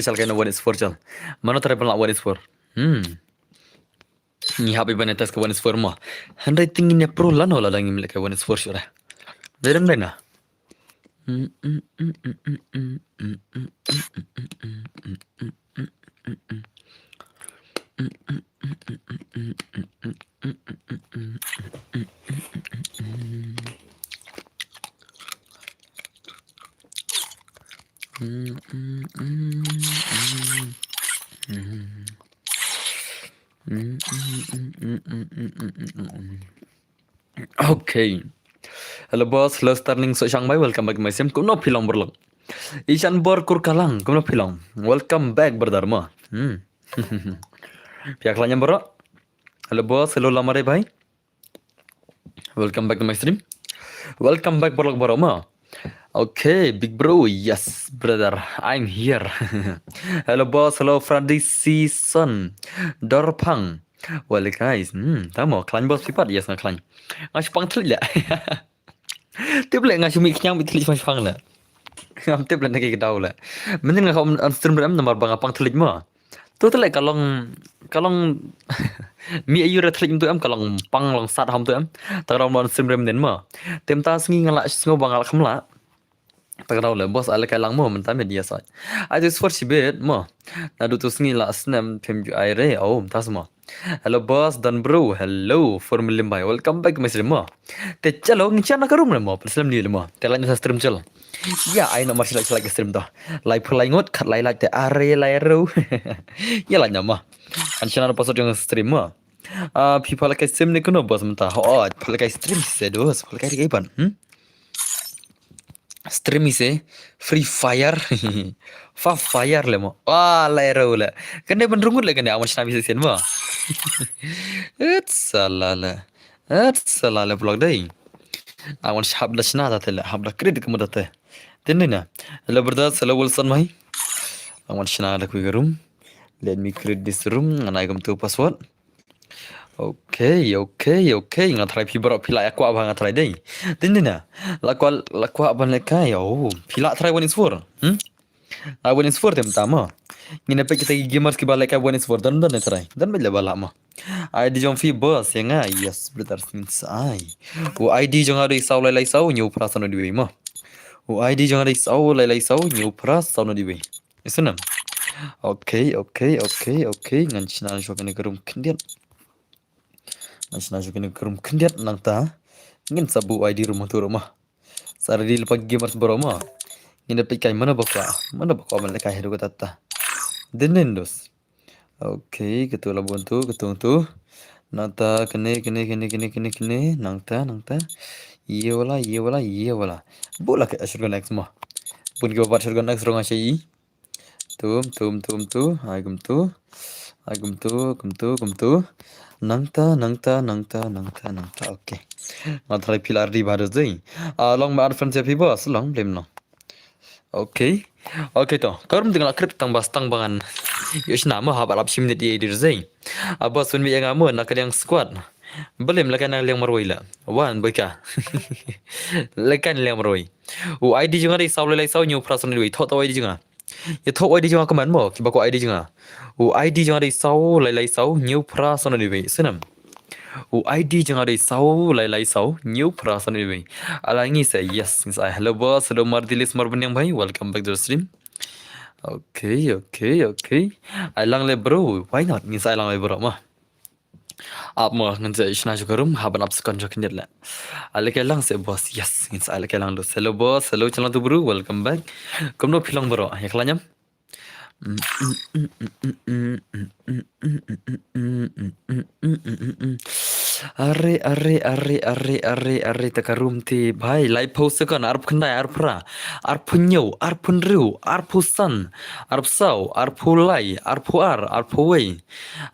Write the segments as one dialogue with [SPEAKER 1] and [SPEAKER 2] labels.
[SPEAKER 1] Misal kayak one is for chal. Mana terapan lah one is for. Ni happy banget ke one is for mah. Handwriting ini pro lah no lah lagi milik one is for sure. Jadi mana? Okay. Hello boss, hello Starling so Shanghai, welcome back my sim. Kuno pilang berlang. Ishan bor kur kalang, kuno pilang. Welcome back brother ma. Pihak lainnya bro. Hello boss, hello lamare bhai. Welcome back to my stream. Welcome back bro ma. Okay, big bro, yes brother, I'm here. Hello boss, hello Freddy Season, Dorpang. Well guys, tamu klan bos pipat yes ngaklan. Ngasih pang telit lah. Tiếp lại ngasih mik nyang bit telit mas pang lah. Ngam tiếp lại nagi kedau lah. Mending ngakau stream beram nomor bang apang telit mah. Tu telit kalong mi ayu telit tu am kalong pang long sat ham tu am. Takarong non stream beram den mah. Tem ta sengi ngalak sengo bang ngalak kamla. Takarau lah bos ala kalang mo mentam media sai. I just for sibet mo. Nadu tu sengi la snam pem ju aire oh tas mo. Hello boss dan bro, hello Formula Limbai, welcome back my stream mo. Te chalo ngicha na karum mo, stream ni mo. Te lan sa stream chal. Ya, I know masih like stream to. Like pulai ngot kat lai te are lai ro. Ya la nyama. An channel pasot yang stream mo. People like stream ni kuno bos mentah. Oh, like stream sedos, like iban. Stream ise Free Fire. Fire le mo. Wah, lai ro le. Kene benrungut le kene awan nabi sen mo. It's salala. It's salala blog day. Awan habla shna datela, habla credit kamu date. Tinina. Hello brothers, hello Wilson mai. Awan shna da ku room. Let me create this room and I come to password. Okay. Ngatrai pibro pila aku abang ngatrai deh. Tinina. Laku abang lekai. Oh, pila try one is for. One is for tem tama. Ngine pe kita gamers ki balai kai one is for dan try. Dan bela bala ma. ID jong fi boss yang yes brother since I. O ID jong ada isau lai sau new prasan di we ma. O ID jong ada isau lai sau new prasan di we. Isunam. Okay. Ngan china jo kene kerum kendiat. Ngan kene kerum kendiat nang ta. Ngin sabu ID rumah tu rumah. Saradi lepas gamers beroma. Ngine pe kai mana bakwa man kai hedu kata. Denendos. Okay, ketua buntu, ketung. Nangta kene nangta. Iya wala. Bola ke asyurgan next mah. Pun ke babat asyurgan next rong asyai. Tum. Agum tu. Nangta. Okay. Matrai pilar di baru zai. Long ma friends ya bos, long blame no. Okay toh. Karum dengan akrib tang bastang bangan. Yosh nama ha balap sim di dir zai. Abas sun mi yang amun nak yang squad. Belum lakan yang maroi la. Wan boyka. Lakan yang maroi. O ID junga dei saw lai saw new person dei thot ID junga. Ya thot ID junga kaman mo ki bako ID junga. O ID junga dei saw lai saw new person dei senam. O ID jangan ada saw lai saw new person ini. Alangi say yes. Hello boss, hello Mardilis Marbenyang bhai, welcome back to the stream. Okay. Alang le bro, why not? Ngisa alang le bro mah. Ab mo ngisa isna jukarum haban up sekon jokin la. Alake lang say boss, yes. Ngisa alake lang do. Hello boss, hello channel tu bro, welcome back. Kumno pilang bro, ya kelanyam. Are takarum ti bhai live post kan arp khandai arpra arpunyo arpunru arpusan arpsau arpulai arpuar arpuwei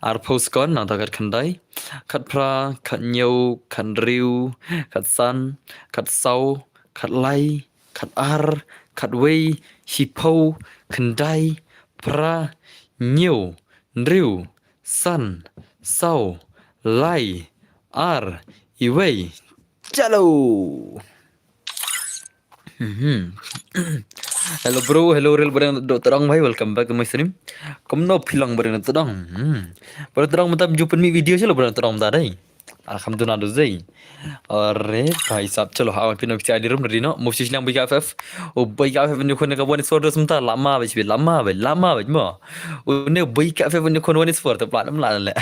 [SPEAKER 1] arpos kon na takar khandai khatpra khatnyo khandriu khatsan khatsau khatlai khatar khatwei hipo khandai pra nyo nriu san sau lai ar iwei chalo Mhm. Hello bro, hello real barang Dr. Ong bhai, welcome back to my stream. Kamu no philang barang Dr. Ong. Dr. Ong मतलब जो पन्नी वीडियो चलो barang Dr. Ong दा रही. Alhamdulillah do zai. अरे भाई साहब चलो हाँ पिनो पिचा di room dari no mau silang bagi FF. Oh bagi FF ni kau nak buat suara sebentar lama bej lama bej mo. Oh ni bagi FF ni kau buat suara tu pelan pelan le.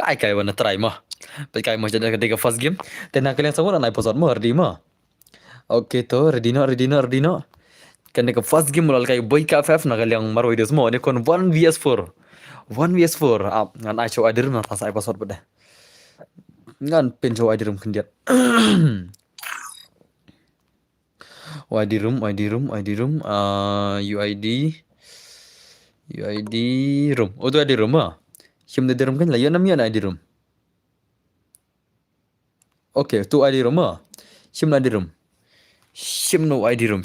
[SPEAKER 1] Ai kai wana try mo. Bagi kai mo jadi ketika first game. Tenang kalian semua nak naik episode mo ready mo. Okay to ready no. Kan dekat first game mulai kayak boy KFF nak yang maru itu semua ni kon 1 vs 4 ngan ai show adirum na tas episode pada ngan pen show adirum kendiat ID room UID room oh tu ID room ah sim ID room kan lah ya namanya ID room okay tu ID room ah sim ID room Shimno ID room.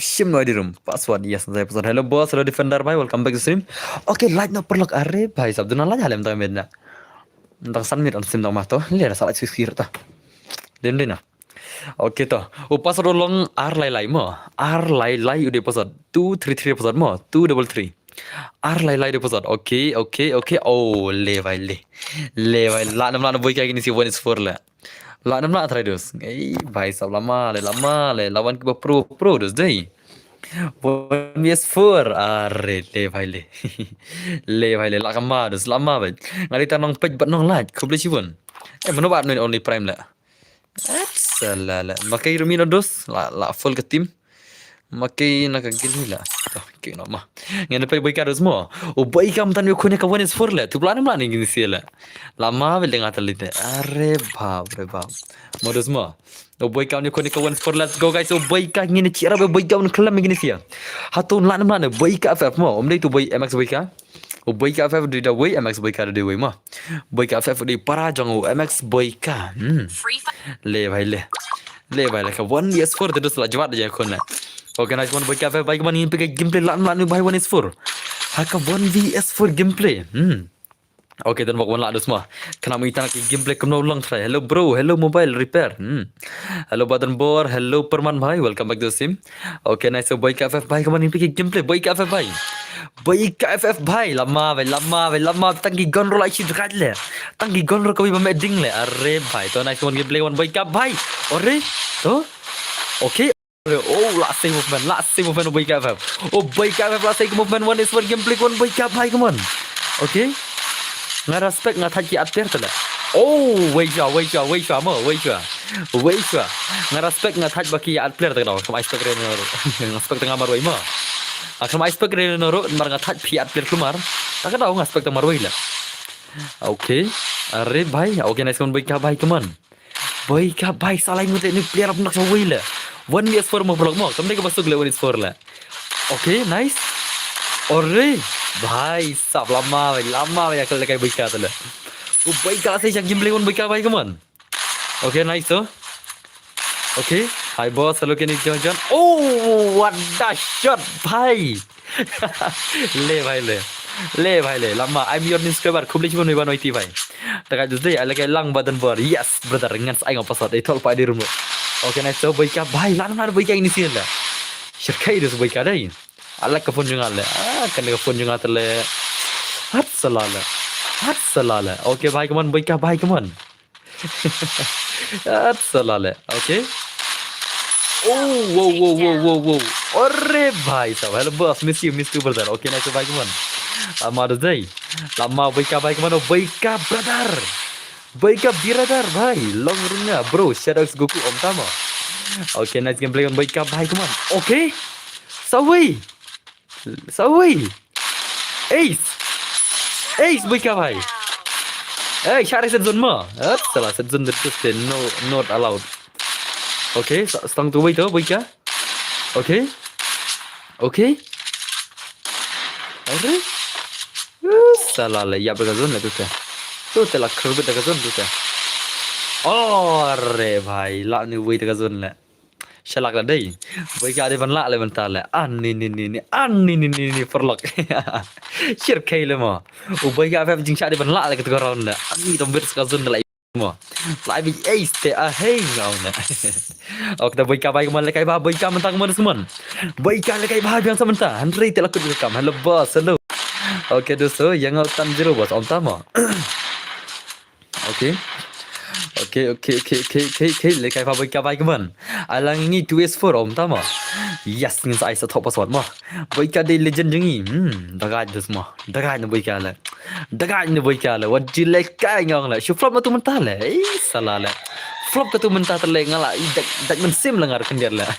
[SPEAKER 1] Password yes saya pesan. Hello boss, hello defender bhai, welcome back to stream. Okay, like no perlu are bhai sab dunan la halem ta medna. Entang san mir sim dong mah to. Lihat salah sikir ta. Den na. Okay to. O password long R lai mo. R lai udah password 233 password mo. 233. R lai udah password. Okay. Oh, le bhai le. La nam boy kayak gini si 1 is 4 la. La nam la traders. Bhai sab lama le lawan ke pro dus deh. 1 vs 4 are le bhai le. Le bhai le la kama dus lama bhai. Ngalita nong page bat nong like kau boleh cium. Mana bat no only prime la. Salah. Makai Rumino dos la full ke tim. Makai nak gini lah. Okay nama. Ngene pe boy kados mo. O boy kam tan yo khone ka 1 is 4 la. Tu plan ni gini sih la. Lama bel dengar telite. Are bab. Modus mo. O boy kam ni khone ka 1 is 4 let's go guys. O boy ka ngene cira boy kam kelam gini sih. Hatun lan boy ka FF mo. Om tu boy MX boy ka. O boy ka FF di da way MX boy ka di way mo. Boy ka FF di para jang o MX boy ka. Le bhai le ka 1 vs 4 terus la jawab aja khone. Okay, nice one boy ka FF bhai kemana pakai gameplay lan bhai 1 is 4. Haka 1 vs 4 gameplay. Okay, dan bakwan la semua. Kena kita nak gameplay kemana ulang try. Hello bro, hello mobile repair. Hello badan bor, hello perman bhai, welcome back to sim. Okay, nice so boy ka FF bhai kemana pakai gameplay boy ka FF bhai. Boy ka FF bhai, lama tanggi gonro la ishi dekat le. Tanggi gonro kau iba meding le. Arre bhai, to nice one gameplay one boy ka bhai. Arre, to. Okay. Oh, last save movement boy ka FF. Oh boy ka FF last save movement one is one gameplay one boy ka bhai come on. Okay. Nga respect nga thaji atper tala. Oh, wei sha mo. Nga respect nga thaj baki at player tala. Kam ice pack reno. Nga respect nga marwai mo. Kam ice pack reno mar nga thaj pi at player kumar. Tak tahu nga respect marwai la. Okay. Arre bhai, okay nice one boy ka bhai come on. Boy ka bhai salai mute ni player nak sawai la. 1 vs 4 mo vlog mo. Kamne ka basuk le 1 vs 4 la. Okay, nice. Arre भाई साहब lama ya kalau kayak baik kata lah. Oh baik kata saya gameplay one baik bhai come on. Okay nice so. Okay, hi boss, hello can you join? Oh what the shot bhai. le bhai le lama I'm your subscriber खूब लेची बनवे बनवाई थी भाई. तक आज दे अलग lang badan bor. Yes brother ngan saya ngapa sot itu pak di rumah. Okay nice so baik bhai lan baik ini sih lah. Syirkai itu baik deh. Allah ka phone junga le kan ka phone junga tale hat salala okay bhai come on boy ka bhai come on hat salala okay oh arre bhai sab hello boss miss you brother okay nice bhai come on amar dai lama boy ka bhai come on boy ka brother bhai long runga bro shadows goku om tama okay nice gameplay on boy ka bhai come on okay Sawi. Ace boy ka bhai. Cari set zone mo. Salah set zone terus no not allowed. Okay, stang tu boy ka. Okay. Arre. Salah le ya berka zone tu ta. Tu telah kerbet dekat zone tu ta. Arre bhai, la ni boy dekat zone le. Shalak lah deh. Boy ka ada la le bentar le. Ni perlok. Syirkai le mo. Boy ka FF jing syak ada la le ketika round le. Ani tombir sekazun le. Semua. Lại bị ace à hey ngon nè. Kita berikan baik kemana lekai bah berikan mentang kemana semua. Berikan lekai bah yang sementara. Henry telah rekam. Hello boss, hello. Okey dosto, yang tan zero boss. Om tama. Okey. Okay. Lekai bah berikan baik kemana. Alang ini 2s4 om tama. Yes, ngin saya setop password mah. Berikan di legend jengi. Dagat tu semua. Dagat nak berikan lah. Dagat nak berikan lah. Wajib lekai ngang lah. Syuflop tu mentah lah. Salah lah. Flop tu mentah terleng lah. Dak mensim lah ngarkan dia lah.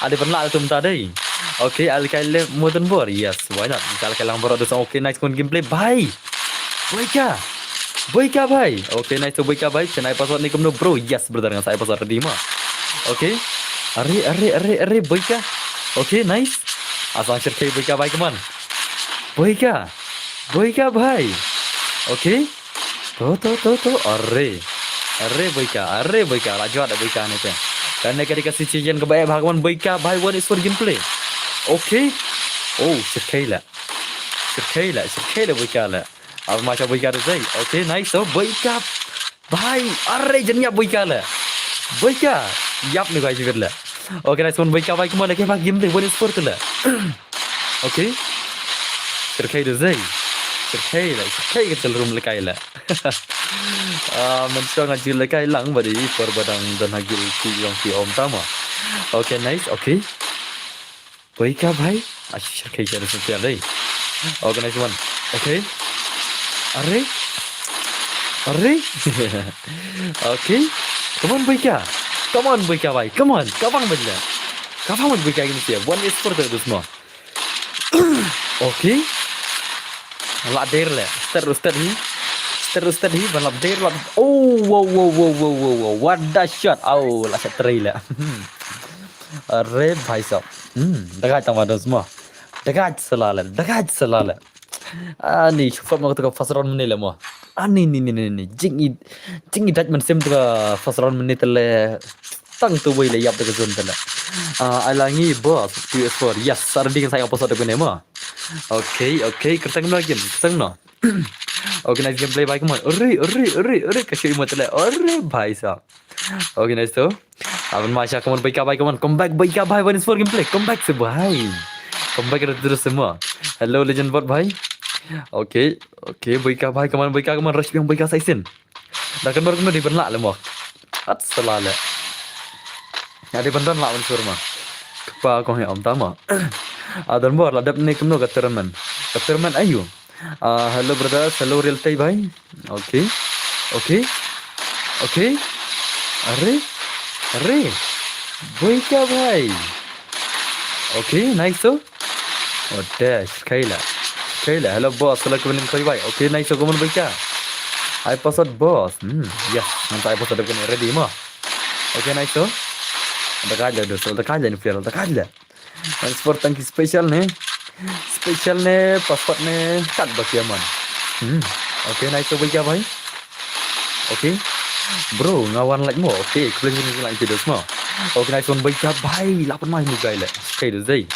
[SPEAKER 1] Ada pernah tu mentah deh. Okay, alkai le modern war. Yes, why not? Alkai lang baru tu okay, nice kon gameplay. Bye. Berikan. Berikan bye. Okay, nice tu berikan bye. Kenai password ni kemno bro. Yes, brother dengan saya password ready mah. Okay. Arre, berikan. Okay, nice. Asal cerkai berikan bye keman. Berikan bye. Okay. Tu. Arre berikan. Laju ada berikan ni tu. Dan nak dikasih cincin kebaik bagaimana berikan bye one is for gameplay. Okay. Oh, cerkai lah berikan lah. Apa macam berikan tu saya. Okay, nice. So, berikan bye. Arre, jeniap berikan lah. Berikan. Yap ni guys juga lah. Okay, nice one. Berikan bye kemana? Kaya gameplay one is for tu lah. Okay. Cerkai tu saya. Cerkai ke celrum lekai lah. Mencoba ngajil lekai lang badi perbadang dan hagil yang si om tama. Okay, nice. Okay. Berikan bye. Cerkai jadi sesuatu lagi. Okay, nice one. Okay. Arre. Okay. Come on berikan bye. Come on. Kapang berikan ini siapa? One is for tu semua. Okay. Lak der lah. Start ni balap der lah. Oh, wow. What the shot. Oh, lah shot try lah. Arre bhai sahab. Dekat tama dah semua. Dekat selalu. Ni cuba mau tu first round menit lah mo. Ni. Jingi judgment sim tu first round menit le. Tang tu boleh yap dekat zone tu lah. Alangi boss PS4. Yes, sarding saya apa satu guna mo. Okay. Kertang lagi. Okay, nice gameplay baik mo. Arre. Kasih imut le. Arre bhai sahab. Okay, nice tu. Abang Masya kamu baik kawan. Come back one is for gameplay. Come back se bhai. Come back terus semua. Hello legend bot bhai. Okay. Baik kawan. Rush yang baik saisin. Dah kan baru kena di benlak le mo. At salala. Ada bandan lah unsur mah. Kepa kau yang om tama. Adan bor ladap ni kemno katerman ayu. Hello brothers, hello real tay bhai. Okay. Arre. Berikan bhai. Okay, nice tu. Oh dash, Kayla. Hello boss, hello kau kau bhai. Okay, nice tu kau berikan. I password boss. Yes, nanti I password kau ready mah. Okay, nice tu. Dekat aja ni player, dekat aja. Transport tangki special ni password ni kat bagi aman. Okay, nice tu berikan bhai. Okay. Bro, ngawan like mo. Okay, kau boleh ni like video semua. Okay, nice one berikan bhai. 8 main ni guys lah. Okay, tu zai.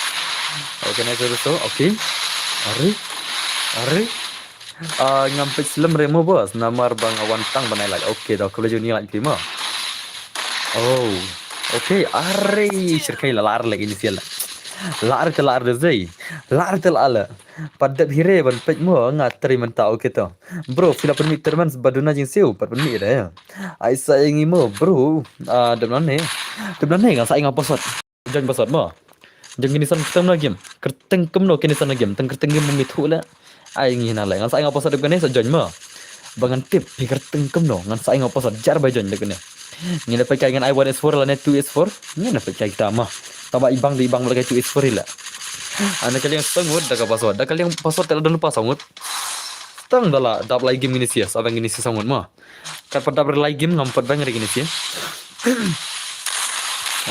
[SPEAKER 1] Okay, nice tu. Okay. Arre. Ngampai selam remo bos. Nama bang awan tang banai like. Okay, dah kau boleh ni like video. Oh. Okay, arre. Cerkai lar lagi ni sial. Lar tu zai. Lar tu ala. Padat hire ban pej mo ngatri mentau kita. Bro, fila permit terman baduna jing siu 4 menit dah ya. Ai sayang mo bro. Depan ni ngan saya ngapa password. Jangan password mo. Jangan kini san ketem lagi. Kerteng kemno kini san lagi. Teng kerteng game mitu lah. Ai ngi na ngan saya ngapa password depan ni sajon mo. Bangan tip kerteng kemno ngan saya ngapa password jar bajon depan ni. Ni dapat kai ngan i1s4 lah net 2s4. Ni dapat kai kita mah. Tambah ibang lagi 2s4 lah. Anak kalian sangut dah password. Dah kalian password tak ada lupa sangut. Tang dah lah dap lagi game ini sih. Apa yang ini sih sangut mah. Kan pada berlagi game ngampat banget gini sih.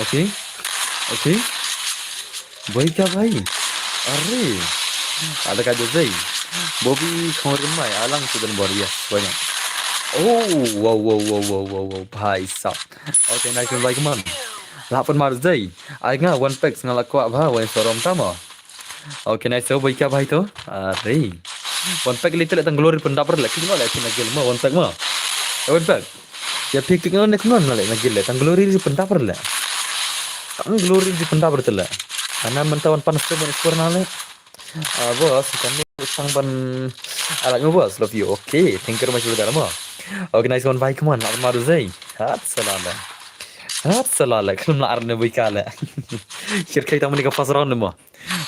[SPEAKER 1] Okay. Baik bhai. Arre. Ada kajo zai. Bobby khamar mai alang sudan boria banyak. Oh, wow. Bhai sab. Okay, nice baik man. 8 mar zai. Ai nga one pack ngalak kuat bha wan sorom tama. Okay, nice so baik bhai tu. Arre. One pack little tang glory pun dapat lagi no lagi nak game one pack mah. Awet bag. Ya pikir kan nek non nale nagil le. Tang glory di pentah perle. Tang glory di pentah bertele. Karena mentawan panas tuh ban skor nale. Bos, kan utang ban alatnya bos. Love you. Okay, thank you very much brother mo. Okay, nice one. Bye, come on. Armado zay. Hat salala. Hat salala. Kan arne boy kala. Shirkay tang menika fast round mo.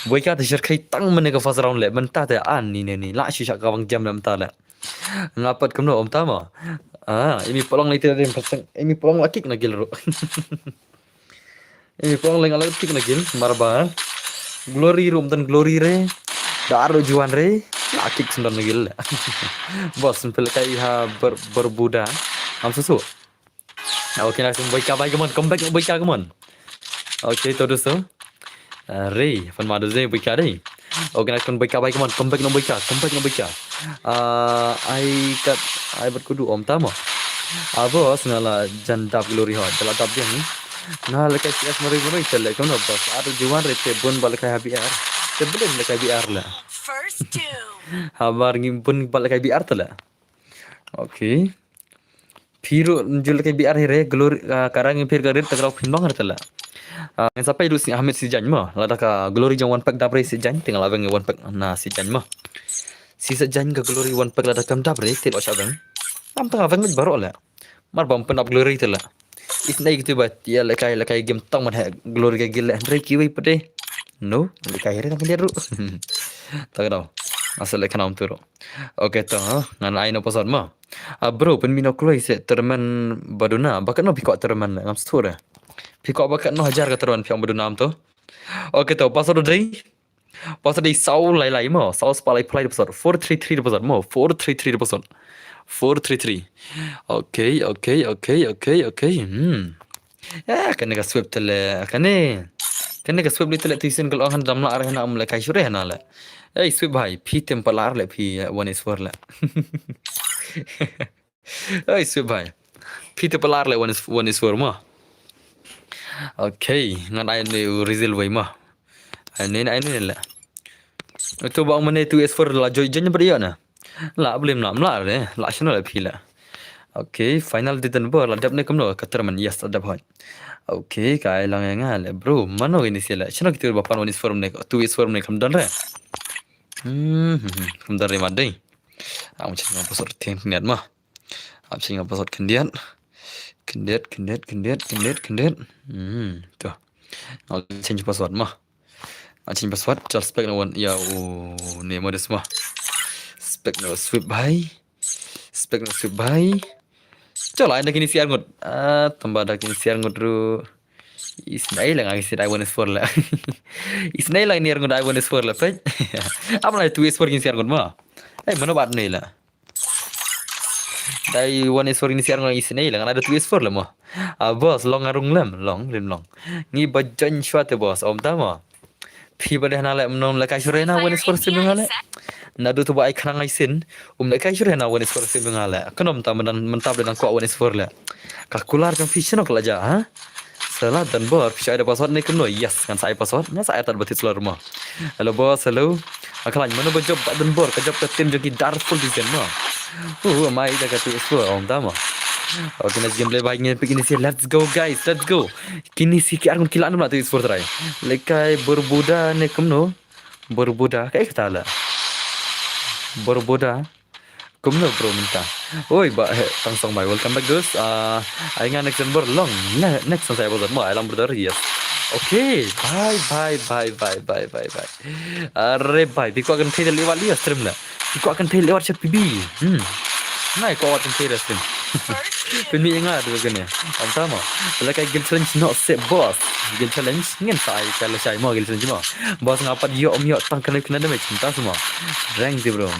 [SPEAKER 1] Boy kata shirkay tang menika fast round le. Mentah te an ni. La shi shak kawang jam nam ta le. Ngapat kamno om tama. Ini polong itu tadi pasang. Ini polong lakik nagil ro. Ini polong lakik nagil marba. Glory room dan glory re. Daro juan re. Lakik sundan nagil. Bos simpel kai ha berbuda. Am susu. Oke langsung baik come on. Come back baik come on. Oke terus tu. Re, fan madu zai baik deh. Oke langsung baik come on. Come back no baik. I berkudu om tama. Bos ngala jandap glory ho. Jala dap dia ni. Nah lekai CS mari cele kono bos. Ada juan rete bun balakai habi ar. Sebelum lekai biar lah.
[SPEAKER 2] First two.
[SPEAKER 1] Habar ngimpun balakai biar tala. Oke. Phiru jul lekai biar hire glory karang phir garit takraw phinbang tala. Sampai dulu si Ahmed si Jan mah. Lada ka glory jang one pack dapre si Jan tinggal abang one pack na si Jan mah. Si Jan ka glory one pack lada kam dapre tel osabang. Am tengah abang baru lah. Mar bam pen up glory tala. Isnai gitu bat ya lekai game tang man glory ka gila Andre kiwi pede. No, lekai hire tang dia ru. Tak tahu. Asal lekan am turo. Oke toh, ngan ai no pasal mah. Bro pen mino kloy se terman baduna bakat no bikok terman ngam stura. Bikok bakat no hajar ka terman piang baduna am to. Oke toh pasal dei. Pasal dei sau lai mo, sau spalai play pasal 433 pasal mo, 433 pasal. 433. Oke. Ya kan ka swap tele kan ka swap li tele tisin kalau han damla arah na am la kai shure na la. Swap bhai phi tempolar le phi one is for la. Swap bhai. Phi tempolar le one is for mo. Okay, ngan ai ni result wai mo. Ai ni la. Itu bang mana 2S4 la joy janya beriak na. La belum la re. La shino la phi la. Okay, final ditan bor la dap ne kamno katerman yes adap hoy. Okay, kai lang nga le bro, mano ini sila. Shino kitu bapan one is for ne 2S4 ne kam dan re. Kam dan re madai. Am chin ngapa sort tem niat mah. Am chin ngapa sort kendiat. Kendiat. Tuh. I'll change password mah. Change password just spek no one ya ni modus mah. Spek no sweep bhai. Cola ada kini siar ngut. Tambah ada kini siar ngut ru. Isnai lang ang isnai one is for la. Isnai lang ni ngut I one is for la. Apa lah 2S4 kini siar ngut mah. Mana bat ni lah. Dai one is for ini siar ngut isnai lang ada 2S4 lah mah. Bos long arung long. Ni bajan syuat bos om tama. Phi bade hana le mnon la kai shurena one is for simngale. Nadu tu bai khanang ai sin le kai shurena one is for simngale. Kanom ta mentab dan ko one is for le. Kalkular kan fish no kelaja ha. Salah dan bor fish ada password ni kuno yes kan saya password na saya tar batit selor mo. Hello bos hello. Akalan mana bejob dan bor kajab ke tim joki darful di sen mo. Mai da ka tu is om tama. Okay, next gameplay baiknya begini sih. Let's go guys, let's go. Kini sih ki argun kilaan nak tu sport try. Lekai berbuda ne kumno. Berbuda kayak kita lah. Berbuda. Kumno bro minta. Oi, tang song mai. Welcome back guys. Ingat next number long. Next saya buat mau alam brother yes. Okay, bye. Arre bye. Biko akan play lewat lihat stream lah. Biko akan play lewat chat PB. Naik kau akan play stream. Pemi ingat dulu kan ya. Sama. Kalau kayak game challenge not set boss. Game challenge ngin sai kalau saya mau game challenge mau. Boss ngapat yo tang kena damage cinta semua. Rank dia bro.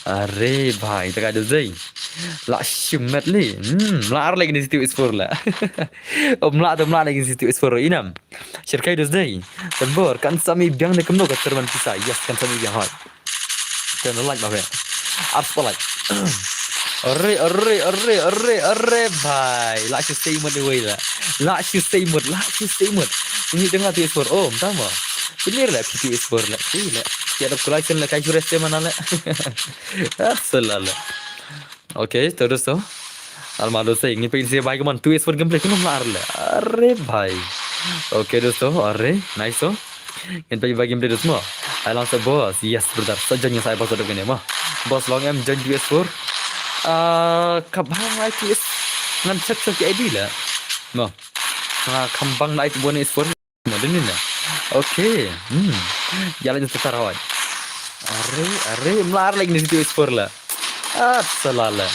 [SPEAKER 1] Arre bhai tak ada zai. La shumat li. Lar lagi di situ is4 lah. Mla lagi di situ is4 inam. Syirkai dos zai. Terbor kan sami biang de kemno ka terman pisah. Yes kan sami biang hot. Turn the light bhai. Up spotlight. Arre bhai. Lak you stay mode away lah. Lak you stay mode. Ini dengar tu is4. Oh, tama. Bener lah PT is4 lah. Gila. Tiada collection lah kai jureste mana lah. Asal lah. Okay, terus tu. अलमारो से इंगे पे भाई के मन तू इस पर game play क्यों मार ले अरे भाई ओके दोस्तों अरे नाइस हो इन पे भाई गेम प्ले दोस्तों I launch boss yes brother Sajjan saya bos udah gini mah bos long em jan US4 kabang like is ngan cek cek ID lah mah kambang like buat US4 nah ini nah oke jalan sebentar awal are melar lagi nih US4 lah salala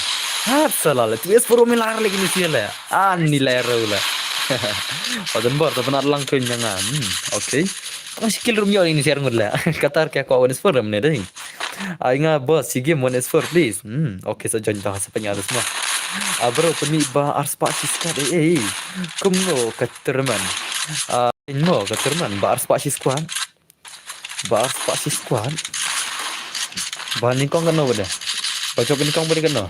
[SPEAKER 1] salala US4 melar lagi nih sih lah nilai lah Odan bor to benar lang kenyangan. Oke. Masih kill room ini share ngudla. Qatar kya ko ones for ramne ding. Ainga boss sige ones for please. Oke so join bahasa penyaru semua. Bro pemi ba arspa siska kumno katerman. Inmo katerman ba arspa siskuan. Ba arspa siskuan. Ba nikong kano bada. Ba chok nikong bada kano.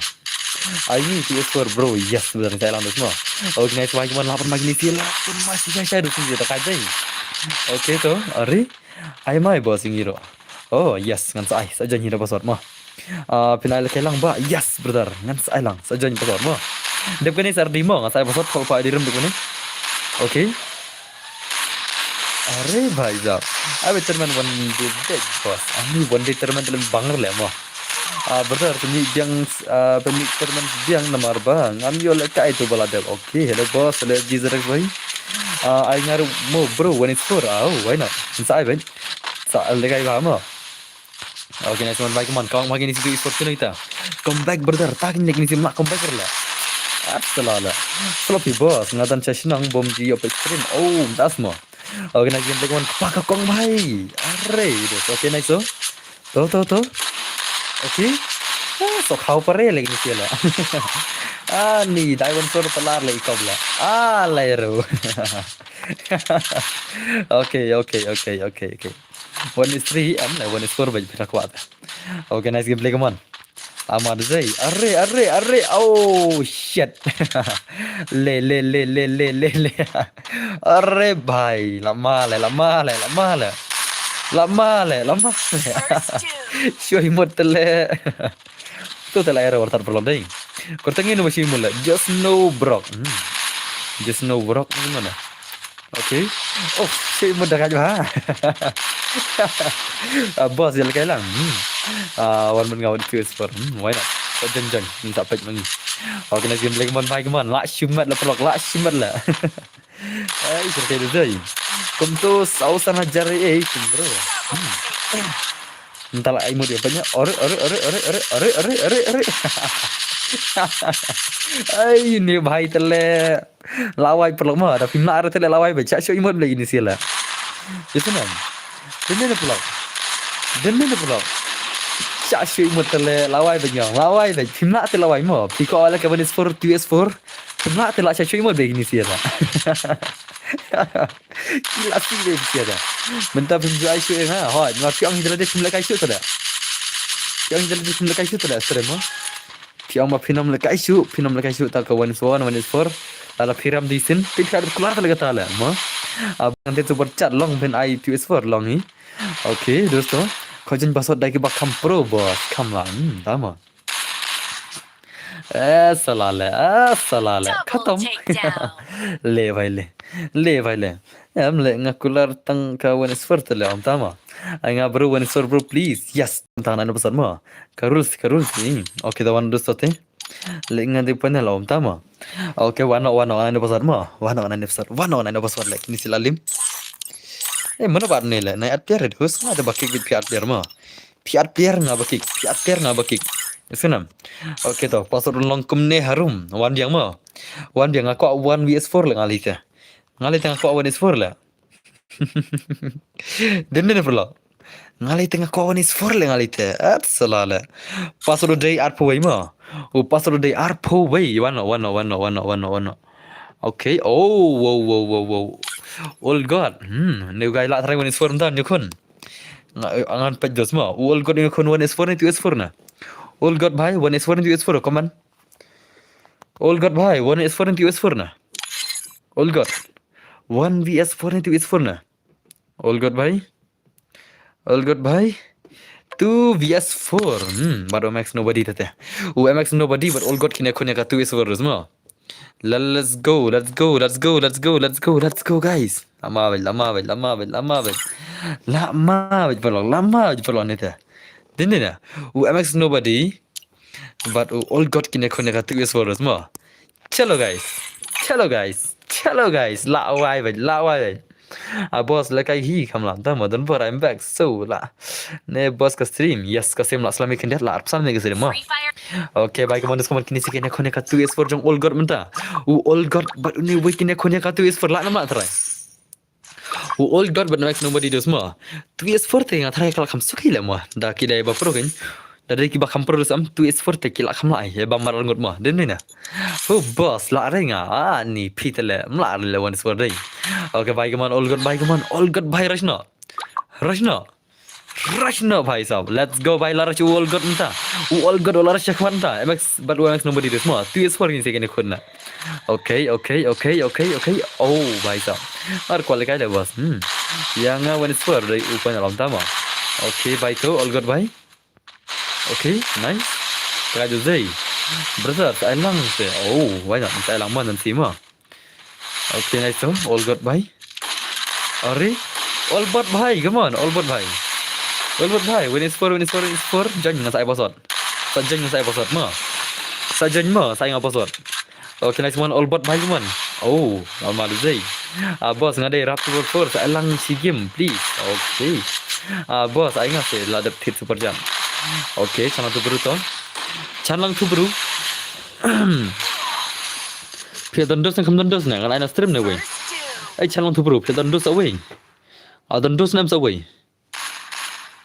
[SPEAKER 1] Ini PS4 bro, yes benar saya lanjut semua. Oke, nice lagi mana 8 magnesi 8 masih saya harus senjata kaca. Oke tuh, Ari, ay mai boss ngiro. Oh yes, ngan saya saja nyira password mah. Final kelang ba, yes brother, ngan saya lang saja nyira password mah. Dep kene sardi mo, ngan saya password kalau pak direm dep kene. Oke. Are भाई साहब, अब terman one day dead boss. Ani one day terman dalam banger lah mah. Brother, pemik terman biang nomor bang. Ambil lekat itu baladel. Okay, hello boss, hello Jizrex boy. I ngaru mo bro when it's for. Oh, why not? Inside ben. Sa lekai bahama. Okay, nice one. Baik man, kau makin isi itu sport kita. Come back brother, tak ini kini mak come back lah. Absolutely. Sloppy boss, ngatan chasnang bom ji op screen. Oh, that's more. Okay, nice game teman. Pakai kong bhai. Arre, okay nice so. To. Okay. So kau pare lagi ni sila. Ni Diamond Sword pelar lagi kau pula. Lero. Okay. 1 is 3 1 is 4 baju pira kuat. Okay, nice gameplay come on. Amar Zai. Arre. Oh shit. Le. Arre bhai, lama le. Shoy motele. Tu tela era wartar problem dai. Kortangin masih mula. Just no brok. Just no brok gimana? Oke. Oh, shoy mudah aja. Bos jalan kailang. Wan men ngawat PS4. Why not? Jan. Minta page mangi. Oke, nak game lagi mon. Lak shumat lah. Ay, seperti itu deh. Kumtu sausan ajar bro. Entahlah ai mau dia banyak. Ore. Ay, ini bhai tele lawai perlu mah ada film ada tele lawai baca show imut lagi ini sila. Itu nam. Dene pulau. Cak show imut tele lawai baca film tele lawai mah. Piko ala ke banis 4 PS4. Film tele cak show imut lagi ini sila. Gila sih dia bisa dah. Mentah film jual show ha. Nggak piang hidup dia film lekai show tu dah. Serem mah. Piang mah film lekai show tak kawan suan 1 is 4. Lalu firam di sin. Pilih ada keluar lagi tak lah. Mah. Nanti tu bercat long pen I PS4 long ni. Okay, dosto. Kau jangan password dah ke bakam pro bos. Come lah. Tama. Salale. Khatam. Le भाई ले हम ले ngakular tang kawan expert le om tama anga bro when expert bro please yes tang na besar ma karus ni okay the one dostote le ngade panel om tama okay wana ana besar ma wana ana besar le ni silalim mana bar ne le na at piar hus ada bakik bit piar ma piar nga bakik Isunam. Okay to, password long kumne harum. Wan biang mo. Wan biang ako 1 vs4 lang alita. Ngalita ako 1 vs4 la. Denne pula. Ngalita ako 1 vs4 lang alita. At salala. Password day arpo way mo. Password day arpo way. Wano. Okay. Oh, wow. All God. New guy la try 1 vs4 ndan yukun. Angan pejos mo. All God yukun 1 vs4 ni 2 vs4 na. All God bhai 1 is 4 into US4 kaman. All God bhai 1 is 4 into US4 na. All God 1 vs 4 into US4 na. All God bhai 2 vs 4. But MX nobody tete. MX nobody but all got kine konya ka 2 vs 4 mo. Let's go, let's go, let's go, let's go, let's go, let's go guys. Lama bet pelong nete. Dini na. MX nobody but all got kine konya ka 2 vs 4 mo. Chalo guys. La wai bet. Boss like I he kam lam tama dan but I'm back so la ne boss ka stream yes ka stream la islamic kandidat la arpsam ne gesere ma okay bye kaman kaman kini sikene khone ka 2 for jong all god menta all god but ne we kini khone ka 2 for la nam la try all god but next nobody does ma 2 for te nga try kala kam suki la ma da ki dai ba pro kan dari ki ba kam pro sam 2 for te ki la kam la he ba mar ngot ma den ne na boss la renga ni pitale mla le one for dai okay bye kaman all god bhai Rashna bhai sahab let's go bhai lara chu all god menta all god lara shakmanta mx but mx nobody does ma 2 for ni sekene khudna okay oh bhai sahab ar kwal kai le boss yang one for dai upan alam tama okay bhai to all god bhai okay nice kaya zai brother I lang se oh why not I lang man nanti ma okay nice to all god bhai are all bot bhai come on all bot bhai when it's for jangan dengan saya bosot ma sajan ma saya ngapa bosot okay nice one all bot bhai come on oh normal zai boss ngadai rap for saya lang si game please okay boss saya ngasih ladap hit super jam okay channel tu baru to channel tu baru Pia dondos na kam dondos na ngalai na stream na wey ai channel tu baru pia dondos away dondos nam away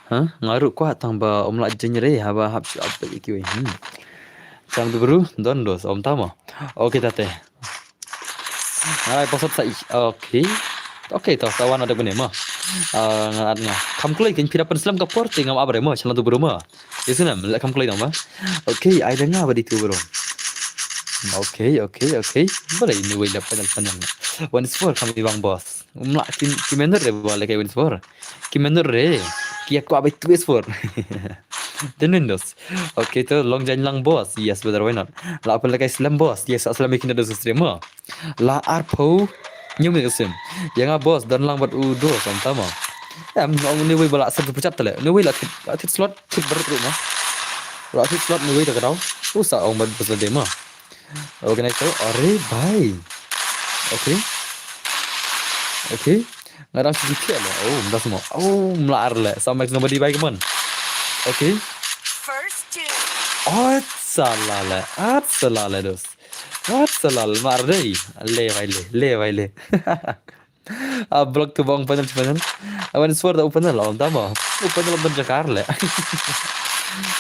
[SPEAKER 1] ha ngaru kwa tamba omla jenre haba hab apa iki wey channel tu baru dondos om tama okay tate ngalai posot sai okay to sawan ada bene ma ngalatnya kam kulai kin pira penslam ka porte ngam abre ma channel tu baru ma isunam la kam kulai dong ma okay ai dengar apa itu bro okay boleh ini way panjang one for kami bang boss umla kimenor re boleh kayak one for kimenor re kia ko abis 2 for Tenendos. Okay to long jan lang boss yes betul why not la apa lagi slam boss yes aslam ikin ada stream la arpo nyum ngesim yang boss dan lang buat udo sama ni way bala satu pecat tele ni way la tit slot tit baru rumah la tit slot ni way tak tahu usah orang buat besar demo okay nice to are bhai okay ngarang sedikit lah dah semua melar lah sama nobody bhai come on okay first two salah lah dos salah mar dei le bhai block tu bang panel awan suara open lah on tama open lah berjakar lah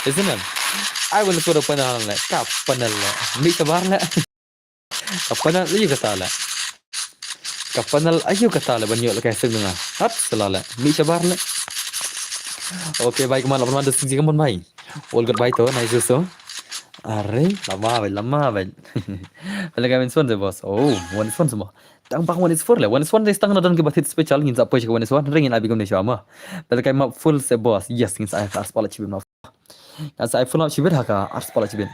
[SPEAKER 1] isn't it I will suara panel lah kapan lah mi sabar lah kapan ayo kata lah banyak lah kayak senang salah lah mi sabar lah okay baik kemana lapan ada sisi kamu baik all good baik tu nice so are lama bel kalau kami sponsor bos one sponsor semua tang bang one is for lah one is one day stang nadan ke batit special ngin apa je one is one ringin abi kami syama kalau kami full se boss yes ngin saya ars pala cibin saya full cibin haka ars pala cibin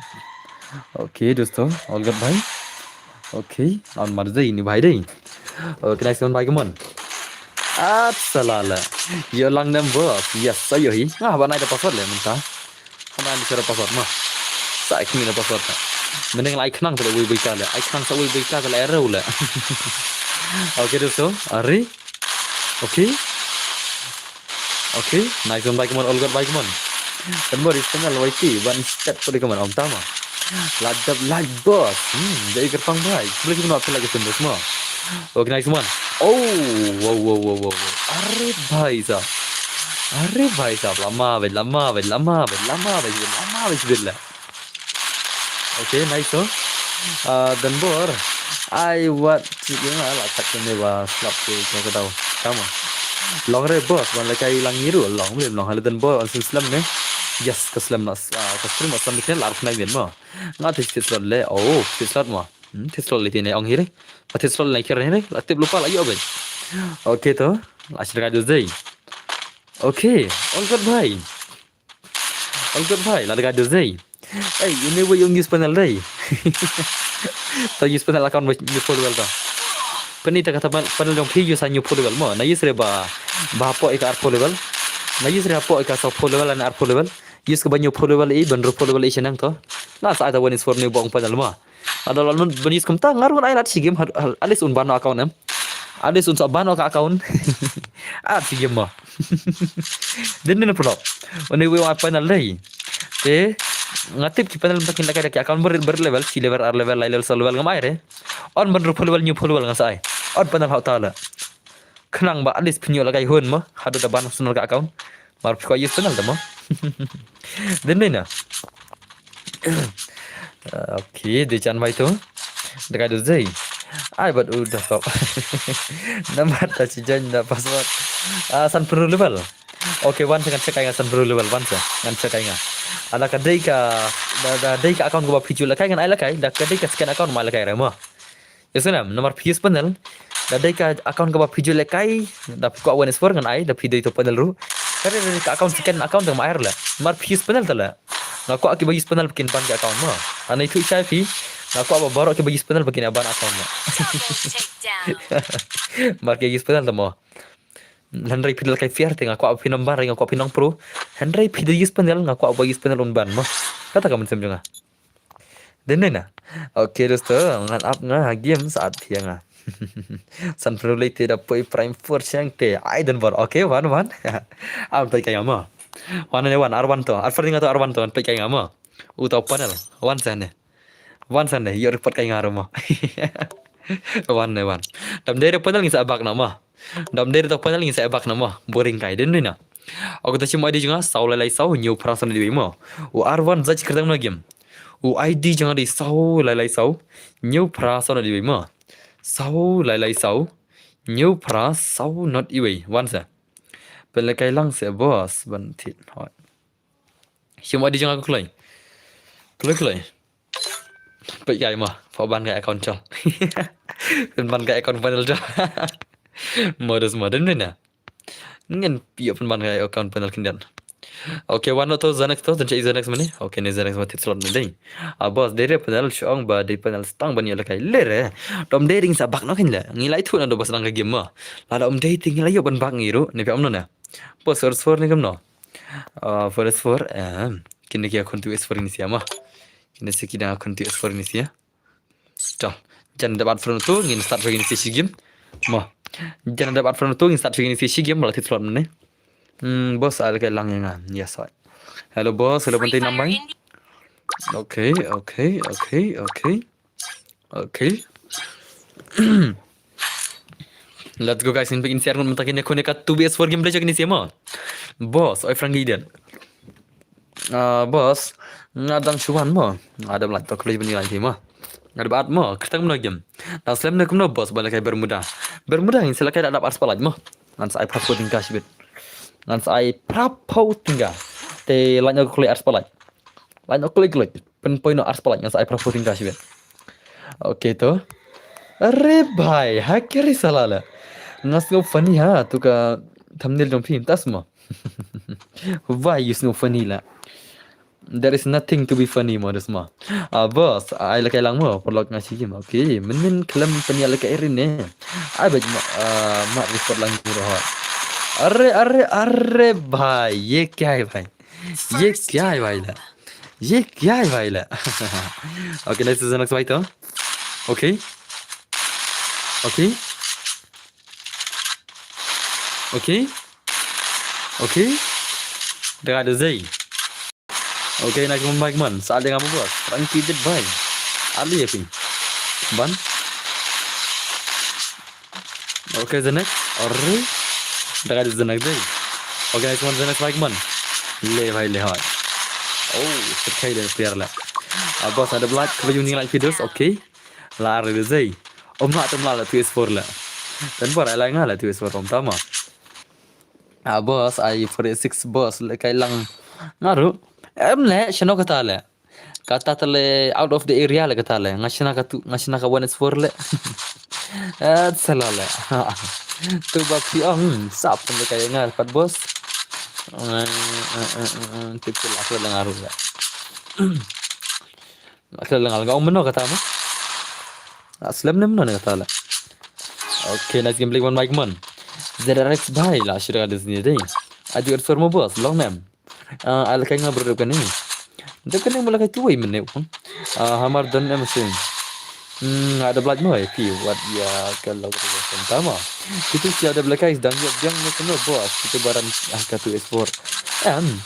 [SPEAKER 1] okay dosto all good baik okay on marzi ini baik deh okay nice one baik kemon salala yo lang nam boss yes saya hi apa naik password le minta apa naik cara password mah saya kini password mending like nang tu we kala ai kang sa we kala error la okay dosto are okay nice one baik kemon all good baik kemon dan baru channel YT one step pada kemon om tama ladap like boss jadi kerpang baik boleh kita nak lagi semua semua okay nice one wow are bhai sahab lama bismillah okay nice dan bor I what gimana lah taknya was slap ke tahu kamu long re boss ban kai lang ngiru long hal dan bor on islam ne yes ke islam nas ke stream asam mikir lark na gen ma ngat slot le slot ma slot le tine ong hire slot le kira ne la tip lupa la yo ben okay to asyik ada zai okay all good bhai All good bhai, la dekat dei. Hey, ini wo yung use panel dei. To use panel account use follower to. Pani ta kata panel yung phi use new follower mo. Na use re ba po ikar follower. Na use re po ikar so follower an ar follower. Use ke banyu follower i ban ro follower i senang to. Na sa ta one is for new bong panel mo. Ada lalu ban use kum ta ngarun ai lat si game alis un ban account em. Alis un so ban account. At si game mo. Din na pro. Oni we wa panel dei. Ngatip ki panel makin lagi ada account level si level ar level level so level ngamai re on ban rupa level new level ngasai on panel hau tala kenang ba alis pinyo lagai hun mo hadu da ban sunul ka account mar ko yes panel da mo den na okay de chan mai to dekat do zai ai bat udah kok nambat ta si jan da password san pro level okay one second check ai san pro level one sa ngan check ai ala kadai ka da dai ka account ko ba phiju la kai ngan ai la kai da kadai ka scan account ma la kai ramo yesunam nomor PS panel da dai ka account ko ba phiju la kai da ko awareness for ngan ai da phidai to panel ru kare da ka account scan account ma air la mar PS panel tala na ko aki bagi panel bikin ban ka account mo ana itu chai fi na ko ba baro ke bagi panel bikin ban account mo mar ke bagi panel mo Henry pidal kai fiar tengah aku pinam bar yang aku pinang pro Henry pidal yus panel ngaku aku bagi panel unban mah kata kamu sem juga dan na oke dosto ngan up nga game saat tiang san pro related apa prime force yang te I dan bar oke one am pai kai ama one ar1 to ar farding atau ar1 to pai kai ama utau panel one sana yo report kai ngaruma one tam dere panel ni sa bak nama dam dere to panel ni sa bak nama boring kai den na aku tahu cuma ada juga sau lai sau new person di mo u r1 zaj kertang na game u id jangan di sau lai sau new person di mo sau lai sau new person sau not iwi one sa pel kai lang se boss ban thit hot cuma ada jangan aku klai pai kai ma phó ban kai account cho ban kai account panel cho modus modern na ngin pio ban kai account panel kindan okay one to zanex to dan chai zanex mane okay ne zanex mate slot ne dei boss dere panel shong ba dei panel stang ban yela kai lere dom dating sa bak no kin la ngilai thu na do bas dang game ma la dom dating ngilai yo ban bak ngiru ne pe amno na boss source for ne gam no first for kini kia kontu es for inisia ma kini sekida kontu es for inisia Chal, jangan dapat front tu ingin start begini si game. Mah, jangan dapat front tu ingin start begini si game malah titlot mana? Bos ada kayak lang yang yes right. Hello bos, hello penting nambai. Okay. Let's go guys, ini share kon mentakin aku nekat 2BS4 game belajar ni siapa? Bos, oi Frank Gideon. Bos, ngadang cuan mo. Ada melat tak boleh benda lagi mah. Ada baat mo, kita kena game. Dan selain nak kena bos balik bermuda. Bermuda yang selakai ada ars palaj mo. Ngan saya prapo tinggal sibit. Ngan saya prapo tinggal. Te lain aku klik ars palaj. Lain aku klik. Pen poin ars palaj ngan saya prapo tinggal sibit. Oke to. Arre bhai, hakeri salah lah. Ngas ngau funny ha, tu ka thumbnail dong film tas mo. Why you so funny lah? There is nothing to be funny modus mah. Bos, I like lang mo perlok ngasih game. Okay, men kelam penya like erin ne. I baj mak report lang puro hot. अरे भाई ये क्या है भाई ये क्या है भाई ला okay let's do the next weiter okay dah ada Zai okay nak membaik man saat dengan apa buat Frankie did baik Ali ya ping ban okay the next dah ada the next Zai okay next one the next baik man le भाई le hot oh sekali dah player lah bos ada black kalau you like videos okay lah ada Zai nak temlah lah PS4 lah dan buat lain lah PS4 tama bos I for 6 boss le kai lang ngaru le shano kata tale out of the area le kata le ngashina ka 1s4 le salala tu bakti sap le kai ngal pat bos Kecil aku dengar ya. Aku dengar kau mana kata apa? Aslam ni mana kata lah. Okay, nice gameplay one mic man. ZRX भाई लास्ट का Disney deh. Aju forma bos long nam. Al kayak ngabar kan ini. Dia kan mulai kayak tuai mana pun. Hamar dan mesin. Ada belaj mau pi buat ya kalau kita sama. Kita sih ada belaj guys dan yang kena bos kita barang katu S4.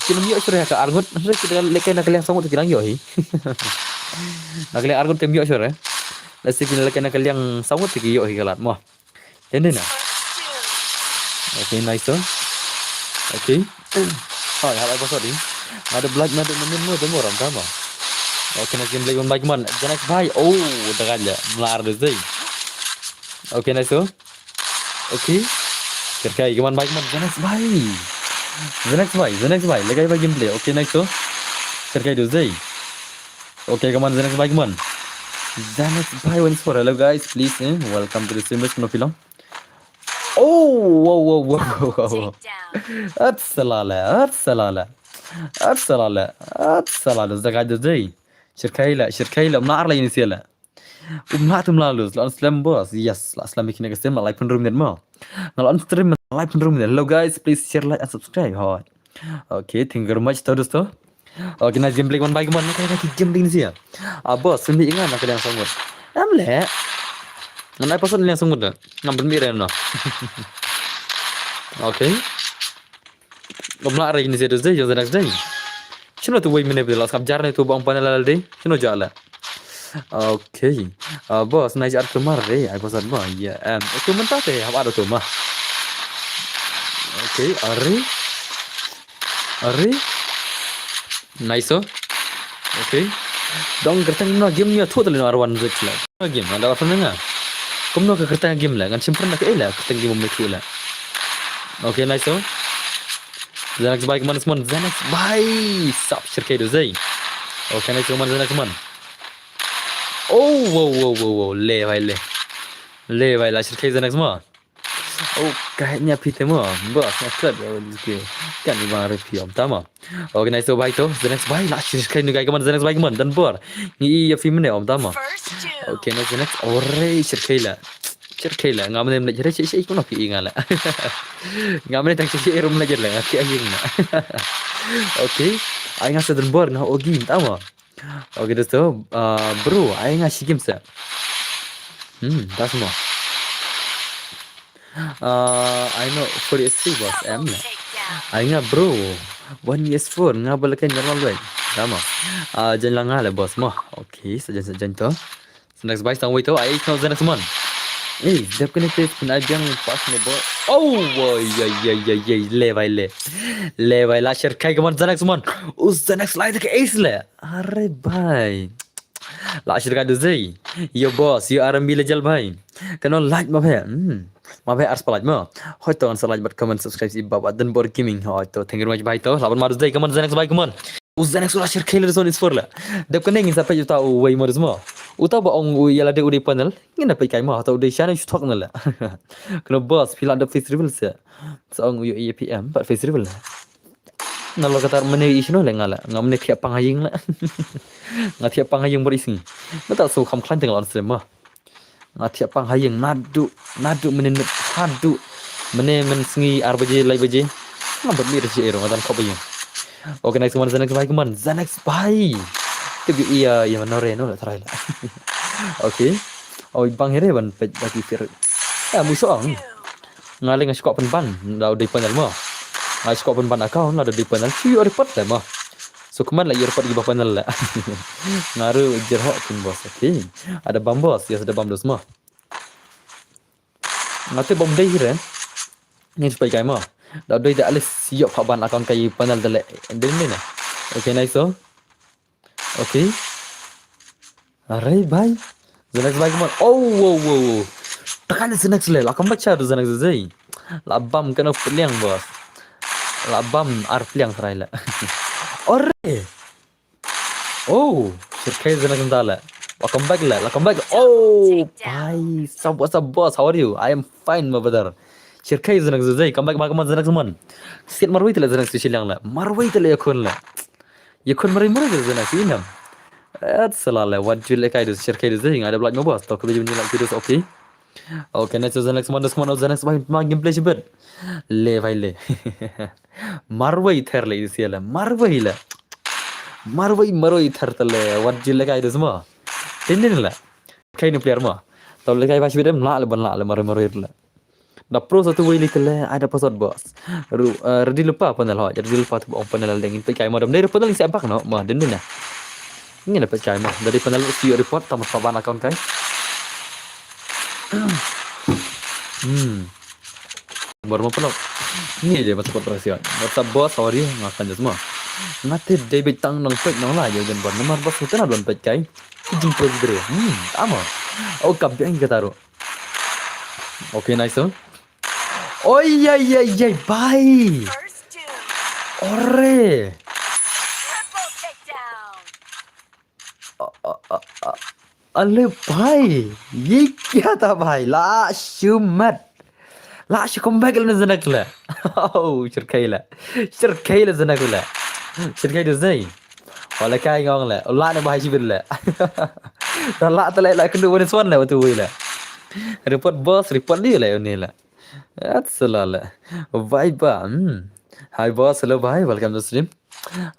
[SPEAKER 1] Kita miak sore ka argot kita lekai nak kalian sangat kilang yo hi. Nak kalian argot temiak sore. Lasi kita lekai nak kalian sangat yo hi kalat mah. Ini na. Okay, nice one. Okay. Hai, halai pasal ni. Ada belaj ada menemu demo orang sama. Okay, nice gameplay on bike man. The next bhai. Oh, dah aja melar deh. Okay, nice one. Okay. Terkai gimana bike man? The next bhai. Lekai bike gameplay. Okay, nice one. Terkai deh. Okay, gimana the next bike man? The next bhai once for hello guys, please. Welcome to the streamers no film. Oh, wow. Atsalala. Zagad deh. شركايلا منعر لا ينسيلا ومنعتم لالوز لان سلام بوس يس لا سلام بكنا قسم لايك بن روم ما لان ستريم لايك بن روم hello guys please share like and subscribe هاي okay thank you very much to dosto okay nice gameplay one by one kayak gameplay ni sih ya bos sendiri ingat nak yang sangut amle mana pasal yang sangut dah ngambil miren no okay menacre ini sih deh the next day شنو توي من بدل أصحاب جارنا توبا أمبانا لالدي شنو جاله أوكي بوس نايج أرك مرة أي بوس أدما يا itu mentah teh apa ada tuh mah oke Ari nice oke dong kertang no game nya total no arwan zek lah game ada apa nengah kamu no kertang game lah kan simpen nak elah kertang game metu lah oke nice Zanax bike man semua Zanax bye sap shirkai do zai okay nice man Zanax man oh wow le bhai la shirkai Zanax ma oh kayaknya pite ma bos nak club okay kan ni bang review tama okay nice bhai to Zanax bhai la shirkai ni man Zanax bike man dan bor ni ya film ni tama okay nice Zanax ore shirkai la ngamane nak jadi cik pun nak ingat lah ngamane tak cik rum nak jadi lah ki aying nak okay ayang sedang bor nah ogi tama okay dosto bro ayang asyik game sa dah semua I know for S3 bos lah ayang bro 1S4 ngabalakan normal way tama jangan langah lah bos mah okay sajan to next bye tang wait to I know the next one dia kena test pun ada yang pas ni bos. Oh, ya, le lah shirkai kaman Zanax man. Us Zanax lain tak ace le. Are bhai. La shirkai tu zai. Yo boss, yo RMB lejal bhai. Kena like ma bhai. Ma bhai ars palaj ma. Hoi to answer like but comment subscribe si babat dan bor gaming. Hoi to thank you very much bhai to. Laban marus dai kaman Zanax bhai kaman. Us Zanax la shirkai le zon is for la. Dia kena ngin sampai juta way marus ma. Uta ba ong yala de ude panel ngina pai kai ma ta ude shana stok nala kena bos feel ada face reveal se so ong yo EPM ba face reveal nalo kata mene isno le ngala ngamne thiap pangaying la ngathiap pangaying berisi mata so kham khlan teng lon se ma ngathiap pangaying nadu mene hadu mene men sngi arbaje lai baje ngambat mi resi ero ngatan khobaying oke next one Zanax bhai kuman Zanax bhai tapi iya mana reno lah terakhir. Okay. Oh bang here ban bagi fir. Musuh ang. Ngaling skop ban dah di panel mah. Ngai skop ban account ada di panel. Cuy report dah mah. So keman lah report di bawah panel lah. Ngaru jerhok pun bos. Okay. Ada bam bos, ya ada bam dos mah. Ngate bom dai here. Ni supaya kai mah. Dah doi dah alis siap pak ban account kai panel dah lek. Ni nah. Okay nice so. Okay. Alright, bye. Zanax bye kaman. Oh. Tekan Zanax le. Lah baca tu Zanax zai. Lah bam kena peliang bos. Lah bam ar peliang teraila. Ore. Oh, shirkai Zanax ndala. Welcome back. Oh, bye. Sab boss. How are you? I am fine, my brother. Shirkai Zenex Zay, come back Magaman Zenex. Sit Marwit Zenex Shilang, Marwit Yakun. Yakun Marimur Zenex in them. That's a lot. What you like I do, Shirkai Zing, I have like my boss, talk to you like this, okay? Okay, next is the next one, the next one, my game play bit. Le Vile Marway Terley is here, Marway. Marway Turtle, what you like I do more? Tinilla. Kain player mo. Tau lekai pas bidem la ban la mar la. Da pro satu way little ada password bos. Ready lupa panel ho. Jadi lupa tu on panel dengan pekai modem dari panel siap pak no. Mah den na. Ini dapat pekai mah. Dari panel CEO report tamat papan account kai. Baru mau pelok. Ini dia masuk operasi. WhatsApp bos sorry makan je semua. Nanti debit tang nang pek nang lah jadi buat nomor bos itu nak don pekai. Jumpa bro. Ama. Oh, kampiang kita taruh. Okay, nice one. Oh iya, bye. Ore. अरे भाई ये क्या था भाई लाश कमबैक زنقله او شركيله زنقله شركيله زي ولا كاي غونله والله انا بهاي جبله طلعت لا كنت وانا سوالنا وتويله ريبورت بوس ريبورت لي لا يونيلا اتسلاله باي با هاي بوس hello باي welcome to stream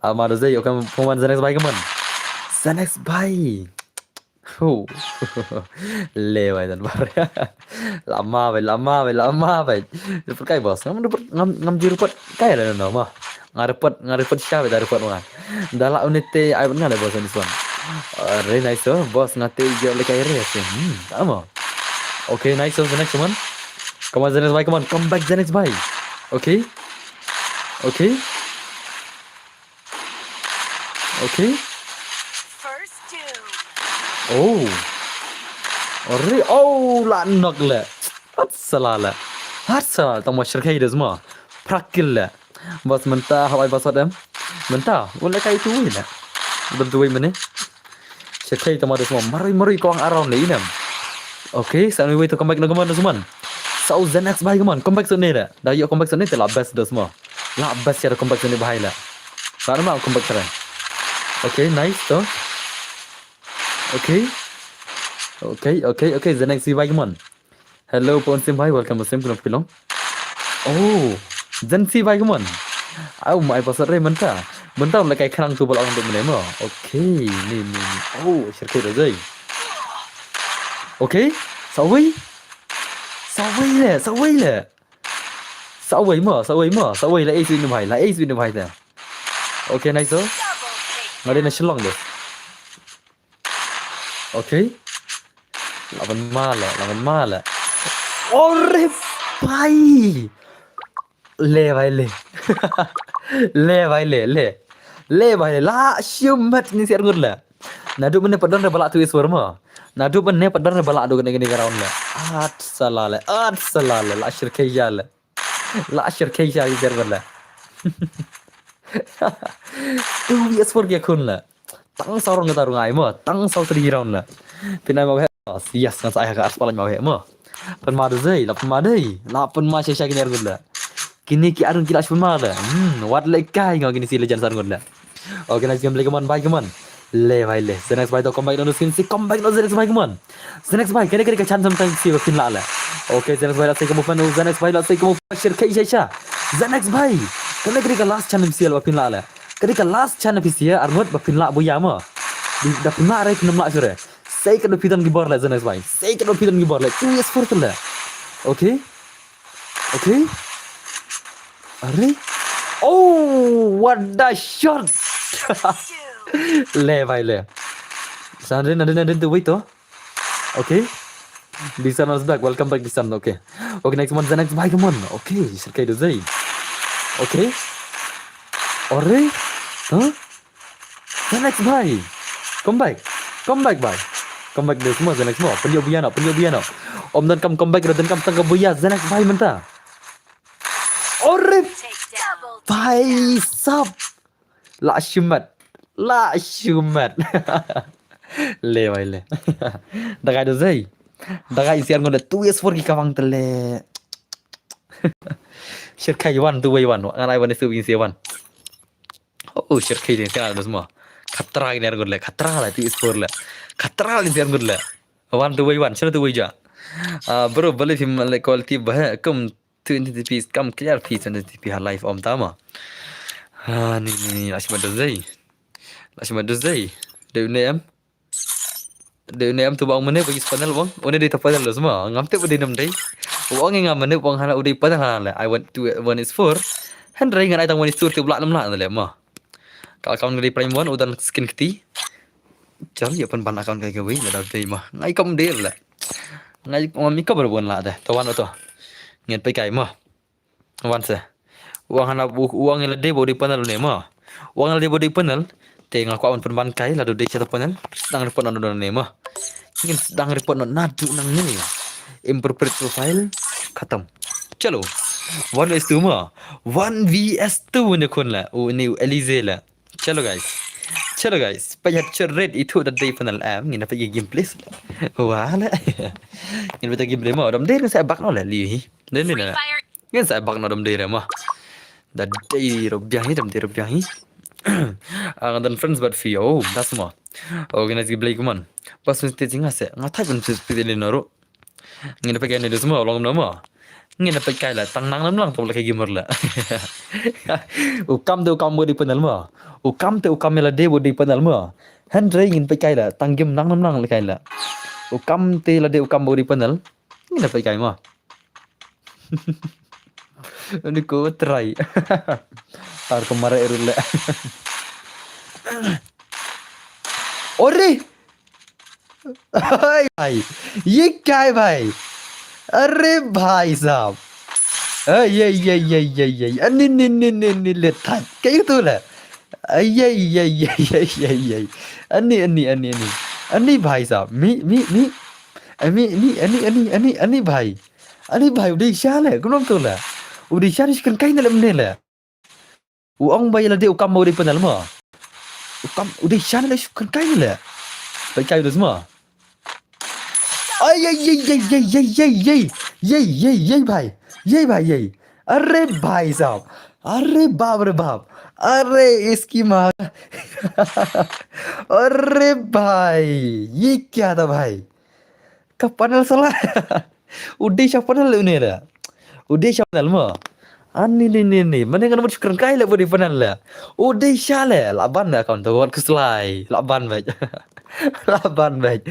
[SPEAKER 1] امر زي وكم فمان زنقس باي كمان زنقس باي Oh, lewat dan bar. lama bay. Dapat kai bos. Ngam di report kai lah no mah. Ngarepot siapa dari report mah. Dalam unite ai pun ada bos ni suan. Very nice oh, bos ngate je le kai re sih. Ama. Okay, nice oh, the next one. Come on Zenex bye, come on. Come back Zenex bye. Okay. Oh. لا نقلة هاتسلالة طم شركة يدزما براكلة بس منتا هواي بصدم منتا ولا كاي توينا بدوي مني شركة تما دزما مري كوang around لينم okay سامي وي تو come back no come on دزمان sau Zenex bye come on come back sini dah dah yuk come back sini telah best dزما لا best cara come back sini bahaya lah sana mau come back terang okay nice tuh Okay, the next bye come on. Hello, Ponsim bhai, welcome to Sim Pilong. Oh, then see bye come on. Oh, my pasal re mentah lah kai kerang tu bolak untuk menemo. Okay, ni. Oh, syirkai dah zai. Okay, sawai lah ace win bhai dah. Okay, nice oh. Ngari na shilong deh. Okay. Lawan mala. Ore bhai. Le bhai la shumat ni siar ngurla. Nadu benne padan balak tu iswar ma. Nadu benne padan balak do gini garound la. At salale la shirkayya siar ngurla. Tu iswar ge kunla. Tang saurong kita rungai mo, tang sau teri round la. Pinai mau yes kan saya ke aspalan mau mo. Pen madu zai, lapan madai, lapan ma syai kini argula. Kini ki arun kilas pun mada. What like kai ngau kini si legend sar ngulla. Okay, nice game come on, bye come on. Le bhai le. The next bye to come back on skin si come back on the next bye come on. The next bye kene ka chan sometimes si wakin la la. Okay, the next bye la say kamu fan, the next bye la say kamu shirkai sha. The next bye kene ka last channel si wakin la la. Ketika last channel PC ya armut bapin la buya ma. Di dapin la rai pinam la sure. Say kan pitan gibor la Zenex bhai. Say kan pitan gibor la. 2 years for la. Okay. Are? Oh, what the shot. Le bhai le. Sandrin tu wait oh. Okay. Disan was back. Welcome back Disan. Okay, next one Zenex bhai come on. Okay, shirkai do zai. Okay. Ore? Huh? Zenex bhai. Come back bhai. Come back deh semua Zenex semua. Penyo biano. Om dan come back dan kam tangga buya Zenex bhai mentah. Ore bhai sab. La shumat. Le bhai le. Dagai do zai. Dagai siar ngonda 2 years for ki kawang tele. Shirkai one tu way one. Ngan I one isu bin one. Oh shirkai ni tiada semua. Khatra ini argut le. Khatra lah ti sport le. Khatra ni argut le. One tu way one. Shira tu way ja. Bro boleh film like quality bah. Kum 20p kam clear p 20p live om tama. Ni asyik maduzai. Asyik maduzai. Dia ni am tu bang mana bagi panel bang. Ona dia tapadal semua. Ngam te bodi nam dai. Wang ngam mana bang hana udai padang hana. I want to one is 4. Han rai ngan ai tang one is 2 tu blak nam la le ma. Kalau account dari prime one udan skin keti. Cari ya pan account kai gawe la dai ma. Ngai kam dia la. Ngai mi ka berbon la dah. Tawan tu. Ngen pai kai ma. Wan se. Uang hana uang yang lede bodi panel ni ma. Uang lede bodi panel. Tengah aku awan penban kai la do dei chata panel. Sedang report nang do ni ma. Ingin sedang report nadu nang ni. Improper profile khatam. Chalo. 1 vs 2 ma. 1 vs 2 ni kon la. Oh ni Elize la. Chalo guys. Payah cerret itu dah day panel am. Ngina pergi gameplay. Wah la. Ngina pergi gameplay ma. Dam day saya bak no la li. Ni la. Ngin saya bak no dam day ma. Dah day rupiah ni dam day rupiah ni. Dan friends buat view. Dah semua. Organize gameplay kuman. Pas mesti tinggal saya. Ngatai pun seperti ni naro. Ngina pergi ni semua long nama. Ngina pergi lah tang nang lang tu lagi gamer lah. Ukam tu ukam bodi panel ma. Ukam tu ukam la de bodi panel ma. Hendra ingin pergi lah tang game nang lagi lah. Ukam tu la de ukam bodi panel. Ngina pergi ma. Ini ko try. Tar kemara erule. Ore. भाई ये क्या है भाई अरे भाई साहब ये अन्नी लेता क्या तो ले ये अन्नी भाई साहब अन्नी भाई udah sial le kunong tu le udah sial iskan kain dalam ni le uang bayar dia ukam mau di panel ma ukam udah sial le iskan kain le baik kau tu semua ये भाई ये अरे भाई साहब अरे बाप रे बाप अरे इसकी माँ अरे भाई ये क्या था भाई कपनल salah udah siapa panel ini lah udah siapa panel mah ni mana kan nomor syukuran kai lah bodi panel lah udah siapa laban lah kawan tu keselai laban baik laban baik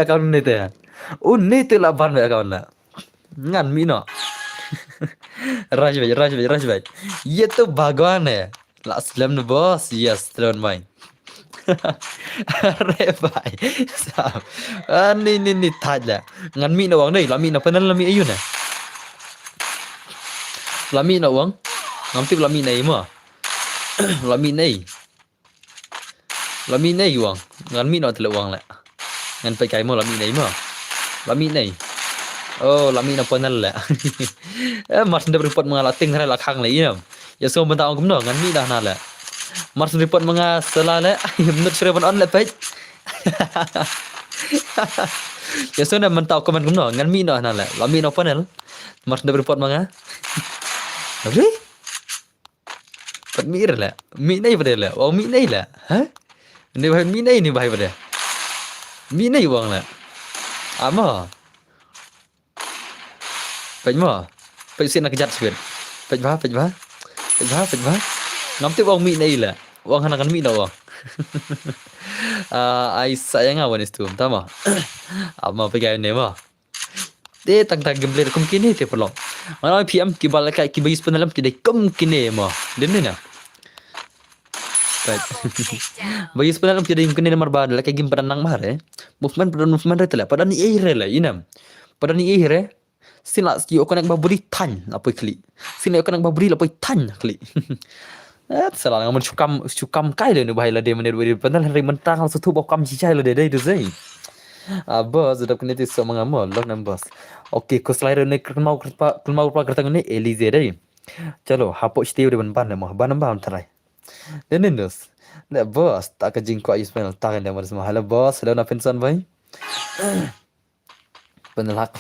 [SPEAKER 1] account ni tu ni tu laban baik account lah ngan mino raj baik ये तो भगवान है Aslam boss yes त्रन भाई अरे भाई साहब ni thaja ngan mi na wang dei lami na panel lami ayun na lami na wang ngam tip lami nei ma lami nei wang ngan mi na tele wang la ngan pai kai mo lami nei ma lami nei oh lami na panel la mas nda report mangala ting hara la khang lai ya ya so benta ong kumno ngan mi dah na la mas report manga selala menurut server on la page ya so na mentau komen kumno ngan mi na la lami na panel mas nda report manga Apa? Pat mir la. Mi nei pada la. Oh mi nei la. Ha? Ni bahai mi nei ni bahai pada. Mi nei wang la. Ama. Pej ma. Pej sin nak kejat sipit. Pej ba. Ngam tu wang mi nei la. Wang hanakan mi na wang. Ai sayang awan itu, tama. Ama pegai ni ma. Dia tang gameplay kum kini te pelong. Mana PM ki balakai ki bagi penalam tidak kum kini ma. Dia ni na. Baik. Bagi penalam tidak kini nomor bad la game peranang mahar Movement retela pada ni lah inam. Pada ni sila ki okan nak baburi tan apa klik. Sila okan nak baburi apa tan klik. Salah ngamun cukam kai le ni bahai la de menir penal hari mentang sutu bokam cicai le de tu zai. Bos sudah kena tu sama ngamal log numbers. Okey, ko slider ni kelmau kertang ni Elize dai. Chalo, hapok stiu de ban mah ban tarai. Dan nus. Le bos tak ke jingko Ismail tak ada semua. Halo bos, hello na pensan bhai. Penelak.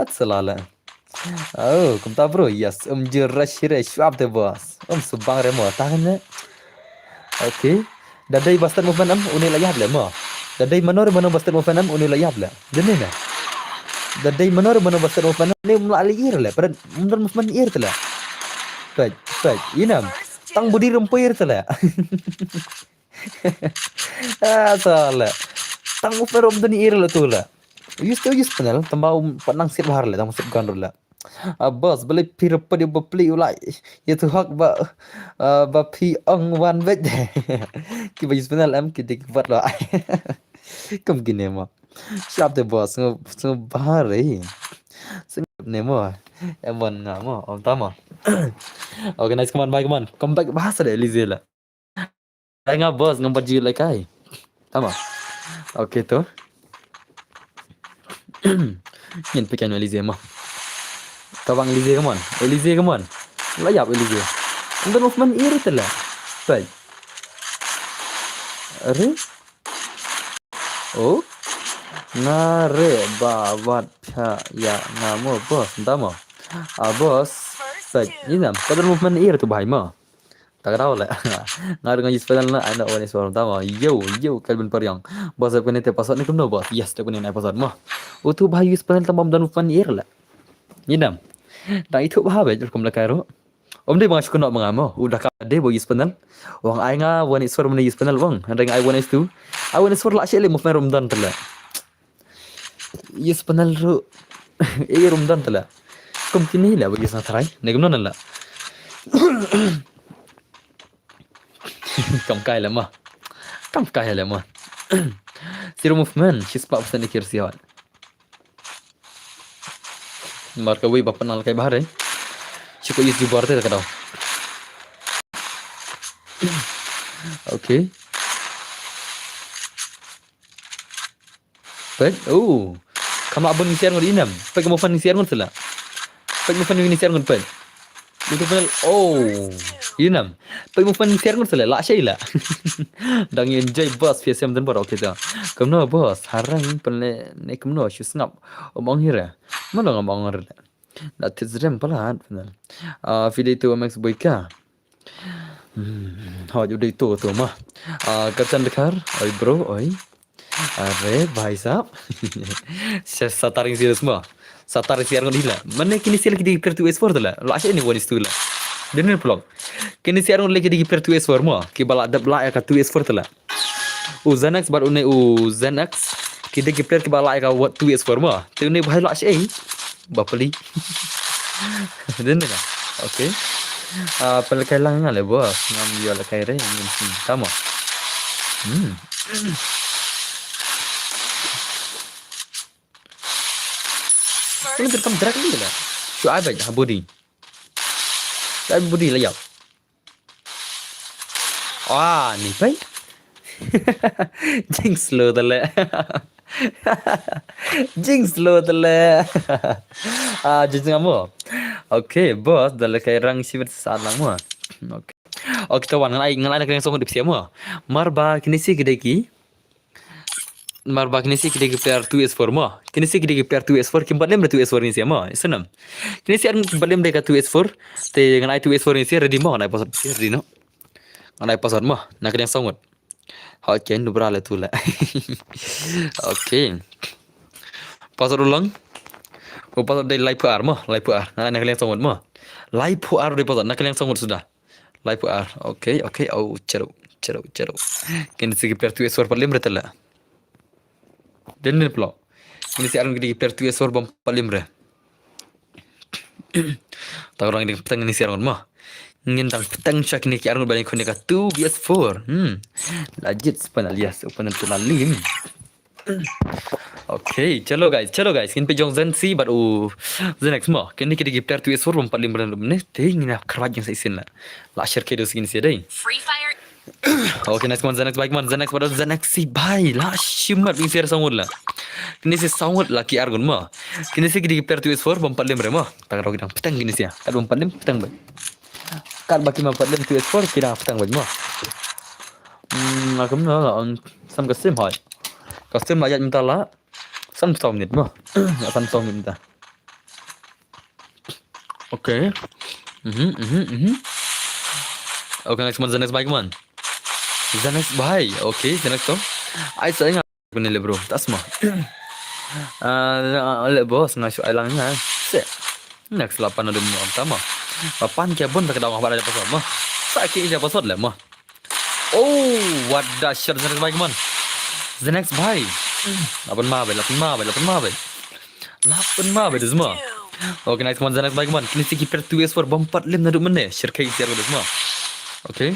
[SPEAKER 1] Selalu. Oh, kom ta bro. Yes, jeras swap the boss. Subang remo tangan. Okay. Dadai bastard movement unil layab le mo. Dadai manor bastard movement unil layab le. Dene na. Dadai manor bastard movement ne mlali ir le. Pada mundur movement ir tela. Paj. Inam. Tang budi rumpir tela. Salah. Tang movement dani ir le tu la. Use penal tambah panang sip bahar le, tambah sip gandur le. Bos beli pir padi beli ulai. Itu hak ba pi ong wan vet. Ki ba use penal am ki dik vat lo. Kam gini mo. Siap deh bos, bahar eh. Sing nemo. Emon ngamo, om tama. Okay, nice, come on. Come back bahasa deh Elise lah. Nga bos, ngompat jil kai. Tama. Okay tu. Yan pikan Elise mo. Tabang Elise come on. Layap Elise. Untuk movement iri telah. Baik. Are? Oh? Ngare bawat ya ngamo bos, entah mo. Bos. Baik. Ini nam. Kadar movement iri tu bahai mo. Tak tahu lah. Ngaru ngaji sepedal na anak orang suara utama. Yo, Kelvin Periang. Bos aku ni pasal ni kemana bos? Yes, aku ni naik pasal mah. Utu bahaya sepedal tambah dan ufan ir lah. Inam. Tak itu bahaya je kamu lekai ro. Om dia mengasih kena mengamo. Udah kade bagi sepedal. Wang ai nga wani suara mana sepedal wang. Ada ai wani tu. Ai wani suara lah sih le movement Ramadan tela. Yes sepedal ro. Ramadan tela. Kum kini lah bagi sangat try. Negam nona lah. Kam kaya lemah. Zero movement, she's pak pesan dikir sihat. Marka wei bapak nal kai bahar eh. Cukup use jubar tu kadau. Okay. Baik. Oh. Kamu abon ngisiar ngon inam. Pek mau fan ngisiar ngon sela. Pek mau fan ngisiar ngon pek. Itu pun inam. Pek mau fan ngisiar ngon sela. Lak syai lah. Dang enjoy bos PSM dan baru kita. Kamu bos harang pernah ne kamu shus ngap. Omong hira. Mana ngomong hira. Dah tizrem pelan benar. Video itu Max Boyka. Udah itu tu mah. Kerjaan dekar. Oi bro, oi. Are भाई साहब sataring serius mah sataring siar ngon hila mana kini siar lagi di per 2S4 tala la asya ni wanis tu la dener plong kini siar ngon lagi di per 2S4 mah ki bala adab la ka 2S4 tala Zanax bar une Zanax ki de ki per ki bala ka 2S4 mah tu ne bhai la asya bapali dener la okay pelkai lang ngale bos ngam dia la kai re ngin tama ini terkam drag ni lah. Shuaib aja body. Shuaib body lah ya. Wah, ni pai. Jinx slow tala. Jinx ngamu. Okay, bos dalam kai rang sibet saat lang mu. Okay. Kita wan ngalai nak yang song dipsi mu. Marba kini si gede ki. Marba kini si kita player 2S4 mah. Kini si kita player 2S4 kimbat lem 2S4 ni siapa? Senam. Kini si kimbat lem dekat 2S4. Te dengan 2S4 ni si ready mah, naik password si ready no. Naik password mah, nak yang sangat. Okay, nu berala tu lah. Okay. Password ulang. Password dari live PR mah, live PR. Nak yang sangat mah. Live PR dari password, nak yang sangat sudah. Live PR. Okay. Oh, ceruk. Kini si player 2S4 paling betul lah. Dener pula. Ini si arun gede per 2S4 bom paling bre. Tak orang ini petang ini si arun mah. Ngin tang petang syak ini ki arun balik kone ka 2PS4. Legit sepan alias open tu lalim. Okay, chalo guys. Kin pe jong zan si baru Zenex mah. Kini kita per 2S4 bom paling bre ne. Teh ngina kerwaj yang saisin lah. La share ke dos gini si dai. Free Fire. Okay, next one, Zenex baik man. Zenex pada Zenex si bhai lah shimat bing share sangat lah. Kini si sangat lah ki argun mah. Kini si kita per 2S4 bom paling bre mah. Tak rau kita petang gini si ya. Kad bom paling petang baik. Kad baki bom paling 2S4 kita petang baik mah. Aku mana lah sam custom hai. Custom ayat minta lah. Samsung menit mah. Samsung menit dah. Oke. Oke, next one, the next bike man. The next bike. Oke, the next to. Ai saya nggak bener bro. Tas mah. Le bos ngasih ailangnya. Se. Next 8 ada mau tama. Papan kia pun tak ada apa ada pasal mah. Sakit aja pasal lah mah. Oh, what the shit the next bike man. The next bike. 8 mabel. 8 mabel semua. Oke, next one, the next bike man. Kini sikit per 2S for bumpat lim naduk mana. Share kayak siar semua. Oke.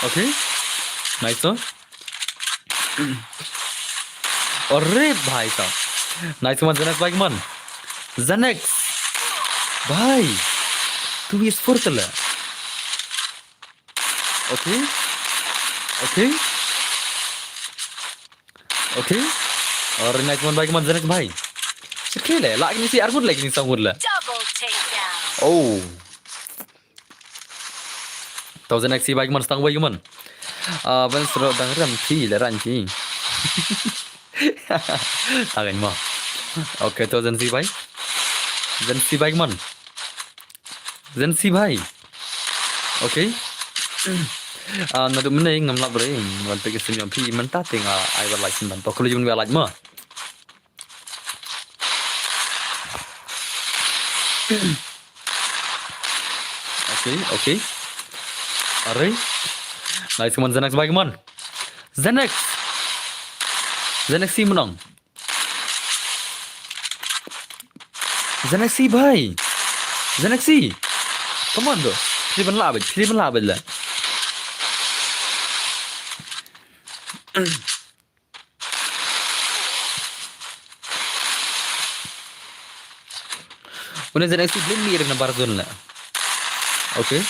[SPEAKER 1] Oke. Nice तो. अरे भाई साहब. Nice one, Zenex bike man. Zenex. भाई. तू इस फोर चला. Okay. और nice one bike man Zenex भाई. Sekali lah. Lagi ni si Armut lagi ni sanggur lah.
[SPEAKER 2] Double takedown.
[SPEAKER 1] Oh. Tahu Zenex si bike man stang bike man. Ben seru dengeran ki leran ki. Agan mah. Okay, तो Zensi भाई. Zensi bike man. Zensi भाई. Okay. Nadu mana yang ngamlap beri. Wanti kesini yang pi mentah tinggal I will like sendan. To kalau jumpa like mah. Okay. Alright. Nice man Zenex bike man. Zenex si menang. Zenex si भाई. Zenex si. Come on bro. Pilih penlabet lah. Udah Zenex si belum mirip nampak zone lah. Okay.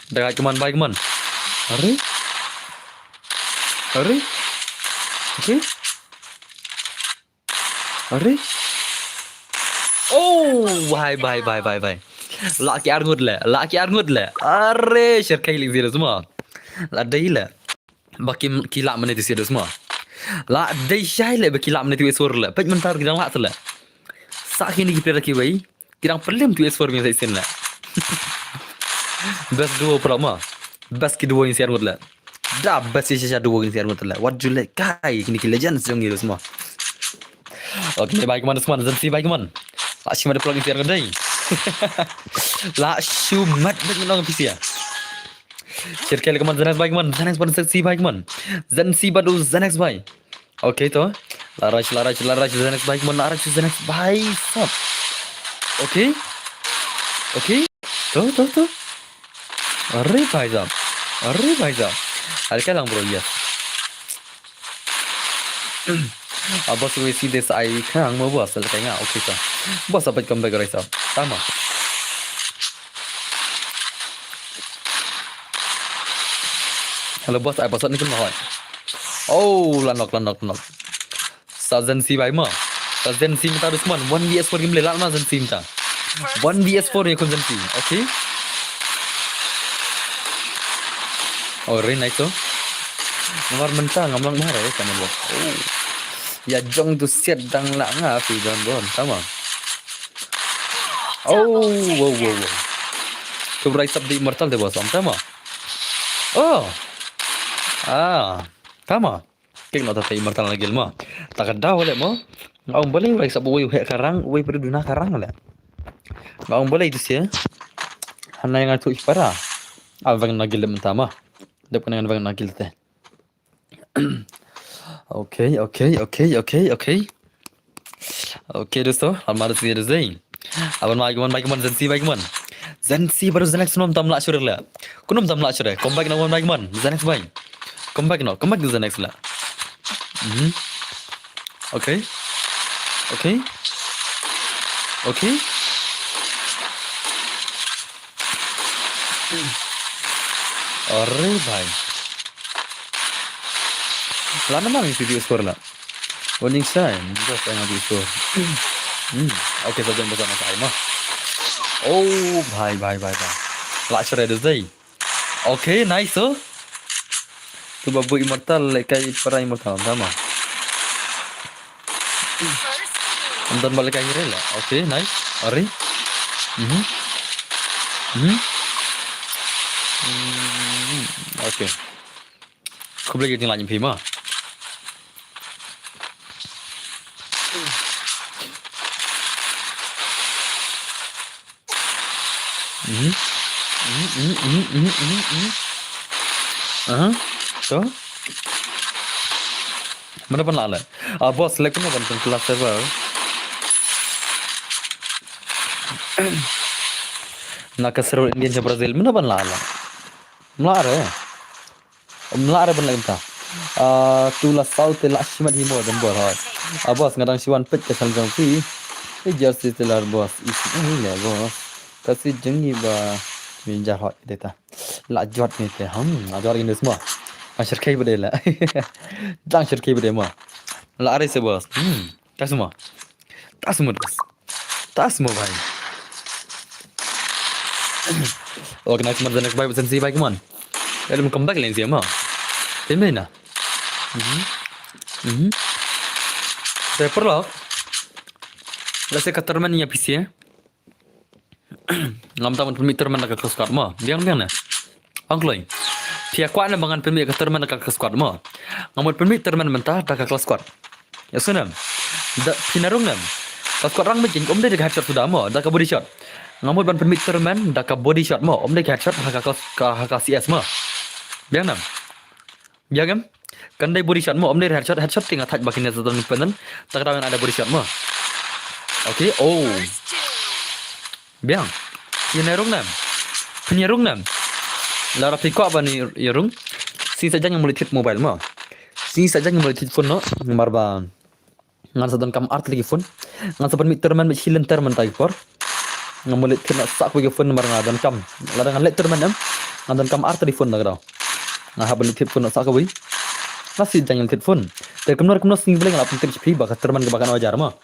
[SPEAKER 1] Dekat cuman bike man. Are? Okay. Are? Oh, bye. Laki arngut lah. Are, share kaili zero semua. La dai lah. Baki kilap menit zero semua. La dai syai lah baki kilap menit sur lah. Pej mentar kidang lak lah. Sakin ni kita laki bayi. Kidang pelim tu sur punya sen lah. Best duo pertama. Best kedua yang siar lah. Dah best sisa dua yang siar lah. What you like? Kai kini legends yang gitu semua. Okay, bike man semua Zensi bike man. Lah cuma ada plug yang siar kedai. Lah syumat dengan orang PC ya. Share kali keman Zenex bike man. Zenex pada Zensi bike man. Zensi badu Zenex bike. Okay to. Laraj Zenex bike man. Laraj Zenex bike. Okay. To. Arre भाई साहब. हल्का lung bro ya. Abah suruh si des ai khang mau bos lah kayaknya. Okay sah. Bos apa comeback guys sah. Sama. Halo bos, ai bos ni kan mahal. Oh, lanok. Sazen si bai ma. Sazen si mata Usman 1vs4 game le lama Sazen si mata. 1vs4 ni kon Sazen si. Okay. Oh, Rin itu. Ngar mentang ngamlang marah ya kan bos. Oh. Ya jong tu siat dang la nga fi don sama. Oh, wow. Tu rise up di immortal deh bos, sama. Oh. Sama. Kek nak tahu immortal lagi mah. Tak ada boleh mah. Ngau boleh rise up way karang, way perduna karang lah. Ngau boleh itu sih. Hana yang tu ispara. Avang nagil mentama. Depan dengan avang nagil teh. Okay. Okay दोस्तों हमारे से ये ज़ै अपन बाइक मन Zensi baru Zenex nom tam lak syurlah kunum tam lak syurlah comeback na one baik man Zenex baik comeback to Zenex lah Okay अरे भाई Lana mah isi video score lah. Warning sign, juga saya ngambil score. Oke, saja bersama saya mah. Oh, bye. Lak syurah dah zai. Okay, nice oh. Tu babu immortal lekai para immortal sama. Nonton balik akhirnya lah. Okay, nice. Ari. Mhm. Mhm. Okay. Aku boleh kita lanjut film ah. Mhm. So, mana pun lah. Bos, select pun apa kelas server. Nak server Indian ke Brazil mana pun lah. Melara pun lagi tak. Tulah South lah simat himo dan borat. Bos ngadang siwan pet ke saljang si. Jersey telar bos. Ini lah bos. Kasi jengi ba minjar hot data. La jot ni te. Jot ini semua. Syirkai berdeh lah. Jangan syirkai berdeh mah. Lari se bos. Tak semua. Tak semua bos. Tak semua bhai. Organize man the next bhai sensi bhai come on. Let him come back lain siapa? Tembak na. Saya perlu. Lase katerman ni PC eh. Ngam taman permit terman nak ke squad mah. Biang na. Angkloi. Pihak kuat na bangan permit ke terman nak ke squad mah. Ngamut permit terman mentah dah ke squad. Ya sunam. Da pinarung nam. Squad rang macam om dia headshot sudah mah. Dah ke body shot. Ngamut ban permit terman dah ke body shot mah. Om dia headshot hak CS mah. Biang nam. Biang kan? Kan dia body shot mah. Om dia headshot tinggal touch bakinya satu independent. Tak tahu ada body shot mah. Okay. Oh. Biang. Penyerung nam. Lara pikau apa ni yerung? Si saja yang boleh tit mobile mah. Si saja yang boleh tit phone no. Marban. Ngan sadon kam art lagi phone. Ngan saban mit terman mit hilen terman tai por. Ngan boleh tit nak sak bagi phone mar ngadan kam. Lara ngan let terman am. Ngadan kam art di phone dah. Nah boleh tit phone nak sak bagi. Nasi jangan tit phone. Ter kemnar sing boleh ngalap tit HP baka terman ke bakan wajar mah.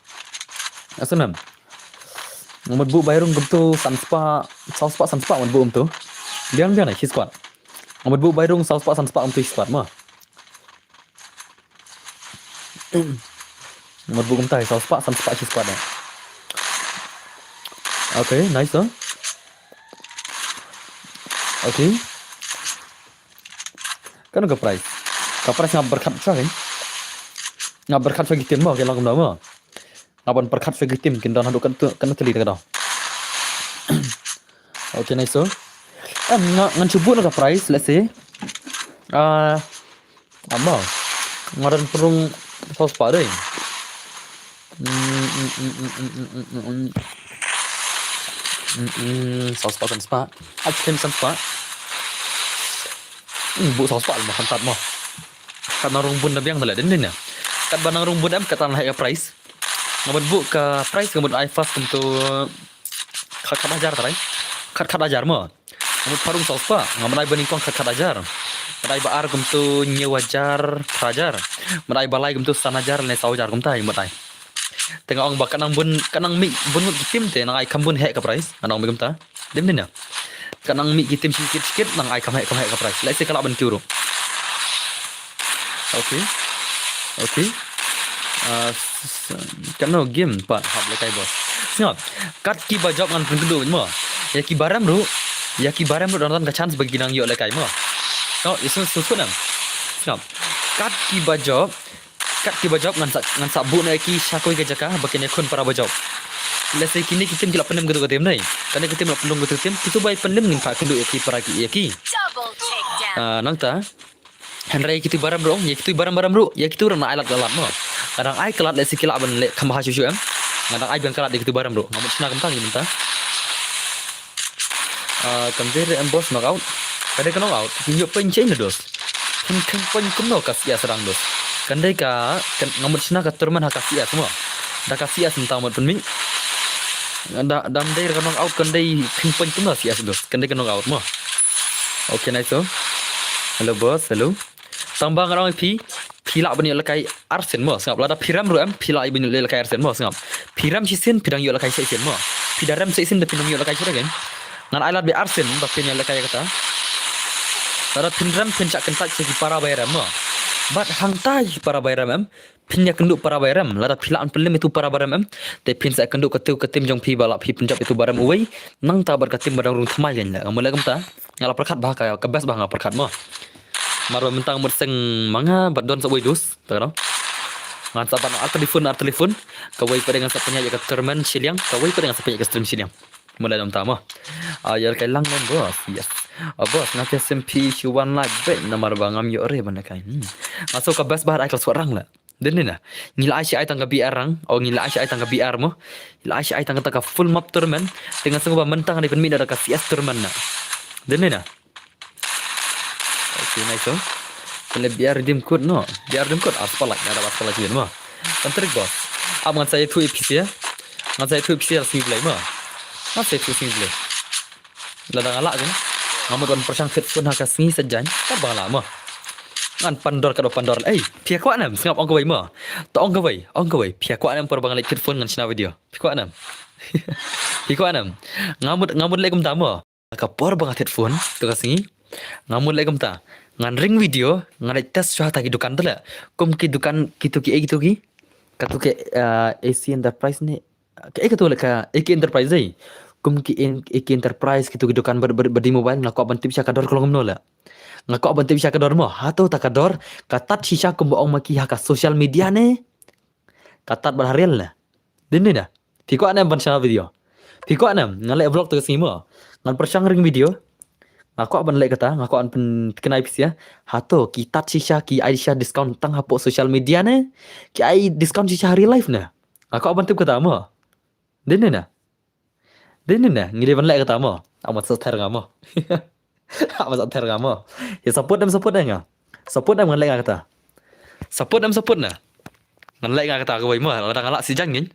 [SPEAKER 1] Asanam. Ngamut bu bayrung gemtu sanspa bu tu. Biang nak his squad. Ngamut bu bayrung sanspa tu his squad mah. Ngamut bu gemtai sanspa his squad. Okay, nice huh? Okay. Kan ke price. Ka price ngap berkat sa kan. Ngap berkat sa gitim mah kelang kem mah. Ngapan berkat sa gitim kin dan haduk kan teli dah. Okay, nice so. Ngan cubu nak price let's say. Ama. Ngaran perung saus padai. Saus spa. Action spa. Bu saus spa mah kantat mah. Kat narung bun nabiang dah den ya. Kat banang rung bun am kata naik price. Ngamut bu ke price ngamut I fast untuk kat ajar tarai. Kat ajar mah. Ngamut parung saus spa. Ngamut ai bening kong kat ajar. Madai baar kumtu nyewajar trajar. Madai balai kumtu sanajar ne saujar kumtai madai. Tengok orang bak kanang mi bun gitim te nang ai kambun hek ke price. Anang mi kumta. Dem den ya. Kanang mi gitim sikit nang ai kam hek ke price. Let's say kalau ban kuro. Okay. Kano game pak hab lekai bos. Siap. Kat ki bajak ngan pengedu mah. Ya ki baram ru nonton ka chance bagi nang yo lekai mah. So, isu susun nam. Siap. Kat ki bajak ngan sabu na ki syakoi ke jaka bakin ekon para bajak. Let's say kini kita tidak penem gitu tim nai. Karena kita tidak penem gitu tim, kita baik penem ning pak kendu ki para ki. Nang ta. Henry kita baram bro, ya kita baram bro, ya kita orang nak alat mah. Kadang ai kelat let's say kilap ban le kambah susu em. Kadang ai biang kelat kita baram bro. Ngamut sina kentang ni minta. Kamjer emboss knockout. Kadai ka knockout, hinyo pencen dos. Kan pen kumno kasia serang dos. Kandai ka ngamut sina ka turman ha kasia semua. Da kasia sentang mat penming. Da dam dai ka knockout kandai pen kumno sia dos. Kandai ka knockout mah. Okay nice so. Hello boss, hello. Tambang orang pila bani lekai arsen mah. Sengap lada piram ruam pila bani lekai arsen mah sengap. Piram sisin pidang yo lekai seisen mah. Pidaram seisen de pidang yo lekai sura kan. Ngan alat be arsen bakinya lekai kata. Lara pinram pincak kentak segi para bayram mo. But hangtai para bayram em. Pinya kenduk para bayram. Lara pilaan pelim itu para bayram em. Te pinsa kenduk ketim jong pi balap pi penjap itu barang uwei. Nang ta berkatim barang rung thamai yen la. Mulai kamta. Ngala perkat bah ka kebas bah ngala perkat mo. Marwa mentang merseng manga badon sa dus. Tahu? Ngan saban telefon kawai pada dengan sapanya ya termen siliang kawai pada dengan sapanya ke stream siliang mulai dalam tama ayar kailang non bos yes bos nanti SMP Q1 live bet nomor bangam yo re bana kai masuk ke bas bahar ai kelas orang lah dan ni nah ngila ai tangga biar rang o ngila ai tangga biar mo ngila ai tangga taka full map termen dengan sungguh mentang di penmin ada kasih termen nah dan ni nah okay nice so Kalau biar dim kod no, biar dim kod aspal lagi ada aspal lagi mah. Antrik bos. Ab ngan saya tu epis ya. Ngan saya tu epis rasmi belai mah. Ngan saya tu rasmi belai. Ladang alak kan. Ngamu don persang fit pun hak asmi sejan. Tak bangla mah. Ngan pandor kado pandor. Pia kuat nam. Singap ong kawai mah. Tak ong kawai. Pia kuat nam per bangal fit pun ngan sina video. Pia kuat nam. Pia kuat nam. Ngamu lagi kum tama. Kapor bangal fit pun. Tu kasih. Ngamu lagi kum ta. Ngan ring video ngan tes suah tagi dukan tu lah kum ki dukan gitu ki katu ke AC Enterprise ni katu lah ka AK Enterprise ni kum ki AK Enterprise gitu ki dukan berdi mobile ngakak bantip sya kador kolong no lah ngakak bantip sya kador mo hato tak kador katat shisha kum boong maki haka social media ni katat berharian lah din ni dah piko anam ban video piko anam ngalai vlog tu kasi mo ngan persang ring video ngaku aban lek kata ngaku an kenai pis ya hato kita shisha ki Aisyah diskon tang hapo social media ne ki ai diskon shisha hari live na ngaku aban tip kata mo den na ngide ban lek kata mo amat seter ngamo amat seter ngamo ya support dem ngan lek kata support na ngan lek kata ko mo ada ngalak si jang ngin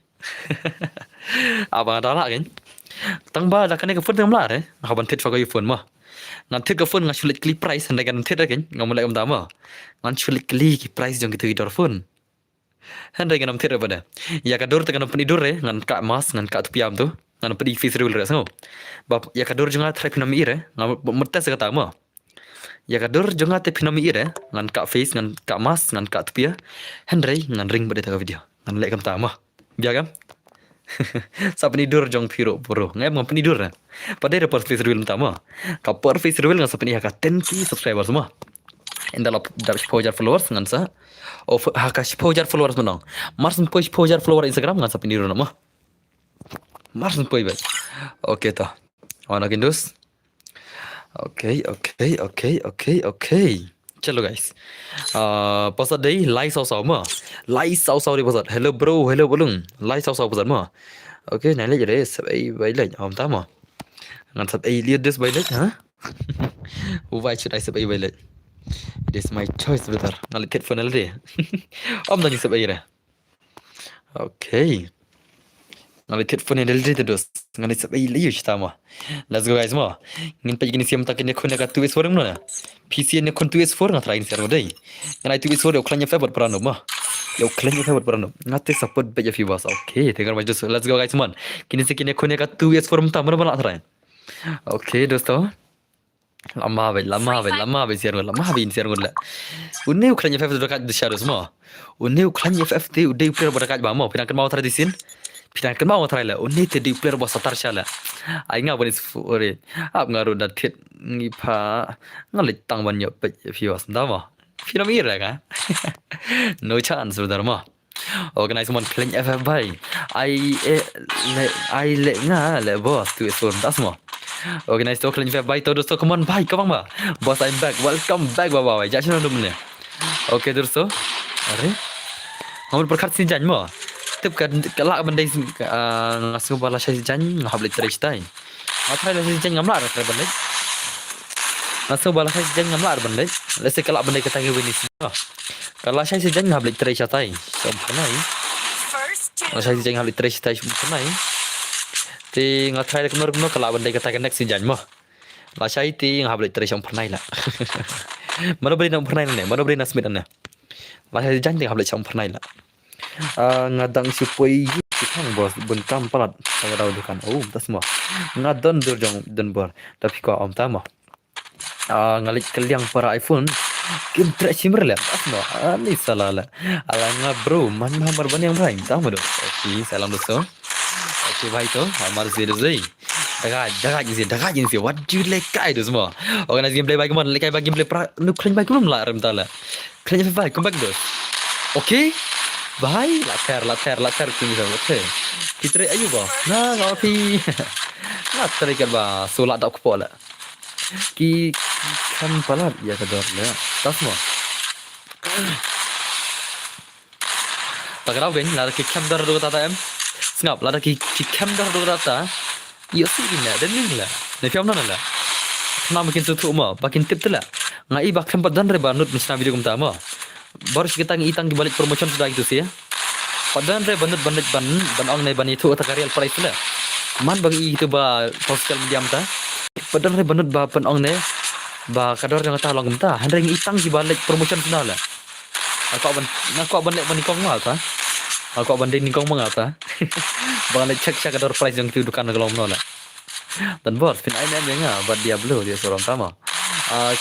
[SPEAKER 1] abang ada lak ngin tang ba da kan ke phone ngam la aban tit fa ko phone mo ngan tit ke phone ngan sulit kli price handai kan tit kan ngam mulai kam tama ngan sulit kli ki price jong gitu idor phone handai kan tit pada ya kador tekan penidur ngan ka mas ngan ka tupiam tu ngan pedi face rule so bab ya kador jonga try pinami ngam mertes kata ma ya kador jonga te pinami ngan ka face ngan ka mas ngan ka tupia handai ngan ring pada video ngan lek kam tama biar kan sa penidur jong piro puro ngam penidur na pada report face reel utama kapor face reel ngan sa peni haka 10k subscribers semua endalap dar pojar followers ngan sa of haka pojar followers menang marsen pojar follower Instagram ngan sa penidur nama marsen poi bet oke to wana kindus oke चलो guys pasal day like saw ma like saw di pasal hello bro hello bolong like saw pasal ma okay nai le jare sab ai bai le om ta ma ngan sab ai lihat this bai le ha why should I sab ai bai le it is my choice brother ngal ket phone le om da ni sab ai re okay ngal ket phone le de dos ngal sab ai le yu ta ma let's go guys ma ngin pa gini siam takin ne khone ka tu es forum no na PC ne kon tu es for ngatra in servo dei ngai tu es for yo klanya favorite perano ma yo klanya favorite perano ngate support be fi bas okay tegar ma just let's go guys man kini se kini khone ka tu es forum ta mana bala thra okay dosto lama be in servo la unne yo klanya favorite dekat de shadows ma unne yo klanya FFT udai player dekat ba ma pinang kan mau tradisin pinang kan mau thra la unne te di player bos satar shala ai nga bonis ore ap ngaru dat thit ngi pha ngalit tang ban yo pe viewers ndama film ira ka no chance brother ma organize mon clean FF bay I le nga le boss tu so das mo organize to clean FF bay to dosto come on bay kabang ba boss I'm back welcome back baba bay ja chano dum ne okay dosto are हमर प्रखर sin jan mo tip ka kalak bandai ngasu bala sai jan ngahab le tre stai athai le jan ngamla ra tre bandai ngasu bala sai jan ngamla ra bandai le se kalak bandai kata ngi winis kala sai jan ngahab le tre stai sampanai la sai jan ngahab le tre stai sampanai ti ngathai le knor no kalak bandai kata next sin jan mo la sai ti ngahab le tre sampanai la mana beri nam pernai ne mana beri nasmit ne la sai jan ngahab le sampanai la ngadang supoi kan bos bentam palat kalau dukan tas semua ngadon dur jong den bor tapi ko om tama ngalik kaliang para iPhone game track simmer lah asma ani salala alanga bro man hamar bani yang brain tahu do oke salam dosto oke भाई तो हमारे सीरीज है daga jinsi what do you like kai do semua organize gameplay bagi mon like bagi gameplay pra nu klan bagi belum lah rem tala klan vai come back dos oke bye later kini dah oke kita ayo ba nah ngapi nak terikat ba solat tak kupola ki kan pala ya kadar le tas mo takraw ben la ki kam dar do tata em snap la ki kam dar do tata yo si gina dan ni la ne fiam na la na makin tu ma makin tip tu la ngai bak kam padan re banut misna video kum ta ma baru kita ngitang di balik promotion sudah itu sih ya padan re banut ban ong ne bani tu takarial price la man bagi itu ba social media ta padan re banut ba pan ong ne ba kador yang ta long ta handring itang di balik promotion sudah la aku aban lek bani kong ma ta aku aban ding kong ma ta bang lek cek kador price yang tu dukan kalau no la dan bos pin ai nem nga ba Diablo dia seorang tama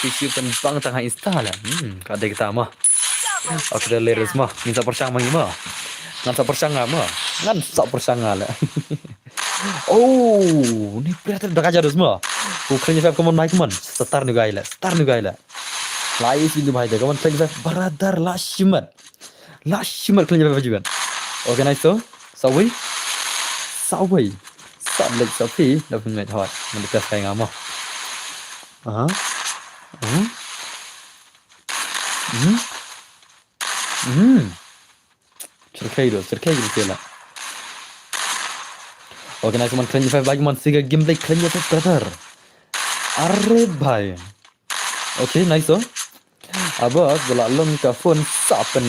[SPEAKER 1] kisi pen bang tengah insta la kada kita mah aku dah leres mah minta persang mangi mah ngan sa persang mah ngan sa persang la oh ni prihatin dah kajar semua bukannya saya kamu naik man star nu gaila lai sih tu bahaya kamu saya beradar lashmat kerja apa juga oke nice so sawi sablet sapi dah punya hot mendekat saya ngamah cerkai gitu lah oke nice man kerja bagi man siga gameplay kerja brother are bhai oke nice so abas bola long ka phone sapen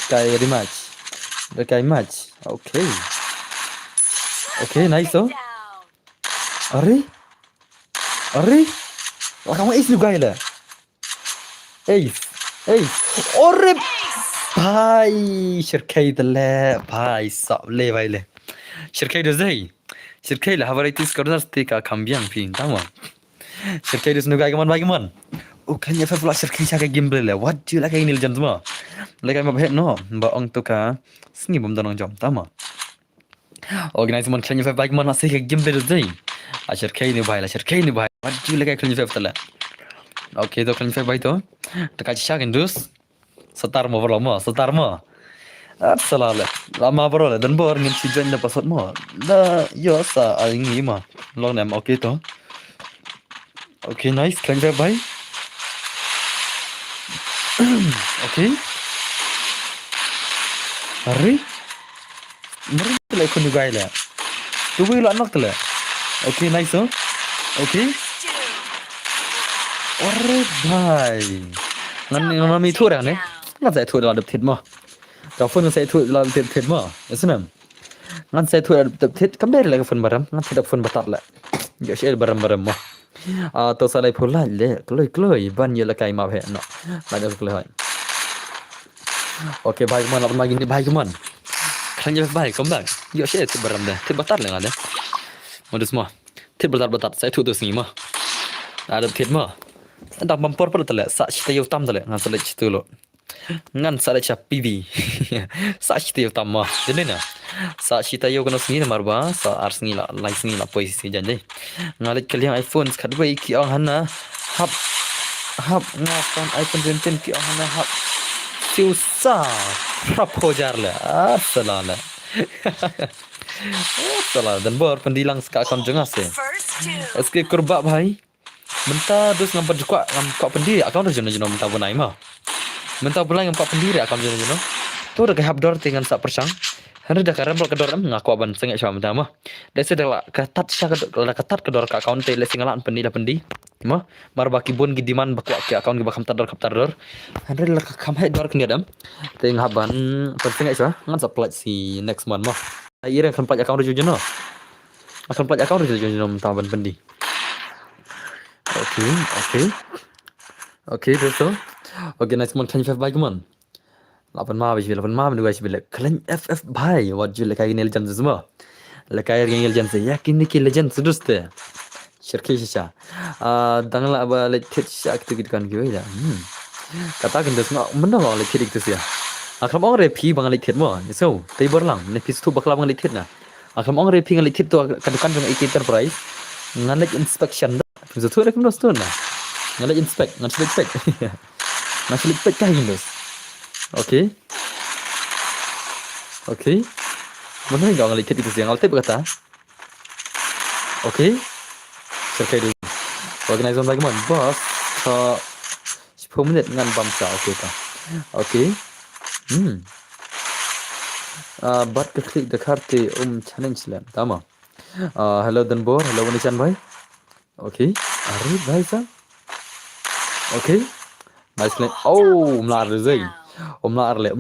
[SPEAKER 1] kai match oke nice so are kamu is juga ya ore bhai shirkai dale bhai sable bhai le shirkai do zai shirkai la havaritis corner stick ka cambiang pin tamam shirkai do nugai bagi man kan ya fa shirkai cha ka gimbal le what do you like ini legend semua like ma bhet no ba ong to ka sni bom danong jom tamam organize man kan ya fa bagi man asai ka gimbal zai shirkai ni bhai what do you like kan ya fa tala oke to kan ya fa bhai to taka cha kan dus setar mo salala lama bro dan bor ngin si jan da pasot mo da yo sa alingi ma long nam oke to oke nice kan ya bhai oke hari mari tele ko ni gaila tu bi la nak tele oke nice so oke ore bhai ngan mi thu ra ne ngan sai thu da dep thit mo ka phone sai thu la thit mo isnam ngan sai thu dep thit kam der la phone baram ngan thit phone batat la yo share baram mo to salai phula le kloi ban ye la kai ma phe no la do kloi oke bhai man la magi ni bhai man kan ya bhai kom bang yo share thit baram da thit batat la ngade modus mo thit batat sai thu to singi mo ada thit mo dak mampor per tele sa chita yo tam tele ngan sale chitu lo ngan sale cha pivi sa chita yo tam ma denena sa chita yo kono singi marba sa ar singi la lai singi la posisi janje ngalit kaliang iPhone khat bai ki ang hana hap ngapan iPhone 17 ki ang hana hap siu sa prap hojar la salala salala dan bor pendilang ska akam jengas se eske kurba bhai menta dus ngam pajukwa ngam ko pendiri akam do jono menta bunai ma menta bulai ngam ko pendiri akam jono tu dak hab dor tingan sa persang hande dak karam ke dor ngaku aban sengek syam menta ma dese dak katat sya katat ke dor ka account te le singalan pendi ma mar baki bun gidiman baku ke account gi bakam tador kaptar dor hande la kam hai dor kni adam te ngaban persengek sya ngan supply si next month ma ira kan paj account jono akan paj account jono menta ban pendi oke betul oke nice man kan FF bagi man 8 ma biji 8 ma menduga sibel klan FF bhai wajib lekai ni legend semua lekai ni legend se yakin ni ki legend seduste Shirki shisha. Dangla aba like tit shak tu gitu kan gue ya. Katakan das nggak benar nggak like tit itu sih ya. Akram orang repi bang like tit mo. So, tapi berlang. Nepis tu bakal bang like tit na. Akram orang repi ngan like tit tu kadukan dengan IT Enterprise. Ngan like inspection. Bisa tu rekom dos tu na. Ngan like inspect, ngan select. Ngan select kah ini dos. Okay. Okay. Benar nggak ngan like tit itu sih. Ngal tip kata. Okay. Shirki dulu. Organize lagi man. Bos. 10 menit dengan bangsa. Okay tak. Okay. Bat klik dekati challenge lam. Tamam. Hello Danbor. Hello Wanishan bhai. Okay. Arif bhai sah. Okay. Nice lam. Oh, melar zai. Melar le.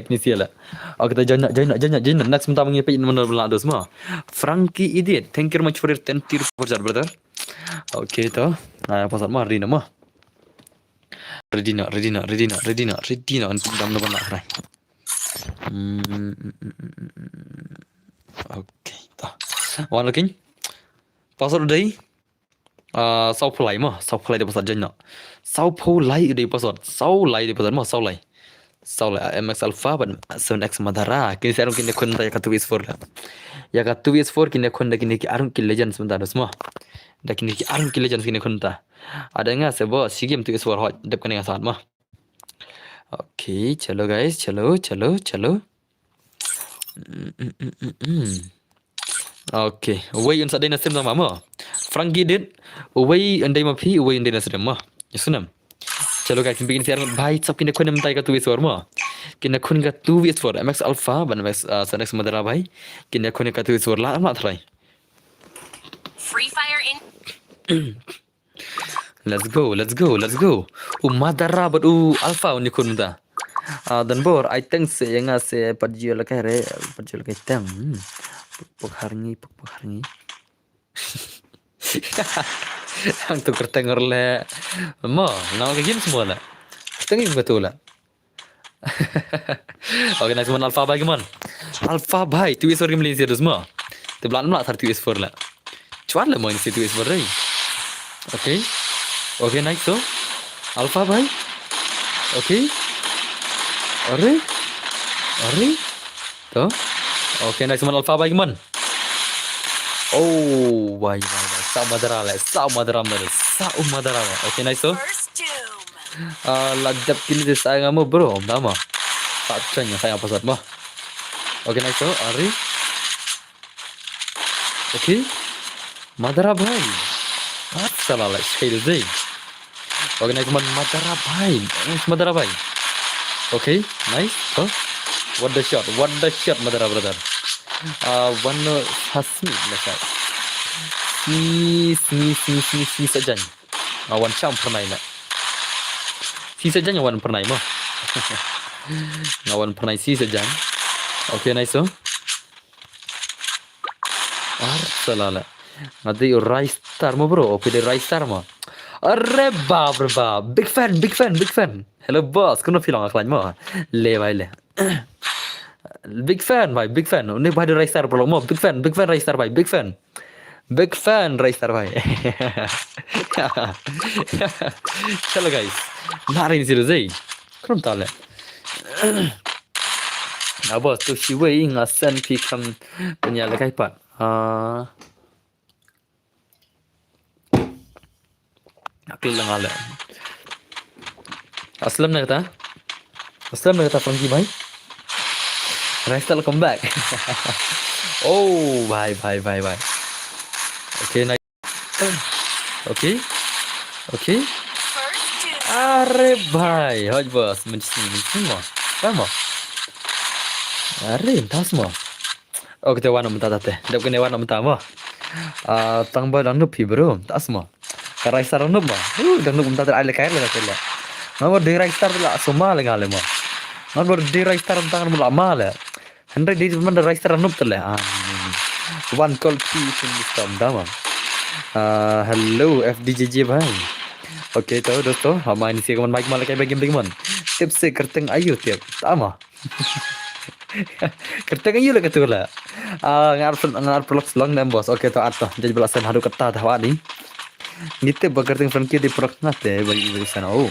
[SPEAKER 1] Ni siala. Okay, kita jangan. Next minta mengipai mana melar dos semua. Frankie Idiot. Thank you much for your 10 tier for that brother. Okay toh. Pasal mah hari nama. Ready na. Untuk dam na nak rai. Okay, ta. Wan lakin. Pasal dai. Sau phulai dia pasal jangan. Sau phulai dia pasal. Sau lai dia pasal mah sau lai. MX Alpha ban 7X Madara. Kini saya mungkin nak kontak yang katu S4 lah. Yang katu S4 kini kontak kini arung ki legend sebentar semua. Dah kini arung ki legend kini kontak. Ada enggak sebab si game tu S4 hot dep kena saat mah. Okay, chalo guys, chalo. Okay, away yang sadai nasib sama mah. Frankie Idiot, away andai mapi, away andai nasib mah. Yasunam. Chalo guys, bikin siaran baik sab kini kun mentai ka tu S4 mah. Kini kun ka tu S4 MX Alpha ban MX Sanex Madara bhai. Kini kun ka tu S4 lah mat try.
[SPEAKER 2] Free Fire in
[SPEAKER 1] Let's go. Madara but Alpha ni kun ta. Dan bor I think se yang se perjual kai tang. Pukharngi. Ang tukar tengor le. Mo, nama game semua lah. Tengi betul lah. Okay, nice one Alpha bhai man. Alpha bhai, tu is game lazy tu semua. Tu belan nak thar tu is for lah. Cuan lah mo ini tu is for rai. Okay, nice so. Alpha bhai. Okay. Are. To. Okay, nice one Alpha bhai man. Oh, bhai. Sau Madara. Okay, nice so.
[SPEAKER 2] First Doom.
[SPEAKER 1] Ladap kini dia sayang kamu bro, nama. Tak cengnya saya apa saat mah. Okay, nice so. Ari. Okay. Madara bhai. Salah lah, saya deh. Okay, nice man Madara bhai. Okay, nice. So, what the shot, Madara brother. One Hasmi lah. Si saja. Wan Syam pernah nak. Si saja yang wan pernah mah. Ngawan pernah si saja. Okay, nice so. Salah. Nanti Rice Star mah bro. Okay, Rice Star mah. Arre bab. Big fan. Hello boss, kena film aklan mah. Le. Big fan. Ini pada Rice Star belum mah. Big fan Rice Star bhai. Big fan Rice Star bhai. Chalo guys. Nari ni serius. Kram tale. Abos tu siwei ngasan pikam punya lekai pat. Akil langala. Aslam nak kata Frankie bhai. Rice Star come back. Oh, bye. Okay, nice. Okay.
[SPEAKER 2] First Doom.
[SPEAKER 1] Are bhai, hoj bos, mencing mo. Tama. Are, tas mo. Okay, te wana menta tate. Dap kene wana menta mo. Tang ba dang nupi bro, tas mo. Ka Rice Star nup mo. Dang nup menta ale kair le tele. Nomor di Rice Star la soma le ngale mo. Nomor di Rice Star tangan mo la male. 100 days man Rice Star nup tele. One call please in this time dama. Hello FDJJ bhai. Okay तो दोस्तों हमारे इसी कमन माइक माला के bag game मन टिप से करते हैं आयु तिप तामा Kerteng ayo lah ketu lah. Ngar prolog long nem bos. Oke to ato. Jadi belasan hadu kata tawa ni. Ngite bagerting Frankie di prok nate bagi sana. Oh.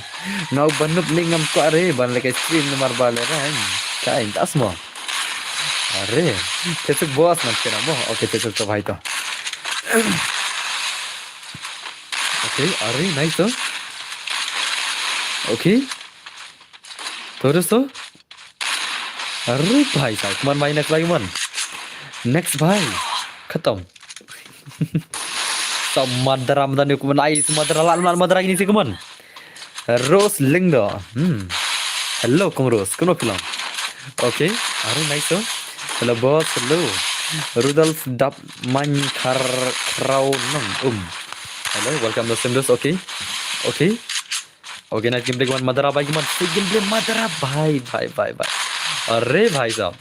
[SPEAKER 1] Ngau banup ni ngam ko are ban leke stream nomor baleran. Kain tas mo. Are. Tesuk bos nanti na mo. Oke tesuk to bhai to. Oke, are nice to. Oke. Terus to. अरे भाई साहब मन भाई नेक्स्ट भाई मन नेक्स्ट भाई खत्म सब मदरा मदन को नाइस मदरा लाल लाल मदरा ini sih keman Rose Lindo hello kong Rose kuno film oke are nice to hello boss hello Rudolf Dap Man Crown hello welcome to Simdos oke okay nice game play come on मदरा भाई come on game play मदरा भाई अरे भाई साहब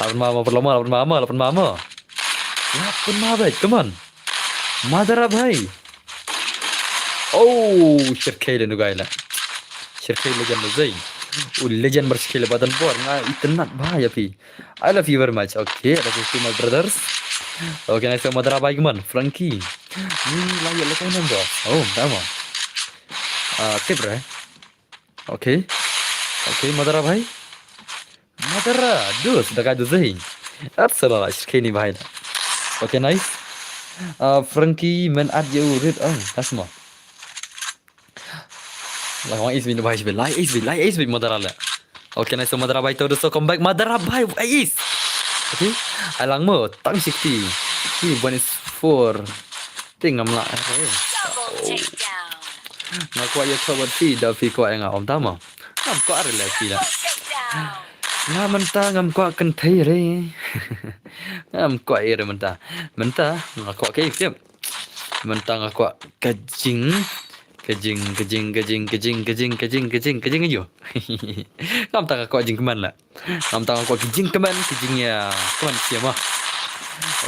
[SPEAKER 1] अपन मामा भाई कमान मदरा भाई oh shirkay nu gaila shirkay legend zai legend berskil badan bor nga itnat भाई अभी I love you very much okay that is to my brothers okay nice मदरा भाई कमान Frankie ni lagi le kain ndo oh tama oke bro oke मदरा भाई मदरा दो sudah kado zai absolutely shirkay ni भाई okay nice Frankie men ad you read that's more Lang is bin bahis bin like is bin madara la. Okay nice madara bhai to so come back madara bhai is. Okay. Alang mo tang 60. He 1 is 4. Tingam la.
[SPEAKER 2] Double takedown.
[SPEAKER 1] Nga kwa ya cover fi da fi kwa nga om tama. Ngam kwa re la fi la.
[SPEAKER 2] Double takedown.
[SPEAKER 1] Nga manta ngam kwa kan thai re. Ngam kwa re manta. Manta nga kwa ke kep. Manta nga kwa kajing kejing aja. Ngam tang aku kejing keman lah. Ngam tang aku kejing kejingnya keman siapa?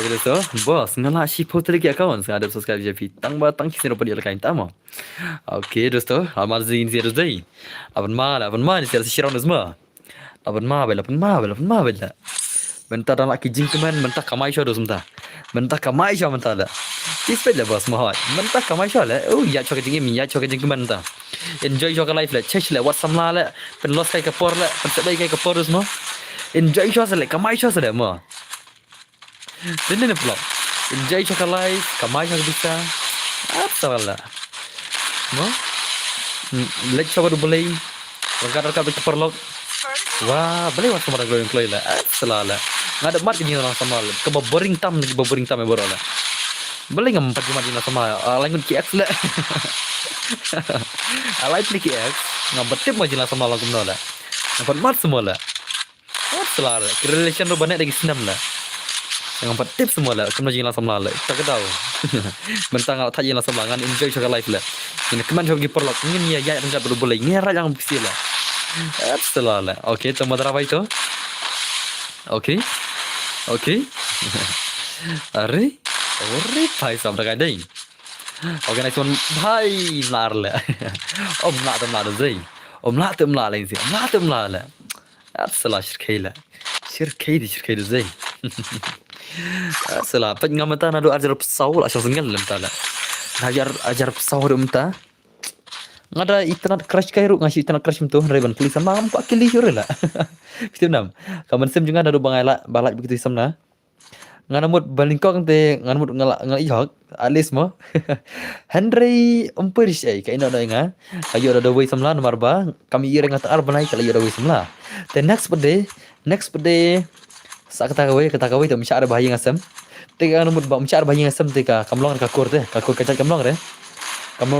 [SPEAKER 1] Oke so, bos ngala si foto lagi account ada subscribe jadi tang kisah rupa dia lekain tama. Oke dosto, amal zin zero zai. Aban mal ni saya sirau nazma. Aban ma bela. Bentar dalam kejing keman bentar kamai show dosmta. Bentar kamai show bentar lah. Tispet lah bos mahal. Mentah kamai show lah. Oh ya cakap jengim ya cakap jengim mentah. Enjoy show life lah. Check lah WhatsApp lah. Pen loss kai kapor lah. Pen sedai kai kapor semua. Enjoy show lah. Kamai show lah mah. Ini pula. Enjoy show life. Kamai show bisa. Apa lah. Mah. Like show baru boleh. Rekat kapor log. Wah, boleh waktu mana glowing play lah. Selalu. Nggak ada mat ini orang sama lah. Kebabering tam ya baru lah. Boleh nggak mempercuma di sama langun KX lah. Alai ni KX nggak betip mau jelas sama lagu mana lah. Nampak mat semua lah. Selalu. Relation tu banyak lagi senam lah. Yang betip semua lah. Kena jelas sama lah. Tak tahu. Mentang tak jelas sama ngan enjoy show life lah. Ini keman show gipor lah. Ini ya enggak perlu boleh. Ini raja yang pasti lah. Selalu. Okay, tu madara apa itu? Okay. Are भाई साहब लगा दे okay next one भाई लार ले om ला दे om ला ले से om ला ले असला शिरखै दे असला पज ngamata na do ajar pesau la so sengal lem tala ajar pesau do mta ngada internet crash kai ru ngasi internet crash mtu reban tulis sama am ko akili sure la fitunam kaman sem juga ada bangai balak begitu samna nganamut balingkong te nganamut ngal ihok alis mo Henry umperish ka ina da nga ayo da way samla nomor ba kami ire ngata ar banai kala yo da way samla the next day sa kata kawai to misar bahayi ngasam te nganamut ba misar bahayi ngasam te ka kamlong ka kor kajat kamlong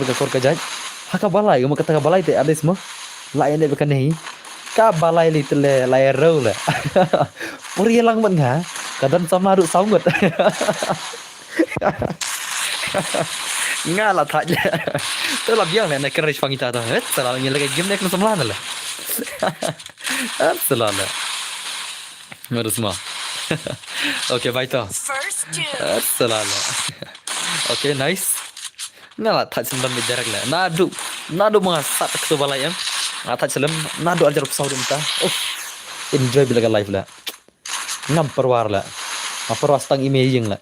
[SPEAKER 1] ka kor kajat haka balai mo kata ka balai te alis mo lain de bekan nei ka balai li tele lai ro la puri lang man nga kadang sama aduk saungut ngalah tak je tu lah biang nak kerja pangita tu selalu lagi game nak kena semula lah selalu harus semua okay baik tu
[SPEAKER 2] First two.
[SPEAKER 1] selalu okay nice ngalah tak sembilan jarak lah nadu mengasat ke balai tak celem nadu ajar pesawat entah enjoy bila ka live la ngam perwar la perwar stang email yang la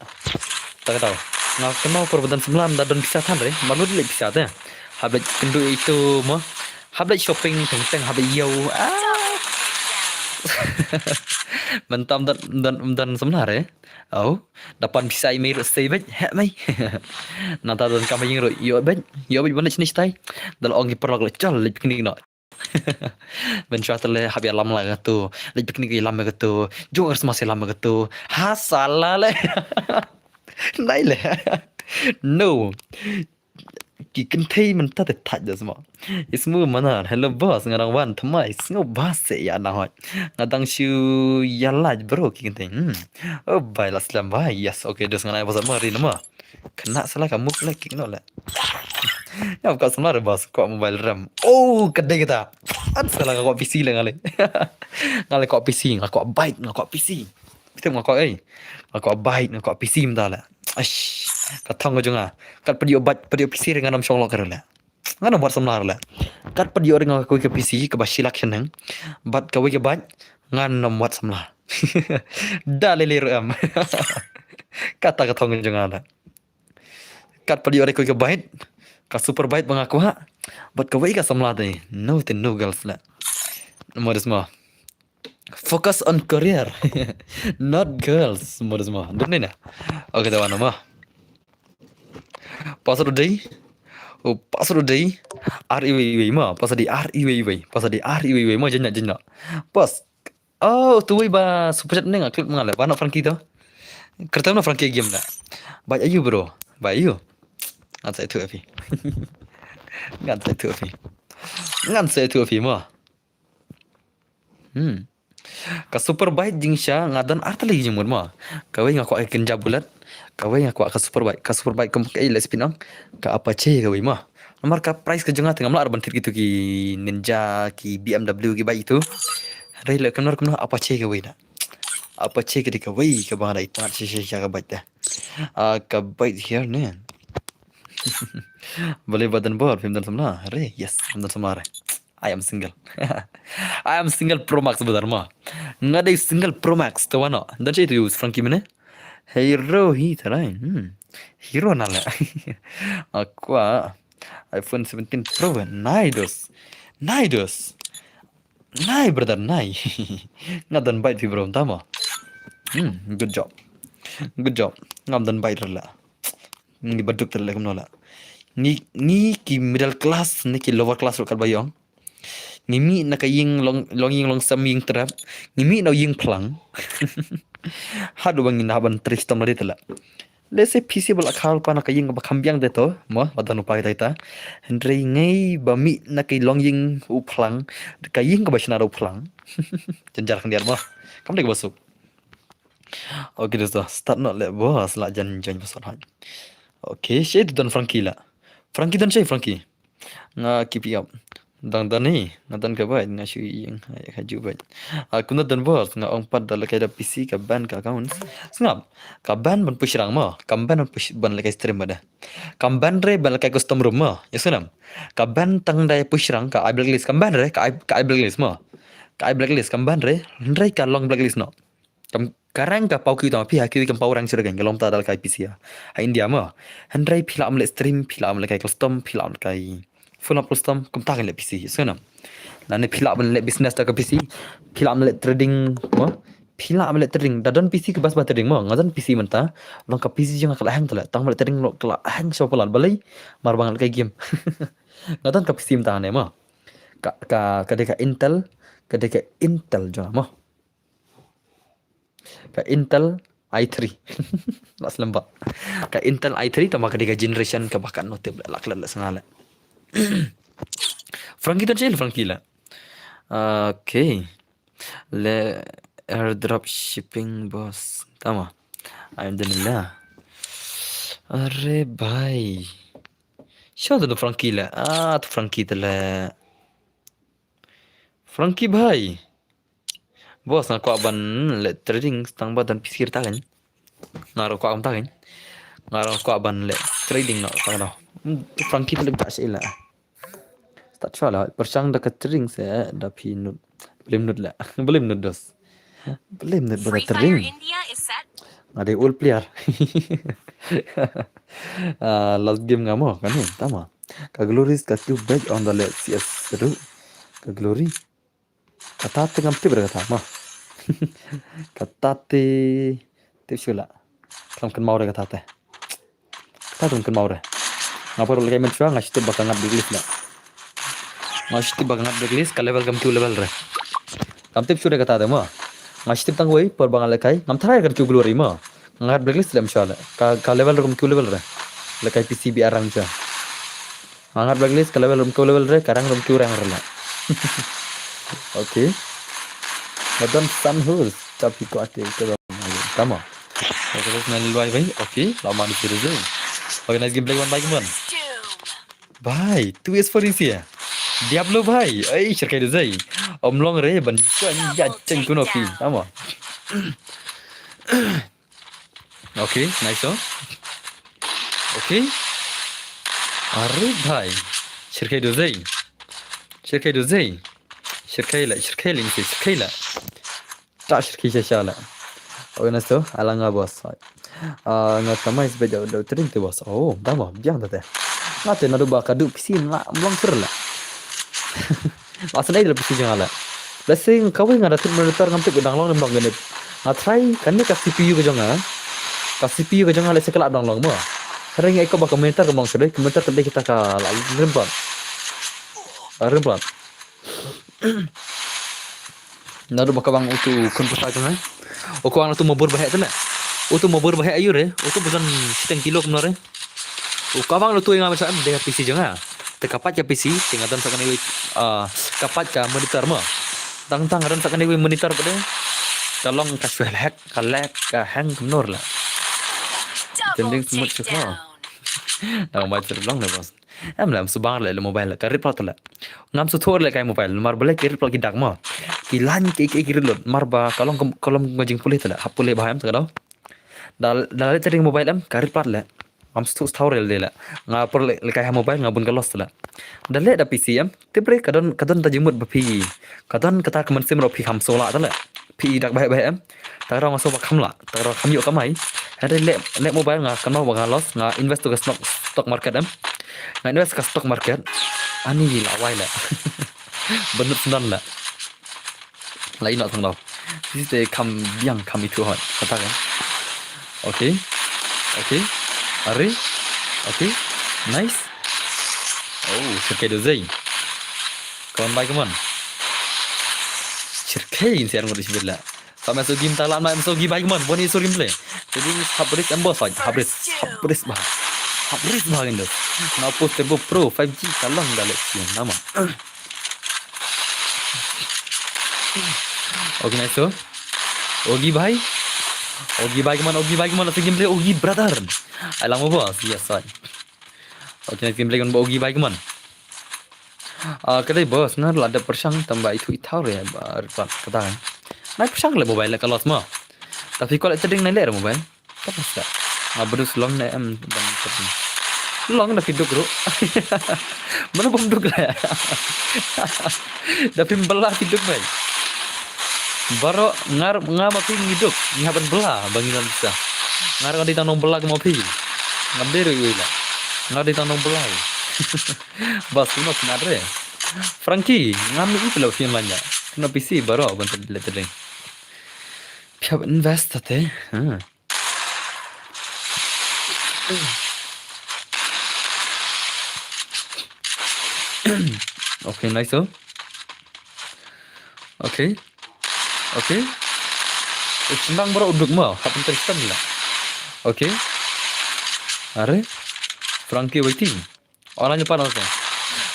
[SPEAKER 1] tak tahu ngau kenal perbuatan semalam dah don bisa tan re malu le bisa ta habis kendu itu mah habis shopping teng habis yau mentam dan sebenarnya oh dapat bisa email stay back hek mai nanta dan kami yang yo baik mana sini stay dal ongi perlu lecol le piknik no ben shata le habis lam la gato le piknik lam gato jo ers masih lam gato ha salah le nai le no kikin thei man ta thaj da sama ismu mana hello boss ngarang wan thamai sngo bas se ya na hot ngadang shu yalla bro kikin thei oh bai la slam bai yes okay dos nganai boss mari nama kena salah kamu le kikin no le ya kau sebenarnya bos kok mobile RAM oh kedai kita salah kau PC lah ngale ngale kau PC ngakau byte ngakau PC kita ngakau ngakau byte ngakau PC minta lah ash katong ko junga kat pedio PC dengan nam song lo kerela ngana buat semlar la kat pedio dengan ko ke PC ke bashi lakshan hang bat ka ke byte ngan nam buat semlar dalile RAM kata katong ko junga la kat pedio ko ke byte ka super byte mengaku ha bat ka ka semlar deh no girls la modus mah focus on career not girls modus mah dene na oke tahu nama pasal day REWW mah pasal di REWW mah jenya pas oh tu ba super chat neng klip mengalah pana Frankie tu kereta na Frankie game na baik ayu bro baik ayu ngan saya tu api ngan saya tu api mah ka super byte jing sya ngadan art lagi jemur mah kawai ngaku akan jabulat kawai ngaku ka super byte kem kai les pinang ka apa ce kawai mah nomor ka price ke jengah tengah melar bantir gitu ki Ninja ki BMW ki baik itu rai le kenor apa ce kawai dah apa ce ke kawai ke bang ada itu sya ka byte dah ka byte here ne boleh badan bor film dan semna re yes dan semna re I am single. I am single Pro Max benar ngadai single Pro Max tu mana? Dan saya tu use Frankie mana? Hero terai. Hero nala. Aku iPhone 17 Pro naidos. Nai brother nai. Ngadan baik fi bro tama. Good job. Ngadan baik rela. Ni baduk terle kumnola. Ni ki middle class ni ki lower class lokal bayong. Ngimi na kaying long sam ying trap ngimi na ying plang hadu bangin haban tristom na ditala lese PC bal akhal pa na kaying ba khambyang de to mo badanu pa kita hendrei ngai ba mi na kay long ying u plang kaying ka basna ro plang janjar kan dia mo kam de basuk okay dosto start not le boss la jan basot han okay shade don Frankie dan Frankie nga keep up dang ni ngadan ka ba nga shui yang haju ba aku na dan bos nga ong pad dal kay da PC ka ban ka account ngap ka ban ban pushrang mo kam ban push ban la kay stream ada kam ban re ban la kay custom room mo yasunam ka ban tang dai pushrang ka I blacklist kam ban re ka I blacklist mo ka I blacklist kam ban re ka long blacklist no kam karang ka pau ki ta pi ha ki kam pau rang sira gang lom ta dal kay PC ha India mo hendrai philam le stream philam le kay custom philam kay full up custom kum ta le PC sana nane philam le business ta ka PC philam le trading mo philam le trading dadon PC ke bas trading mo ngadan PC menta long ka PC jang ka hang tala tang le trading lo ka hang so polan balai mar bang kay game ngadan ka PC menta ne mo ka deka Intel jang mo ka Intel i3 las lembak ka Intel i3 tama ka deka generation ka bahkan notable lak sengala Frankie dan Frankie lah. Okay. Le airdrop shipping bos. Tama. Alhamdulillah. Arre bhai. Siapa tu Frankie lah? Tu Frankie tu lah. Frankie bhai. Bos nak kau aban le trading tang badan pikir tangan. Ngaruh kau am tangan. Ngaruh kau aban le trading nak tangan. Frankie tu lebih tak sila. Tak salah persang dekat trading saya dah pinut Boleh menurut lah. Boleh menurut dos. Boleh menurut
[SPEAKER 2] Free
[SPEAKER 1] berat
[SPEAKER 2] Fire
[SPEAKER 1] tering.
[SPEAKER 2] India is set.
[SPEAKER 1] Ada all player. Last game nggak mau kan nih, tama. Ka Glory ka tu back on the left CS seru. Ka Glory. Kata tengah mesti berkata mah. Kata te sila. Kamu kan mau kata te. Kata kan mau re. Ngapa roll game cua ngasih tu bakal ngap blacklist lah. Ngasih tu bakal ngap blacklist ka level kam tu level re. Kam tip sudah kata te mah. Ngasih tu tang wei per bangal lekai. Ngam try kan tu Glory mah. Ngap blacklist lah misalnya. Ka level kam tu level re. Lekai PCB arang cua. Ngap blacklist ka level kam level re. Karang kam tu orang re lah. Okay. Madam Sunhurst tapi ko ate ke tama. Okay, terus main luai bhai. Okay, lama di sini je. Okay, nice gameplay one by one.
[SPEAKER 2] Doom.
[SPEAKER 1] Bhai, 2S for this ya. Diablo bhai. Ai shirkai de zai. Omlong re ban chuan ya cheng kuno pi. Tama. Okay, nice oh. Okay. Are bhai. Shirkai de zai. Shirkai de zai. Shirkai la ni shirkai la. Tak shirkai shala. Okay, nice oh. Alanga boss. Ngat kamai sebeja udah tering tu bos. Oh, tama, biang tete. Ngate nadu baka du pisin la mlong ser la. Asal ada pisin jang ala. Blessing kau ngada tin monitor ngampe gudang long nembang gene. Try kan ni ka CPU ke jang ka CPU ke jang ala sekala dang long mo. Sering iko baka monitor ke mong sedai komentar tadi kita ka la rembang. Rembang. Nadu baka bang utu kun pusa jang Oko ang tu mabur bahaya tu lah. Utu mabur bahaya ayu re. Utu bukan seteng kilo kemana re. Ukabang lu tu yang macam dengan PC jangan. Tekapat ya PC tingatan sakan iwi kapat ka monitor mo. Tang ran sakan iwi monitor pada. Kalong ka swell hack ka lag ka hang kemnor lah.
[SPEAKER 2] Double
[SPEAKER 1] Tending semut cakap.
[SPEAKER 2] takedown.
[SPEAKER 1] Dah baca long lah bos. Lam subang le mobile ka report la. Ngam su thor le kai mobile mar boleh ki report ki dak mo. Ki lan ki rilot mar ba kalong ngajing pulih tu la. Hapule bahayam tu kalau. Dal tering mobile am ka report la. Am stu thor le la. Ngapur le kai mobile ngabun ka lost la. Dal le da PC am tibre kadon ta jimut ba pi. Kadon kata kemen sim ro pi kham sola tu la. Pi dak bahaya am. Ta rong so ba kham la. Ta ro kham yo kamai. Ada le mobile nga kan mau ba loss nga invest to stock market am. Nga invest ke stock market. Ani lawai lah. Benar senang lah. Lain nak tengok. Ini tu kam biang kami tu hot. Katakan. Okay. Okay. Are. Okay. Nice. Oh, shirkai do zai. Kawan baik kawan. Shirkai ini siapa ngurus bila. Sama so game talan mai so game baik kawan. Boni so game play. Jadi habis embos aja. Habis bah. Habis bah ini. Nak post Turbo Pro 5G kalang dalam siang nama. Okay, nice so. Ogi bhai kemana tu gameplay Ogi brother. Alang mo bos, yes sir. Okay, nice gameplay kan Ogi bhai kemana? Kadai bos, na ada persang tambah itu ithau ya, bar kata kan. Naik persang le mobile le kalos mo. Tapi kalau terding naik le mobile. Apa sih? Abdus long na am ban tapi. Long na kiduk bro. Mana bom duk lah. Tapi belah kiduk bhai. Baro ngar mati hidup ngaban belah banginan bisa ngar di tanong belah ke mopi ngaberu ila ngar di tanong belah bas kuno kenare Frankie ngami itu lo film lanya kena PC baro bantu letering piap invest tete Okay, nice oh. Okay. Senang bro uduk mau, happen Tristan lah. Okay. Are Frankie waiting. Online pan apa?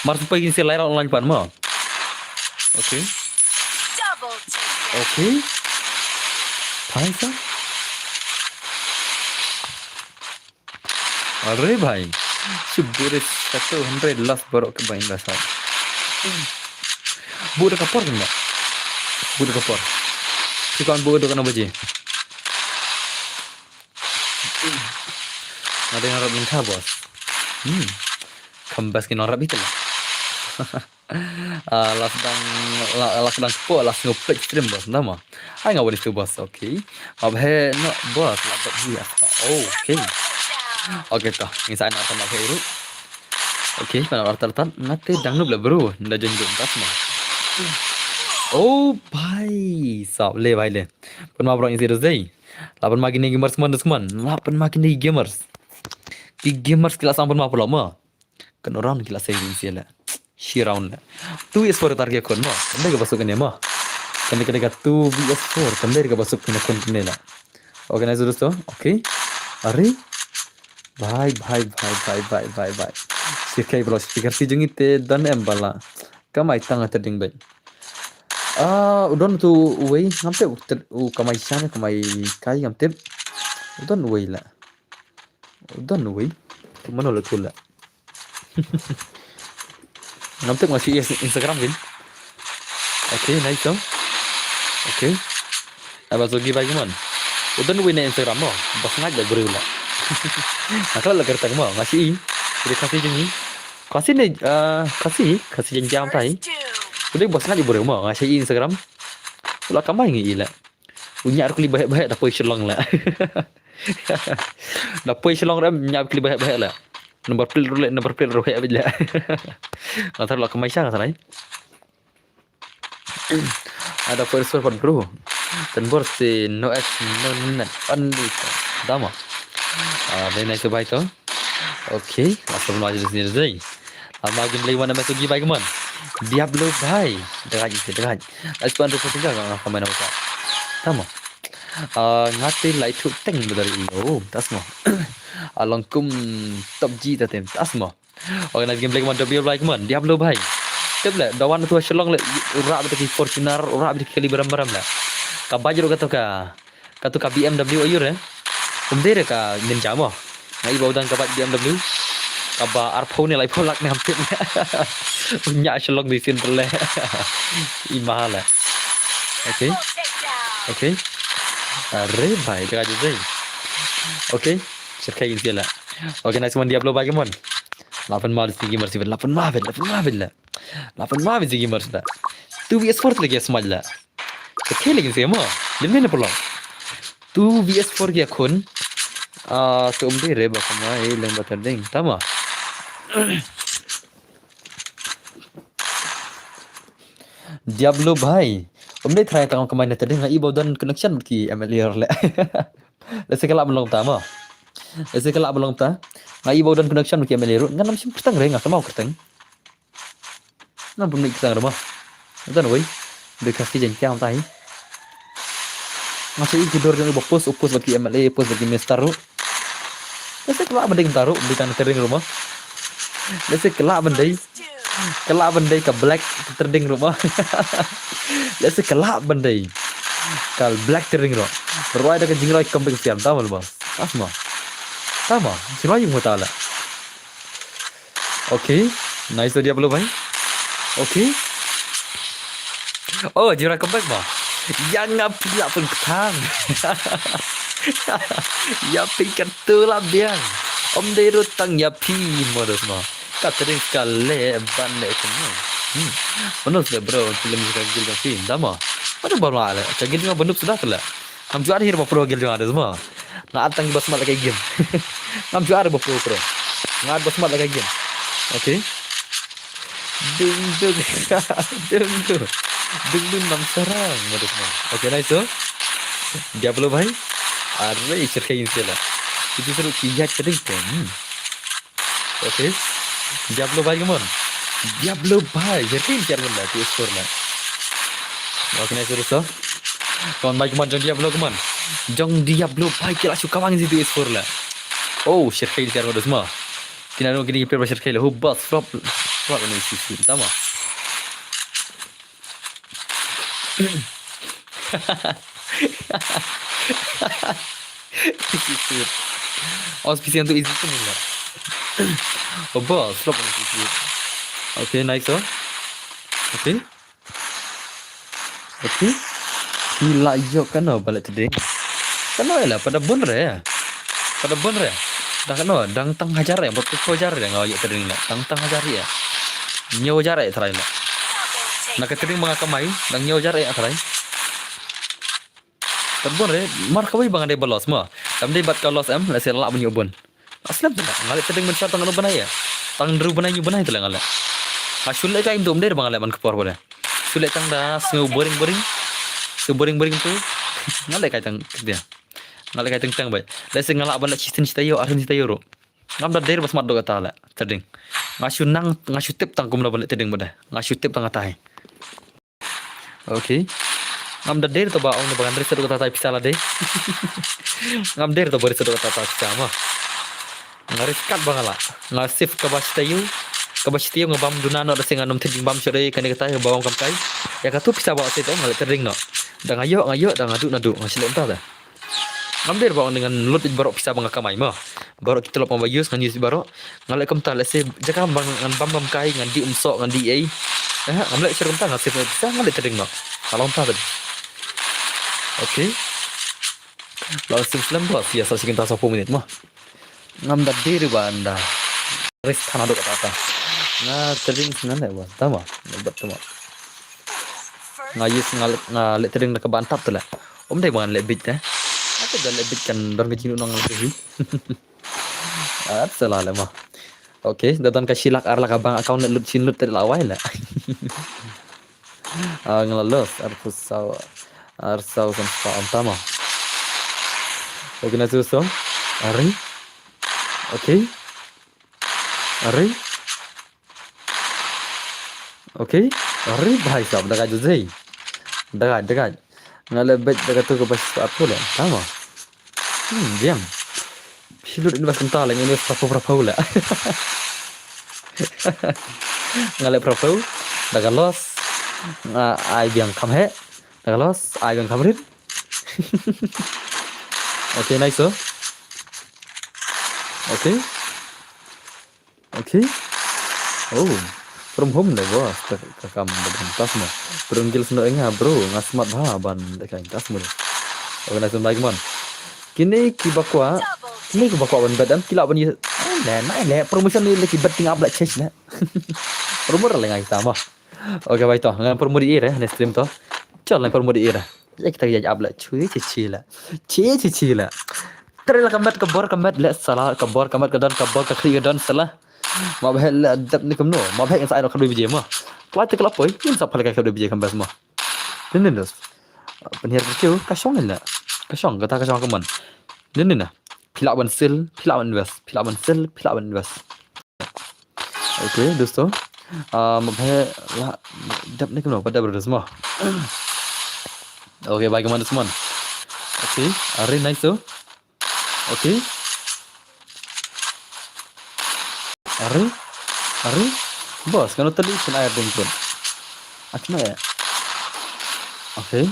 [SPEAKER 1] Mars pergi si layar online pan mau. Okay.
[SPEAKER 2] Double takedown.
[SPEAKER 1] Okay. Paisa. Are bhai. Suburis 100 last bro ke bain dasar. Budak kapor kan? Budak kapor. Kau buat dokan apa je? Ada yang orang minta bos. Kembas ke orang itu lah. Las dang las dang po las ngopek stream bos nama. Ai ngawani tu bos. Okay. Abhe no bos la bot dia. Okay. Okay toh. Ngisaan apa nak iru. Okay, pada artan nate dangnu bla bro. Nda jonjong tas mah. Oh भाई साहब ले भाई ले. Pun ma bro ini serius deh. Lapan makin nih gamers teman. Lapan makin nih gamers. Di gamers kelas ampun ma lama. Kan orang kelas saya ini lah. Shi round lah. 2 vs4 target kon ma. Kanda ke masuk kan ma. Kanda kanda 2 vs4 kanda ke masuk kon lah. Oke nice terus tuh. Oke. Are भाई सिखाई bro speaker si jengite dan embala kamai tanga terding bay udon tu way ngamte kamai sana kamai kai ngamte udon way la udon way mana lo tu la ngamte masih Instagram kan oke nice tuh oke apa lagi bagaimana udon way na Instagram mo bas ngajak bro la Nakala lagar tag mo ngasih udah kasih jengi kasih jam tai udah bos ngadi bore mo ngasih Instagram ulah kamai ngi ila punya aku li baik-baik dah poi selong lah dah poi selong ram nyap li baik-baik lah nomor plate rohe abila ngantar lah kamai sang sanai ada first one bro dan bor si no x no net andi dama very nice bhai to okay langsung aja di sini deh lama game lagi mana masuk bhai keman Diablo bhai dekat let's go untuk tinggal nggak main apa tama ngati light to teng dari lo tas mo alangkum top G tatem tas mo okay nice game lagi mana Diablo bhai tep le dawan tu shalong le ura betul Fortuner ura betul kali beram-beram lah kabajar kata ka BMW ayur ya Umdere ka ninja mo. Ngai bawdan ka BMW. Kaba arpo ni lai polak ni hampir. Punya shalong di sini le. Imahala. Okay. Okay. Are bhai dekat je. Okay. Cerkai ini lah. Okay nice one Diablo bagaimana? 8 mal sigi marsi 8 mal 8 mal sigi marsi 2 vs4 lagi semaj lah. Cerkai lagi sih mo. Limene pulang. 2 vs4 kia kun tu umdere ba kamai leng baterding tama Diablo bhai umdere try tang kamai na terding ngai bawdan connection ki MLR le lese kala belum tama lese kala belum ta ngai bawdan connection ki MLR ngan nam sim pertang re ngak mau kerteng nam pun nik tang rumah dan woi bekasi jengkiam tai masih tidur dengan upus bagi MLA upus bagi Mestaru lese kelak bendai taruh di tanah terding rumah lese kelak bendai ke black terding rumah lese kelak bendai kal black terding rumah roy ada ke jingrai kambing siam tamal bos asma sama si roy mu taala okay nice dia belum bhai okay oh jingrai kambing bah yang ngapila pun ketang ya pikir tu lah biang om deru tang ya pi modus mah katering sekali bande kamu menurut saya bro film kita gil kan film dama ada baru ala cagil dengan benuk sudah telah ham juara hir pro gil dengan ada semua nak atang bas mat lagi game ham juara pro nak bas mat lagi game okay ding nam sarang modus mah okay nice so Diablo bhai are cerkai ini lah itu seru kiat tadi kan okay Diablo bhai kemana Diablo bhai cerkai ini lah tu skor lah okay nice terus so kawan bhai kemana jong Diablo bhai kira suka banget itu skor lah oh cerkai ini modus mah tidak ada gini player cerkai lah hubas flop ini sisi tama auspician tu easy tu lah oh bos flop ni sisi okay nice so okay gila yo kan balik today kan lah pada bener ya dah kan dang tang hajar ya buat hajar ya ngawak terding lah tang hajar ya Nyawa jarak terakhir lah.
[SPEAKER 2] Double
[SPEAKER 1] Nak
[SPEAKER 2] takedown.
[SPEAKER 1] ketering mga kamay, nang nyawa jarak terakhir. Terbon mar kawai bang ada balos mo. Tam dia bat kalos la sela bunyi ubun. Aslam tak ngale tedeng men tangan ubun ya. Tang dru bunyi ubun itu lah ngale. Asul ka indom der bang ngale man kepor boleh. Sulit tang dah seu boring-boring. Seu boring-boring tu. Ngale ka tang dia. Ngale ka tang baik. La se ngala ban la chistin citayo arhin citayo ro. Ngam da der bas mat do kata la tedeng. Ngasu tip tang kumla balik tedeng bada. Ngasu tip tang atai. Okay. Ngam da der to ba ong bagan der sedo kata pisala de. Ngam der to bari sedo kata pisama. Ngaris kat bangala. Ngasif ka bastayu. Ka bastayu ngabam dunano da singanom teding bam sore kan kata ya bawang kamkai. Ya katu pisa bawa sedo ngalet tedeng no. Da ngayo da ngadu ngasilem ta da. Ngam der ba dengan lut barok pisa bang kamai ma. Barok kita lop mabayus ngan yus barok. Ngalet kam ta lese jaka bang ngan bam kai ngan di umsok ngan di ai. Ngam lek serum ta ngasif pisa ngalet tedeng no. Kalau ta tadi. Okay. Langsung selam buat biasa sih kita 10 menit mah. Ngam dah diri banda. Rest tanah dok kata. Nah, tering senan dah buat. Tama. Lebat tama.
[SPEAKER 2] First
[SPEAKER 1] Ngayus ngalet tering nak bantap tu lah. Deh bangan lebit dah. Apa dah lebit kan dan kecil nang lagi. Salah lah mah. Okay, datang ke silak arla kabang account lut sinlut terlawai lah. Ngelalos arsau kan paham tama. Okay, na susong. Ari. Okay. Ari. Okay. Ari bhai sahab daga juzai. Daga. Ngalebet daga tu ke pas apa lah. Tama. Diam. Hilut invest entah lah invest berapa lah. Ngalep berapa? Daga los. Ai biang kam he. Daga los. Ai biang kamrit. Okay, nice so. Okay. Oh, from home dah bos. Kakam berhentas mah. Berunggil sendoengnya bro. Ngasmat ban dekai tas mulu. Okay, nice baik mon. Kini kibakwa. Kini kibakwa ban badan kilap ban ye. Nah, promotion ni lagi betting up like change na. Promo lah ngai sama. Okay, baik toh. Ngan promo di era ni stream toh. Jalan promo di era. Ya kita jadi up like cuy cicila. Cicila. Terila kamat le salah kabor kamat kedan kabor ke kri kedan salah. Ma bahel adab ni kamno. Ma bahel insai nak biji mah. Kuat kelap oi. Ini siapa lagi kau biji kambas mah. Ini nih. Penhir kecil kasong lah. Kasong kata kasong kaman. Ini nah. Pilak ban invest. Okay, dosto. Ma bahel lah adab ni kamno pada berdua semua. Okay, bagaimana semua? Okay, are nice tu. Okay. Are. Bos, kalau tadi pun air dong pun. Akhirnya ya. Okay.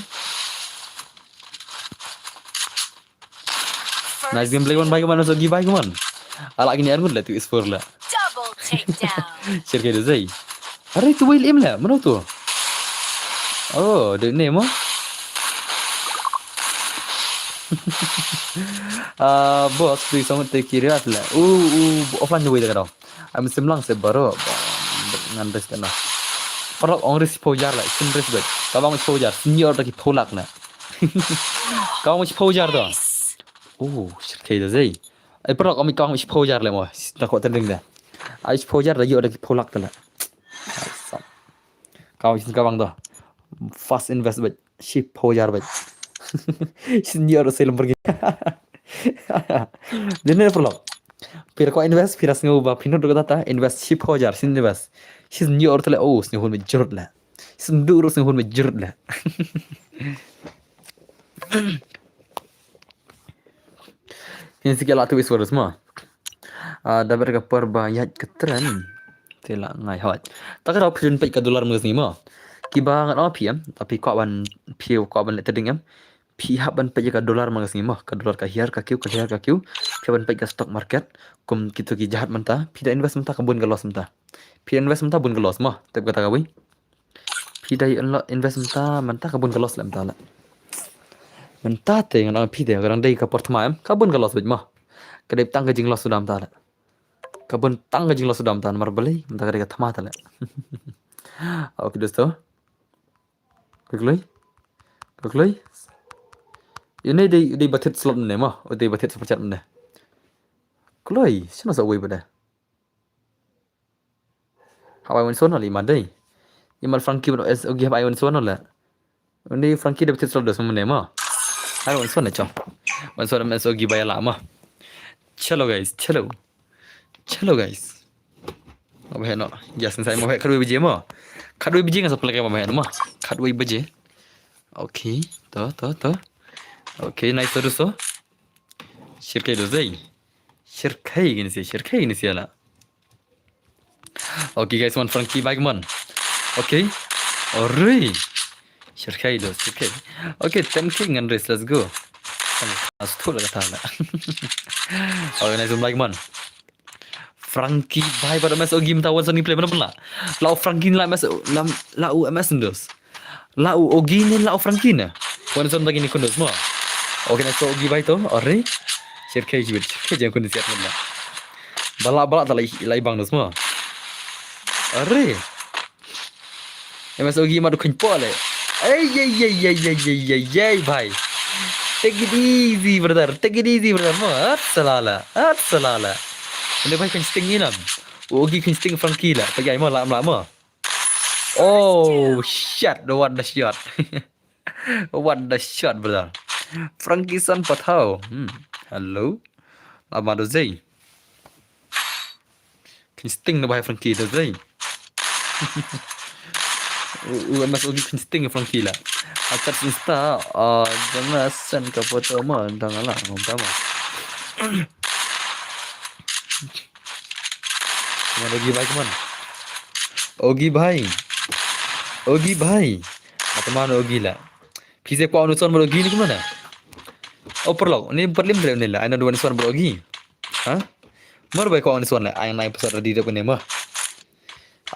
[SPEAKER 1] Nice game play one bagaimana so give bagaimana? Alak gini air pun lah tu explore lah.
[SPEAKER 2] double takedown.
[SPEAKER 1] Share ke Zai. Are tu William lah, mana tu? Oh, the name oh. Bos beri sama terkira lah. Offline juga dah. Am semlang sebaro dengan res kana. Parok ong res pojar lah, sim res bet. Kau pojar, senior lagi polak na. Kau pojar dah.
[SPEAKER 2] Nice.
[SPEAKER 1] Shirkai dah zai. Parok kau pojar lah mo. Tak kuat terding dah. Ais pojar lagi lagi polak dah. Kau dah. Fast invest bet. Ship pojar bet. Senior film pergi. Dene perlo. Pira ko invest pira sngu ba pinu do kata invest ship hojar sin invest. Sis new or tele sngu hun me jurut la. Sim duro sngu hun me jurut la. Ini sikit tu suara semua. Dapat ke perbayat ketren. Tela ngai hot. Tak ada option pay ke dolar mengas ni mah. Kiba ngat PM tapi kau ban piu kau ban letting em. Pihak ban pay ke dolar mengas ni mah. Ke dolar ke hiar ke kiu. Pihak ban pay ke stock market. Kum gitu ki jahat mentah. Pida invest mentah kebun ke loss mentah. Pida invest mentah bun ke loss mah. Tapi kata kau Pida invest mentah kebun ke loss lah mentah lah. Mentah te ngan pida kadang dai ke portma em. Kebun ke loss bet mah. Kedai tang ke jing loss sudah mentah lah. Kabentang ka jing lo sudam tan mar balai menta ka thama tale. Okay दोस्तों Kukloi ini di batit slot ne ma di batit sepercat ne kloi sino sa wei bada hawai wan sono li madai imal frankie no es ogi hawai wan sono la ini frankie di batit slot dos ne ma hawai wan sono cha wan sono mes ogi baya la ma chalo guys अब है ना जैसे saya mau khadui biji ma khadui biji nggak sepelik apa ma khadui biji oke to oke nice terus so shirkai do zai shirkai gini sih lah oke guys one frankie bagman oke ori shirkai oke 10k ngan race let's go astu lah kata lah oke nice one bagman Frankie bhai pada mas ogi minta wan soni play mana pula lau Frankie la mas lau ms ndos lau ogi ni lau Frankie na wan son bagi ni kundos mo oke na so ogi bhai to ore shirkai jibit shirkai jang kondisi at mana bala ta lai bang dos mo ore ms ogi madu kun pole ay bhai take it easy brother mo at salala Ini baik insting ni lah. Ogi insting Frankie lah. Pergi aima lama. Oh shit, what the shot. What the shot brother. Frankie san patau. Hello. Lama do zai. Insting na baik Frankie do zai. Mas ogi insting Frankie lah. Atas insta jangan sen ke foto mah dangalah ngomong Mana Ogi bhai kemana? Ogi bhai. Atau mana Ogi lah? Kisah kau nusan berogi ni kemana? Oh perlu. Ini perlim ber ni lah. Aina dua nusan berogi. Hah? Mar baik kau nusan lah. Aina naik pesat di depan ni mah.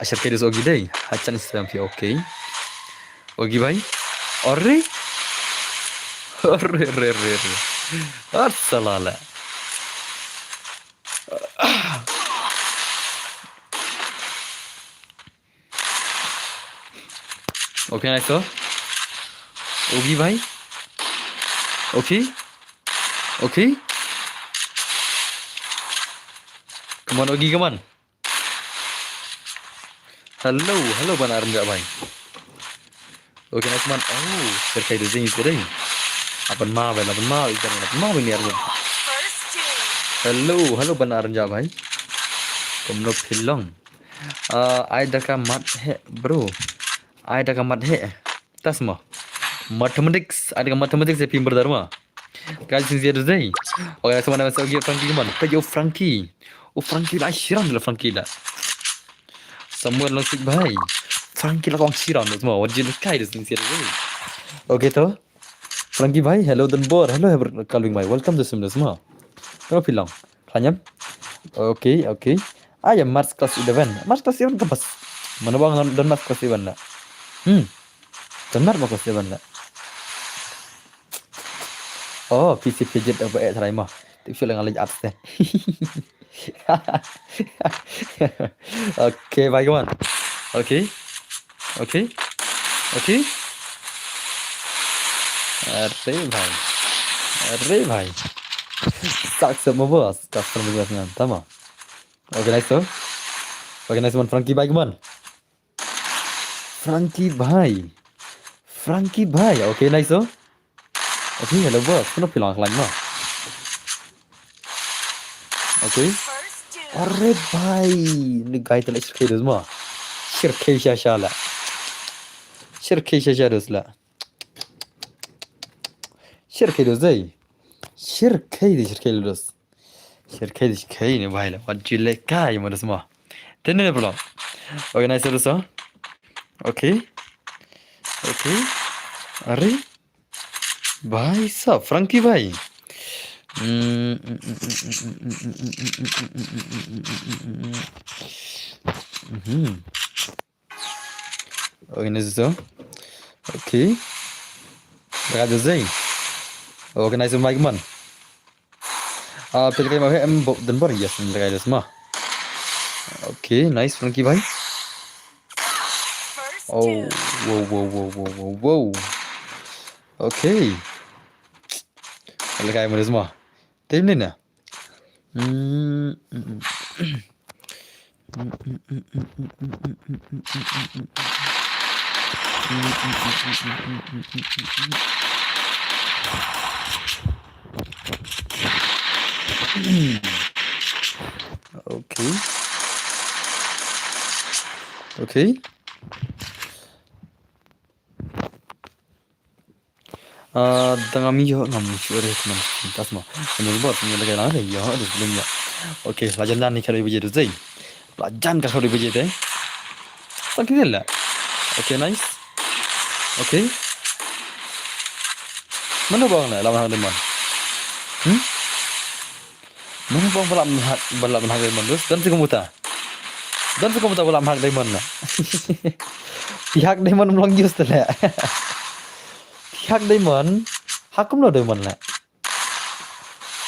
[SPEAKER 1] Asyik kedus Ogi deh. Hacan Islam fi okay. Ogi bhai. Orre. Assalala. Okay, nice so. Ogi bhai. Okay. Come on Ogi, come on. Hello benar enggak bhai? Okay, nice man. Oh, terkait dengan ini sering. Apa ma ini arun. Hello benar enggak bhai? Kamu pilong. Ada kamat he bro. Ada kamat he. Tas mo. Mathematics. Ada mathematics ya pimber dharma. Guys, ini dia deh. Okay, sama nama saya Frankie man. Kayo Frankie. Oh Frankie lah siram lah Frankie lah. Semua langsung bhai. Frankie lah kong siram lah semua. Wajib kai deh sini deh. Okay to. Frankie bhai, hello dan bor. Hello Calvin bhai. Welcome to semua. Kamu pilong. Kanyam. Okay. Ayam Mars class 11. Mars class 11 tepas. Mana bang dan Mars class 11 lah. Benar bagus dia benda. Oh, PC pijit apa try mah. Tik feel ngalih apps deh. Okay, bye kawan. Okay. Arre bhai. Tak semua bos. Tak semua bos nan. Tama. Okay, nice so. Okay, nice one Frankie bye kawan. Frankie bhai. Okay, nice so. Okay, hello bos. Kenapa bilang lain mah? Okay. Arre bhai. Ni guy telah shirkai dos mah. Shirkai shashala. Shirkai dos lah. Shirkai dos zai. Shirkai dos. Shirkai ni bhai lah. Wajib lekai mana semua. Tena ni pula. Okay, nice so. Okay. अरे भाई साहब फ्रंकी भाई organizer okay berada zai organizer Mike man pilih mau em dan bor ya sendiri semua Okay, nice Frankie bhai.
[SPEAKER 2] First
[SPEAKER 1] Oh,
[SPEAKER 2] two.
[SPEAKER 1] wow. Okay. Kalau kayak mana semua? Tim ni na. Hmm. Okay. Okay. Dengan yo ngam sure teman tas mo. Menurut bot ni lagi lah yo ada belum ya. Okay, lajan dan ni kalau ibu jadi zai. Lajan ka kalau ibu jadi. Sakit lah. Okay, nice. Okay. Mana bang lah lama hang man. Mana bang balap hang man terus dan sing muta. Dan sing muta balap hang man na. Pihak diamond ulang just lah. Pihak diamond hakum lo diamond lah.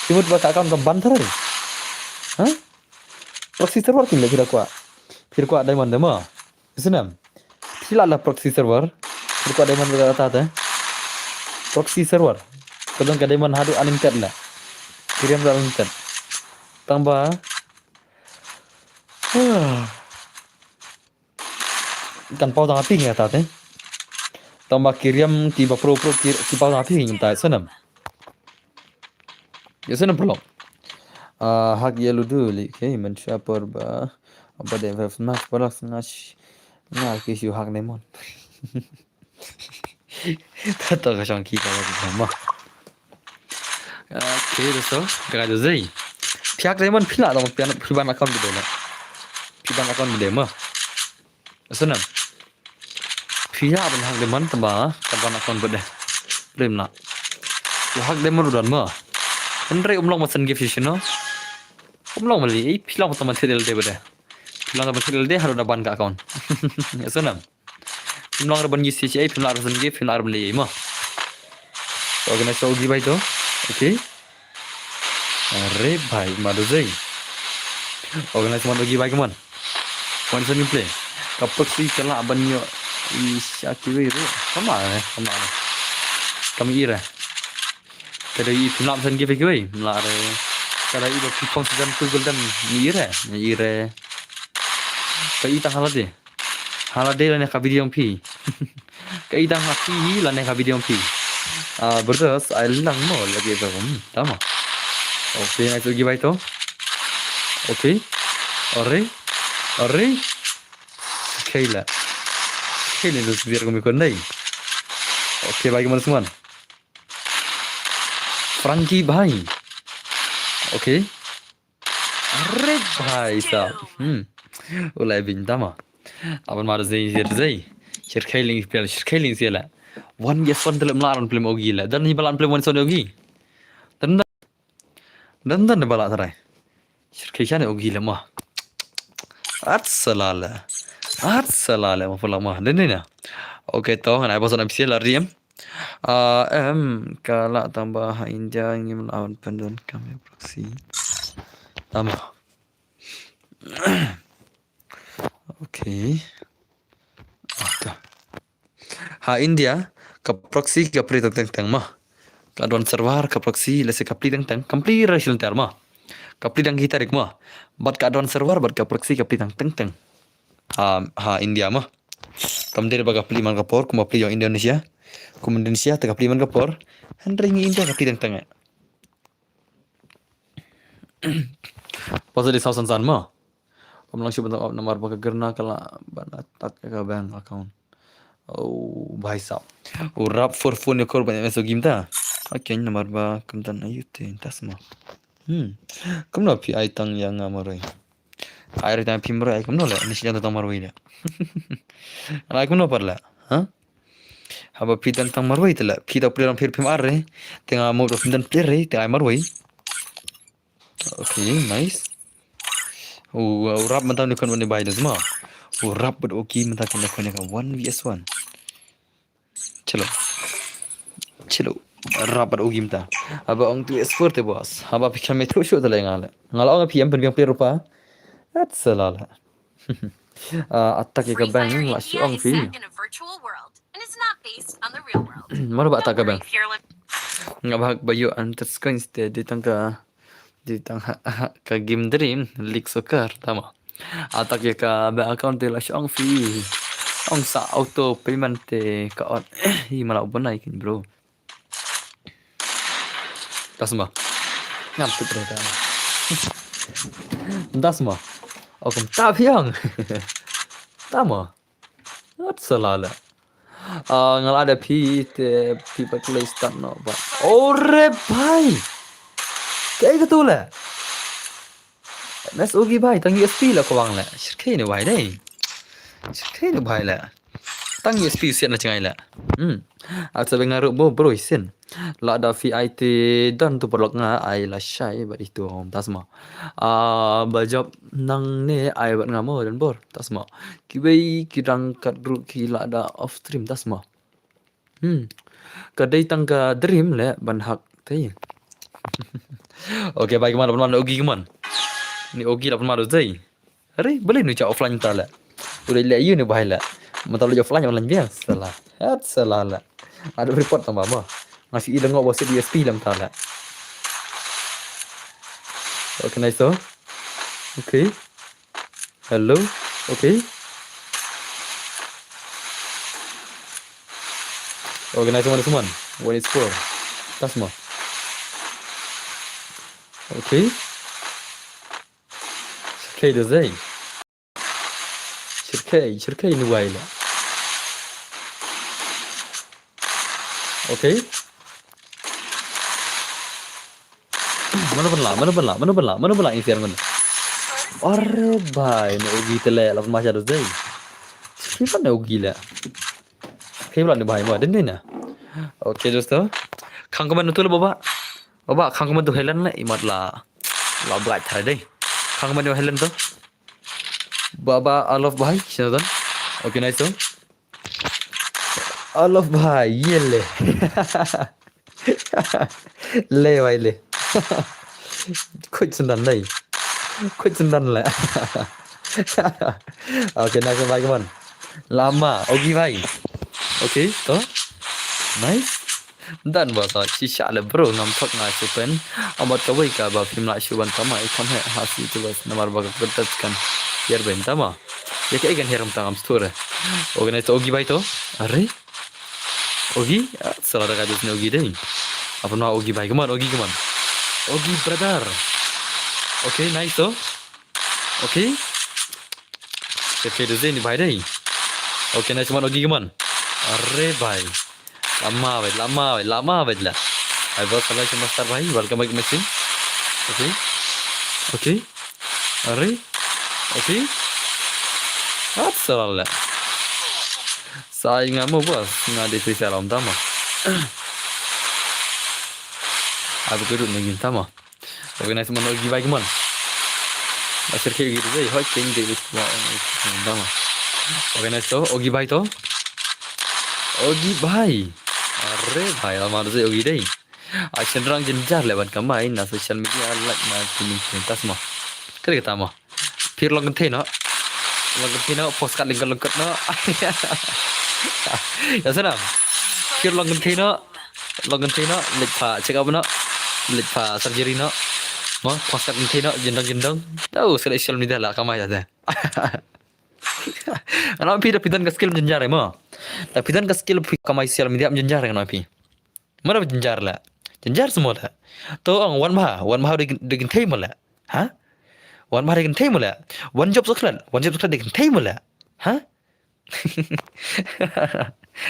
[SPEAKER 1] Timut baka account ka ban thare. Hah? Proxy server kin le फिर को diamond demo. Isnam. Phila la proxy server. फिर को diamond ka ta ta. Proxy server. Kadang ka diamond hadu unlimited lah. Kirim unlimited. Tambah kan pau tang api ngata te. Tambah kirim tiba pro ki pau tang api ngata senam. Ya senam belum. Hak yellow dulu, okay, mencapai apa deh, match balas nggak kisah hak demon. Tahu ke sangki kalau kita mah. Okay, dosto, kerja zai. Pihak demon pila dong, piban account gede lah. Piban account gede mah. Senam. Pihak ben hak demon tambah account gede. Belum nak. Hak demon udah mah. Henry umlong masan gift sih no. Umlong mali, pilang teman tidal deh beda. Pilang teman tidal deh harus dapat ke account. Ya senam. Umlong ada banyak sih, pilang harus gift, pilang harus beli mah. So kena show giveaway tu, okay? Arre bhai, madu zai. Organize madu giveaway keman. Kau ni play. Kapak sih kalau banyak isyaki itu, sama. Kami ira. Kada i film san giveaway koi, melare. Kada i bapikong sedan tu golden ni ira. Kai tang halade. Halade lah nak video yang pi. Kai tang api lah nak video yang pi. Berdas I lang mo lagi bagum. Tama. Okay, nak giveaway tu. Okay. Arre. Kaila tu biar kami kondai. Okay, bagi mana semua. Frankie bhai. Okay. Arre bhai sahab. Ulai binta mah. Apan mar zai. Shirkailing siala. One yes one dalam laran film ogi lah. Dan ni balan film one son ogi. Dan balak terai. Shirkailan ogi lah mah. At salala mafula mah. Dan ni na. Okay toh, kan apa son abisial lari kalau tambah India ingin melawan pendon kami proxy tambah. Okay. India ke proxy ke pri teng mah. Kadon server ke proxy lese ke pri teng komplit rasil ter mah. Ke pri teng kita rik mah. Bat kadon server bat ke proxy ke pri teng. India mah. Kemudian baga pri man kapor kuma pri yang Indonesia. Indonesia tengah pilihan kapor, Henry India kapli tengah. Pasal di sausan san mah, kamu langsung bentuk nomor baga gerna kalau banatak ke bank account. Oh, bahai sab. Rap for phone ekor banyak masuk game ta. Okay, nomor ba kemudian ayut tas mah. Kamu nak pi aitang yang amarai. Air tang pi merai kamu nak lah. Ini sih jangan tahu marwai dia. Anak kamu nak perlah, Haba pidan tang marwai tala. Pida player ang film arre. Tengah mode of pidan player tengah marwai. Okay, nice. Rap mentang ni kan benda baik dah semua. Rap ber okay mentang kena kena 1vs1. Chalo. Rap ber okay mentang. Haba ang tu expert bos. Haba pikir metro show tala ngala. Ngala ang PM pen player rupa. That's a lot. Attack
[SPEAKER 2] Free
[SPEAKER 1] ka bang
[SPEAKER 2] Fire
[SPEAKER 1] la
[SPEAKER 2] India
[SPEAKER 1] siong
[SPEAKER 2] is
[SPEAKER 1] fi.
[SPEAKER 2] set in a virtual world and is not based on the real world.
[SPEAKER 1] Mana ba attack
[SPEAKER 2] Don't
[SPEAKER 1] ka bang?
[SPEAKER 2] worry if you're
[SPEAKER 1] Ngabahag bayo antas ko instead ditang ka game dream League Soccer tama. Attack ka ba account la siong fi. Ang sa auto payment ka on. Hi mana ubon kin bro. Tas ma. Ngam tu bro ta. Das ma. Akum ta phiang. Tama. That's a lot. Ngalada people play start no ba. Ore bhai. Kayak gitu lah. Nas ugi bhai tang USP lah ko wang la. Shirkai ni bhai dai. Shirkai ni bhai la. Tang USP sian na changai la. At sabi nga bro bro isin. La da VIT dan tu perlok nga ay la syai ba itu om tasma. Bajab nang ne ay bat nga mo dan bor tasma. Kibai kirang kadru kila da off stream tasma. Kadai tang ka dream le ban hak tay. Oke baik mana mana Ogi keman. Ni Ogi lah mana zai. Are boleh nu cak offline ta la. Udah le you ni bahai la. Mata lu offline online biasa lah. At salah la. Ada report tambah apa? Masih ilang ngok bos DSP lam ta la. Okay nice to. Okay. Hello. Okay. Okay nice one teman. One is four. Tas mo. Okay. Shirkai da zai. Shirkai ni wai la. Okay. Mana pernah ini siaran mana? Arre bhai, ni Ogi tele la masih ada zai. Siapa ni Ogi la? Kayak bulan ni bhai mau, den na. Okay दोस्तों, खांको मन तुले बाबा खांको मन तो हेलन ले इमत la black था deh. खांको मन हेलन तो बाबा आलोफ भाई सिनोदन. Okay nice तो. आलोफ भाई ये ले. ले भाई ले. Kuit sendan lagi. Kuit sendan lah. Okay, nice bye kawan. Lama, Ogi bhai. Okay, toh. Nice. Dan bahasa sisa le bro ngam thok na chupen. Amat kawai ka ba film la chuban kama ikam he hasi tu bas namar ba ketat kan. Biar ben tama. Ya kayak kan heram tangam store. Okay, nice Ogi bhai toh. Are? Ogi? Salah dah kadus ni Ogi deh. Apa nama Ogi bhai? Kaman Ogi kaman. Ogi brother. Okay, nice toh. Okay. Okay, tu ni bhai deh. Okay, nice man Ogi kaman. Arre bhai. Lama wait lah. I was like master bhai. Welcome back machine. Okay. Arre. Okay. Salah lah. Saya ngamu bos. Ngadi sih salam tama. Aku kedut nengin tama. Organize man Ogi bhai kaman. Asyik kayak gitu deh. Hot king deh. Tama. Organize to Ogi bhai to. Ogi bhai. Arre bhai lama tu Ogi deh. Action rang jenjar lewan kamai na social media like na kini tas mah. Kali kata mah. Pir long kenteh no. Long kenteh no post kat lengkat no. Ya sana. Pir long kenteh no. Lepa check up no. Lepa surgery no. Mah post kat kenteh no jendang. Tahu social media lah kamai ada. Anak pi dah pidan ka skill jenjar mah. Tapi dan ka skill kamai social media jenjar kan api. Mana jenjar lah. Jenjar semua lah. To ang wan ma degin thei mala. Ha? Wan ma degin thei mala. One job soklan degin thei mala. Ha?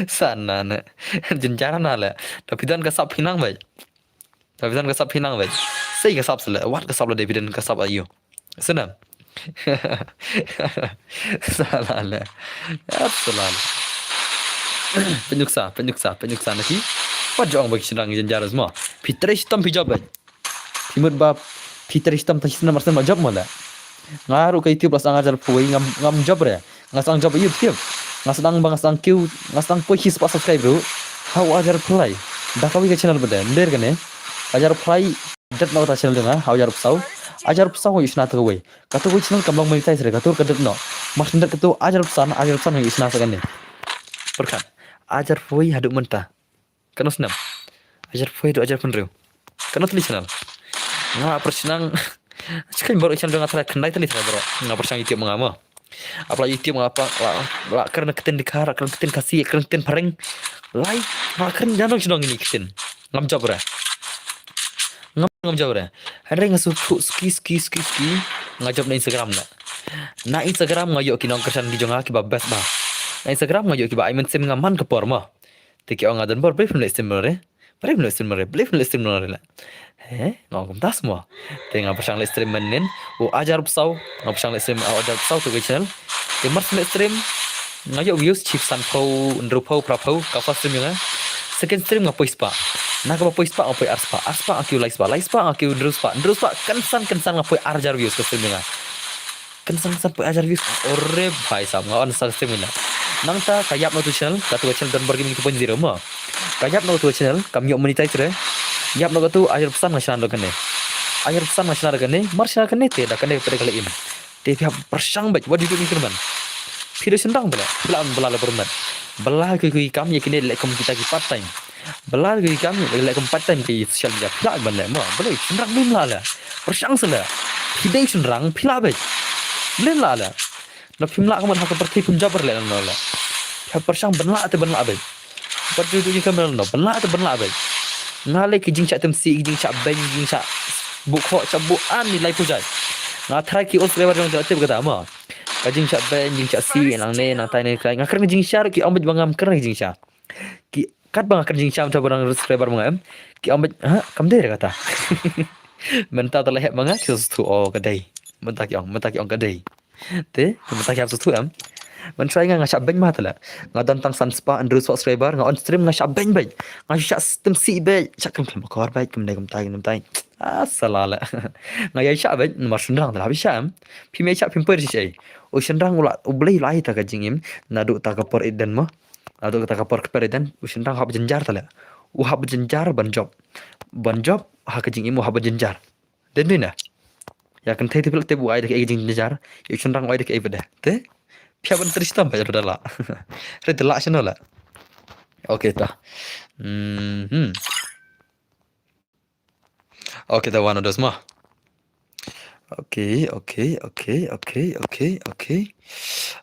[SPEAKER 1] Sana na. Jenjar na la. Tapi dan ka sap hinang bai. Sei ka sap sala. Wat ka sap la David ka sap ayo. Sana. Salah lah. Salah. Penyuksa nanti. Pajang bagi sedang jenjar semua. Peter Istam pijabet. Timur bab Peter Istam tak senang marsan majab malah. Ngaruh ke itu plus angajar puai ngam job re. Ngasang job YouTube. Ngasang Q, ngasang puai his pas subscribe bro. How ajar play. Dah kau ke channel benda. Nder kan Ajar play dat nak channel dengar. How ajar psau. ajar pesan ko isna ta we katu ko channel kamlang mai tai sre katu kadet no mas ndak katu ajar pesan ko isna sa kan perkan ajar foi haduk mentah kan senam ajar foi do ajar penreu kan tulis channel nga persenang sekarang baru channel dengan kendai tulis bro nga persang YouTube mengama apalagi YouTube mengapa la karena keten dikara karena keten kasih karena keten pareng like la karena jangan sedang ini keten ngam jabra ngam jabra hari ngasu ski ngajab na Instagram na Instagram ngayo kinong kersan di jonga ki babas ba na Instagram ngayo ki ba aimen sem ngaman ke porma tiki ong adan bor brief nulis semere brief nulis semere la ngom tas semua tengah pasang live stream menen ajar pesau ngom pasang live stream ajar pesau tu channel timar live stream ngayo views chip sanpo ndrupo prapo kafa stream nga second stream ngapois pa nak apa pois pa apa arspa aku like pa aku ndrus pa kensan ngapois ajar views ke stream nga kensan sampai ajar views ore bhai sam ngawan sa stream nga nang ta kayap no tu channel dan bergini 2.0 ma kayap no tu channel kami monetize re yap no tu ajar pesan nasional kene ajar pesan nasional kene marsha kene te da kene pada kali ini te pihak persang baik wadi tu teman video sendang bela bermat bela ke kami kene lek kita ki part time bela ke kami lek part time ki social media pila ban lek ma bela sendang bim la persang sela hidai sendang pila baik blen la na pimla kaman hak perti pun jabar lek no la pihak persang benla te benla baik perti tu kami no benla te benla baik ngalai ke jing cak temsi jing cak bang jing cak bukho cak buan ni lai pujai nga try ki os lebar jong tip kata ma ka jing cak bang jing cak si nang ne nang tai ne kai nga kern jing syar ki ambet bangam kern jing syar ki kat bang kern jing syar ta barang subscriber bangam ki ambet ha kam de kata menta ta lehet banga ki tu o kadai menta ki ong kadai te menta ki tu am man try nga syak beng matala nga tentang sanspa andrew subscriber nga on stream nga syak beng baik nga syak sistem si baik syak kem kor baik kem tai asalala nga ya syak baik nomor sendang ta habis syam pi me syak pimper si ai o sendang ula ublei lai ta ka jingim nadu ta ka por idan mo nadu ta ka por per idan o sendang hab jenjar tala u hab jenjar banjob ha ka jingim hab jenjar den dina ya kan thai te bu ai de ka jing jenjar yo sendang ai de ka ibada te Piaban Tristan bayar dala. Red la channel la. Okey ta. Okey ta wana dos ma. Okey.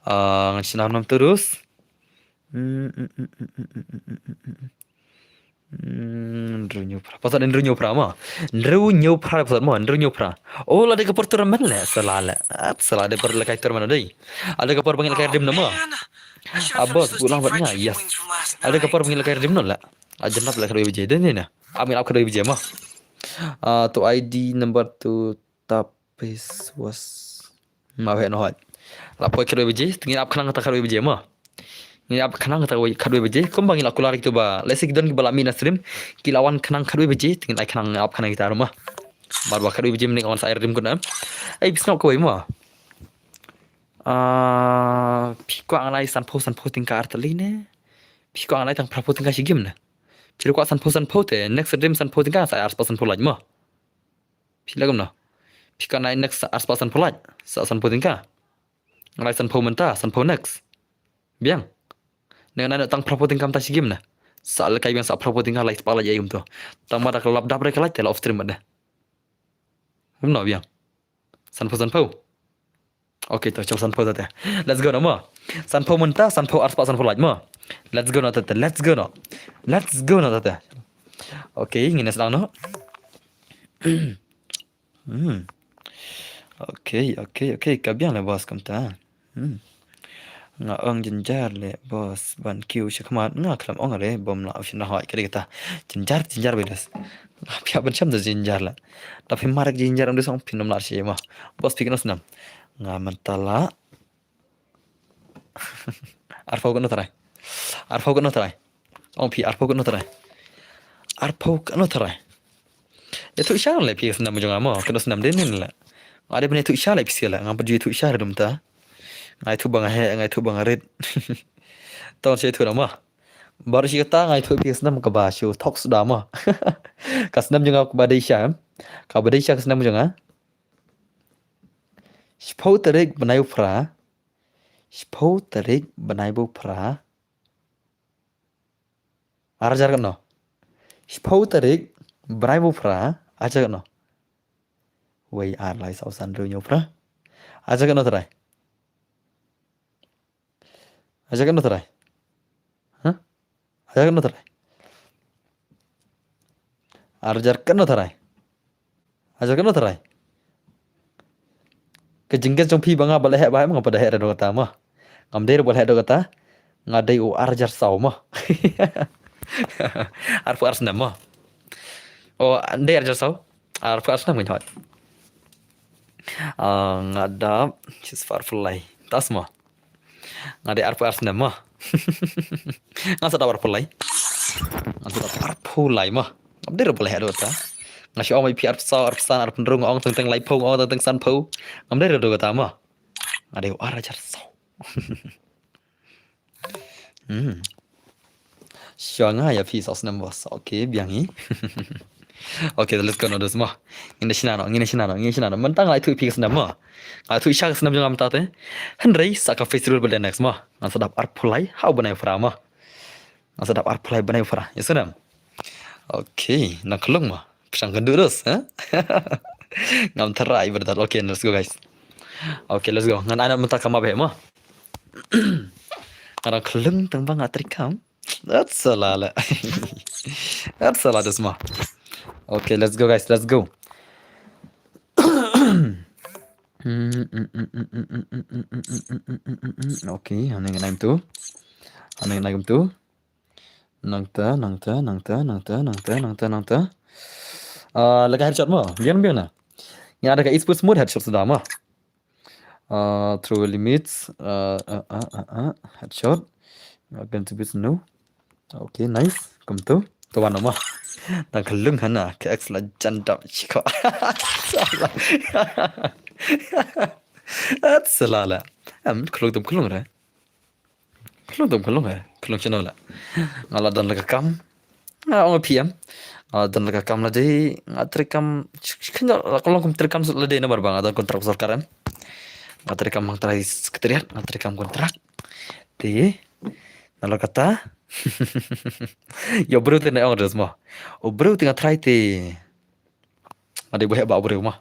[SPEAKER 1] Ngasih nam terus. Ndrunyo pra. Pasal ndrunyo pra ma. Ndrunyo pra pasal ma ndrunyo pra. Oh la de kapor turman la salala. Salade per la kai turman dei. Ada kapor panggil kai dim nama. Abos pulang batnya yes. Ada kapor panggil kai dim la. Ajenat la kadoi bije den na. Amil ap kadoi bije ma. To ID number to tapis was ma he no hat. La poi kadoi bije tingin ap khanang ta kadoi bije ma. Ni ap khanang ta kadoi bije kom bangil aku lari tu ba. Lesik don ki balami na stream kilawan khanang kadoi bije tingin ai khanang ap khanang kita rumah. Baru kadoi bije mending on sa air dim kuna. Ai bisna ko ma. Piko angai sanpo tingkar teline. Piko angai tang prapo tingkar sigim na. Pilo ko sanpo te next dim sanpo tingkar sa ars sanpo laj ma. Pila gum na. Piko angai next ars sanpo laj sa sanpo tingkar. Angai sanpo menta sanpo next. Biang. Dengan ada tang prapo tingkar ta sigim na. Sa kai biang sa prapo tingkar laj pala jai gum to. Tang mada kelap dap rek laj tela off stream ada. Gum na biang. Sanpo. Okey, tu coba sanpo tata. Let's go nama. Sanpo mentah, sanpo arspa, sanpo laj ma. Let's go na tata. Let's go na tata. Okey, ngine sedang no. Okey. Kabiang le bos kam ta. Nga ong jenjar le bos ban kiu shakmat nga klam ong le bom la option na hoi kali kata. Jenjar bedas. Pihak bencam tu jenjar la. Tapi marak jenjar ang dusong pinom lar siya ma. Bos pikin osnam. Nga mentala arfau no tarai on pi arfau no tarai itu isyara le pi senam jong amo kena senam den la ada benda itu isyara le pi sila ngam pergi itu isyara dum ta ngai tu bang red ton se tu nama baru si kata ngai tu pi senam ka ba shu tok sudah ma ka senam jong ka badai syam ka senam jong Spau tarik benai fra. Spau tarik benai bu fra. Arajar kan no. Spau tarik benai bu fra. Aja kan no. Wei lai sao san ru nyo fra. Aja kan no terai. Aja kan no terai. Hah? Aja kan no terai. Arajar kan no terai. Aja kan no terai. Kejengkel trong phi banga balai bai ngapa dah do kata mah. Ngam der balai do kata ngadai u arjar sau mah. Arfu arsna mah. Oh, ande arjar sau. Arfu arsna min hot. Ngadap sis farfulai. Tas mah. Ngadai arfu arsna mah. Ngasa da farfulai. Ngasa da farfulai mah. Ngam der balai do kata. Ngasih omai pi arsa arsan arpun rung ong teng lai pong ong teng san po. Ngam der do kata mah. Ngadai u arjar sau. Sianga ya pi saus nambas. Oke, biangi. Oke, let's go no semua. Ini shinano. Mentang lai tu pi senama. Tu isyak senam jang amta te. Henry saka festival pada next mah. Ngan sedap arpulai hau banai frama. Ngan sedap arpulai banai fra. Ya senam. Oke, nak kelung mah. Pisang kendurus, ha? Ngam terai berdal. Oke, let's go guys. Oke, let's go. Ngan anak mentah kama be mah. Ngan kelung tembang atrikam. That's a lot. That's a lot semua. Okay, let's go guys, let's go. Okay, ano yung naim tu? Nangta. Lagay headshot mo. Biar na. Yang ada ke esports mode headshot sudah mah. Through limits. Headshot. Going to be no. Okay, nice. Come to. Tuan nama. Dan kelung hana ke X jandap chika. That's salala. Kelung re. Kelung channel la. Ngala dan laga kam. Ngala PM. Dan laga kam la dei ngatrikam kenya kalau kom trikam la dei na barbang ada kontrak sarkaran. Ngatrikam mang trai sekretariat, ngatrikam kontrak. Dei nalo kata ya bro tena orang resma. Oh bro tengah try te. Ada bahaya ba bro mah.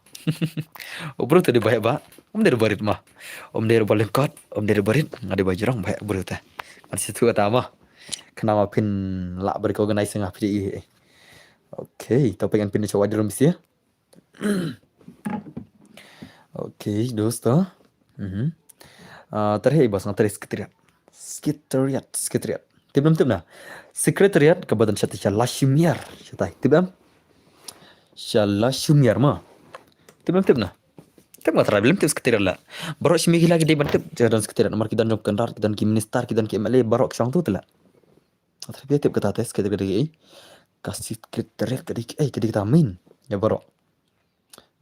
[SPEAKER 1] Oh bro tadi bahaya ba. Om der barit mah. Om der balen kot, om der barit ada bajurang bahaya bro teh. Masih situ kata mah. Kenapa pin lak berorganize ngah PDI. Okay, topik yang pin coba dalam sih. Okay, dosto. Terhei bos ngateri sekretariat. Tibam na. Sekretariat Kabupaten Syatih Lashimiar. Syatih. Tibam. Lashimiar mah. Tibam na. Tibam nggak terlalu tib sekretariat lah. Barok simi lagi di bantip jalan sekretariat nomor kita nuk kendar kita ki minister kita ki MLA barok sang tu telah. Tapi tib kata tes kita kasih sekretariat kita kita main ya barok.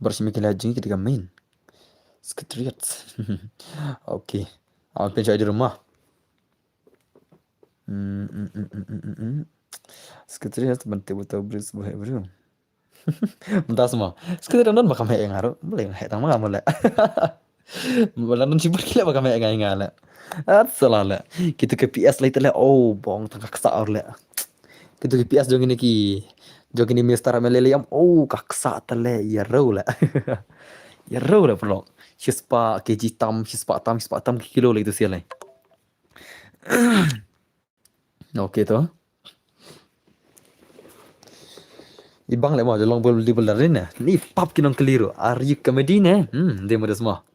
[SPEAKER 1] Barok simi lagi kita main. Sekretariat. Okay. Awak pencari di rumah. Sekretariat bantu betul beres bahaya bro. Entah semua. Sekretariat non bakal yang ngaruh. Boleh nggak tang mana boleh. Boleh non sibuk kila bakal yang ngala. Salah. Kita ke PS lain telah. Oh bong tangkak saar lah. Kita ke PS jong ini minister melele yang. Oh kaksa telah ya raw lah. Ya raw lah perlu. Sispa kg tam kilo lah itu siapa? Okay tu. Ibang le mau long bol di bola ni. Ni pap kinong keliru. Are you comedy ne? Dia muda semua.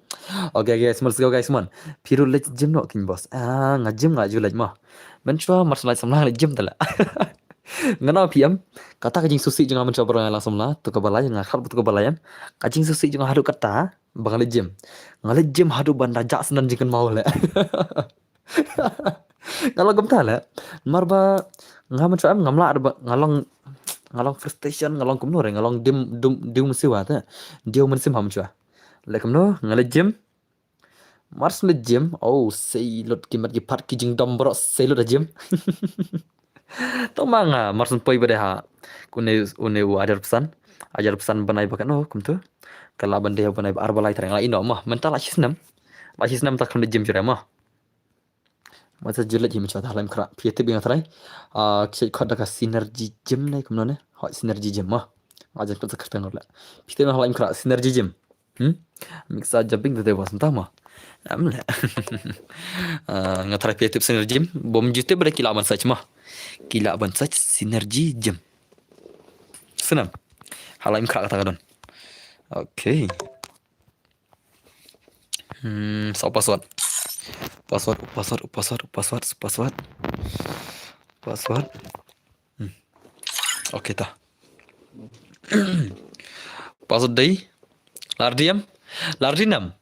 [SPEAKER 1] Okay guys, let's go guys man. Piru le gym no kin boss. Ngajim ngaju le mah. Mencoba martial arts samlah le gym tala. Ngana PM kata kajing susi jangan mencoba orang langsung lah. Tu kebalai ngakar tu kebalayan. Kajing susi jangan hadu kata bang le gym. Ngale gym hadu banda jak senan jingkan mau le. Kalau gemta lah, marba ngam mencoba ngamla ngalong frustration ngalong kumno re ngalong dim siwa ta dia mensim ham chua le kumno ngale gym mars le gym oh sei lot kimat ki part ki jing dom bro sei lot gym to manga mars poi bade ha kune une ajar pesan banai bakan oh kumtu Kalau benda yang benar arbalai terang lain mah mental lah sistem tak kena gym jure mah masa jelat him chat halam kra piete binga trai kse khada ka sinergi gym nai kumno ne hot sinergi gym mah aja tu tak tengok la piete binga halam kra sinergi gym mixa jumping de was entah mah amla ngatrai piete sinergi gym bom jute ber kila ban sach mah kila ban sach sinergi gym senam halam kra kata kadon okay so password okay ta password dai lardinam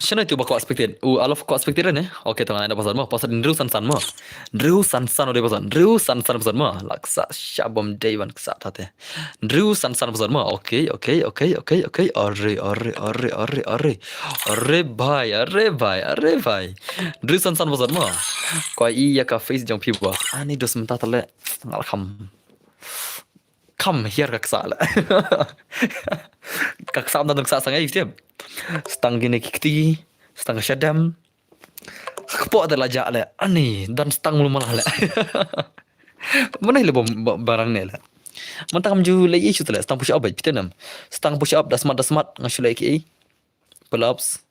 [SPEAKER 1] Shana tu bakwa expected. Alaf ko expected ne. Okay tangan ada pasal mah. Pasal Drew Sansan mah. Drew Sansan ode pasal. Drew Sansan pasal mah. Laksa syabam day ban ksa tate. Drew Sansan pasal mah. Okay. Arre bhai. Drew Sansan pasal mah. Kau iya ka face jong pibu. Ani dos menta tale. Ngalkham. Kam hier ka ksa la. Ka ksa dan ksa sangai tiap. Stang gini kikti, stang syadam. Kepok adalah jak le. Ani dan stang mulu malah le. Mana ile barang ni le. Mentang maju lagi isu tu le. Stang push up baik kita nam. Stang push up dah smart ngasu lagi. Pull ups,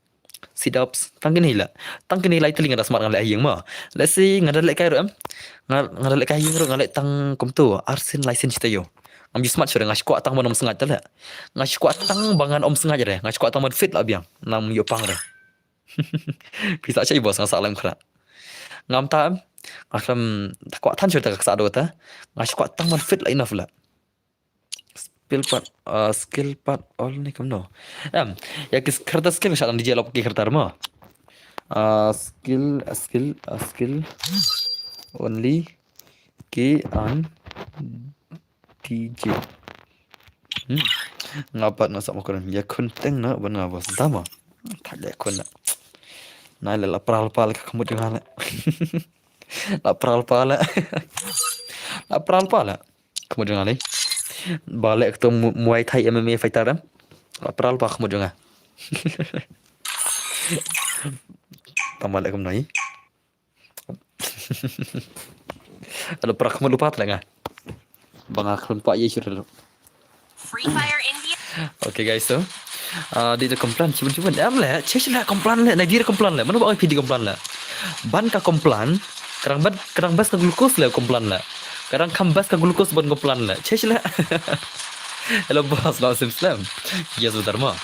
[SPEAKER 1] sit ups. Tang gini le. Tang gini lai telinga dah smart ngalai yang mah. Let's see ngada lek kai ro am. Ngada lek kai yang ro ngalai tang kom tu. Arsin license kita yo. Am smart sudah ngasih kuat tang om sengaja lah. Ngasih kuat tang bangan om sengaja deh. Ngasih kuat tang fit lah biang. Nam yo pang deh. Bisa cai bos ngasa alam kera. Ngam tam. Ngam tak kuat tan sudah tak sado ta. Ngasih kuat tang fit lah enough lah. Skill part all ni kamno. Ya kis kertas skill shalan di jelop ki kertar mo. Skill only ki an DJ. Ngapat na sa makaran. Ya konteng na bana bos tama. Tale kon na. Nai la pral pal ka kamut ngala. La pral pal. Kamut ngala. Balik ke Muay Thai MMA fighter am. La pral pa kamut ngala. Tamalek kam nai. Ada prak kamut lupa tengah. Bangakron pak ye sudah.
[SPEAKER 2] Free Fire India.
[SPEAKER 1] Okay guys, so di komplan cuman am le, cek komplan le, na dia komplan le. Mana bawa video komplan le. Ban ka komplan, kadang bas ka glukos le komplan le. Kadang kambas ka glukos ban komplan le. Cek le. Hello bos, langsung slam. Yes betul mah.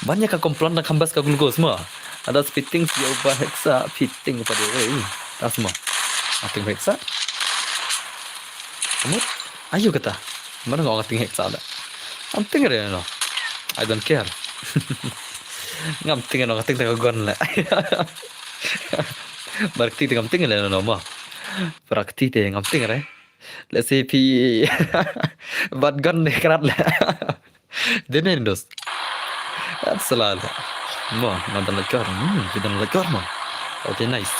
[SPEAKER 1] Banyak ka komplan dan kambas ka glukos mah. Ada fitting dia ubah heksa fitting pada ini. Tas mah. Ating heksa. Kamu ayo kata. Mana ngau ngating heksa ada. Am tinggal ya no. I don't care. Ngam tinggal no ngating tengah gon lah. Berarti ngam tinggal ya no mah. Berarti te ngam tinggal eh. Let's say pi bad gun ne kerat lah. Denen dos. Selalu. Mah nanti lekar. Kita lekar mah. Okay nice.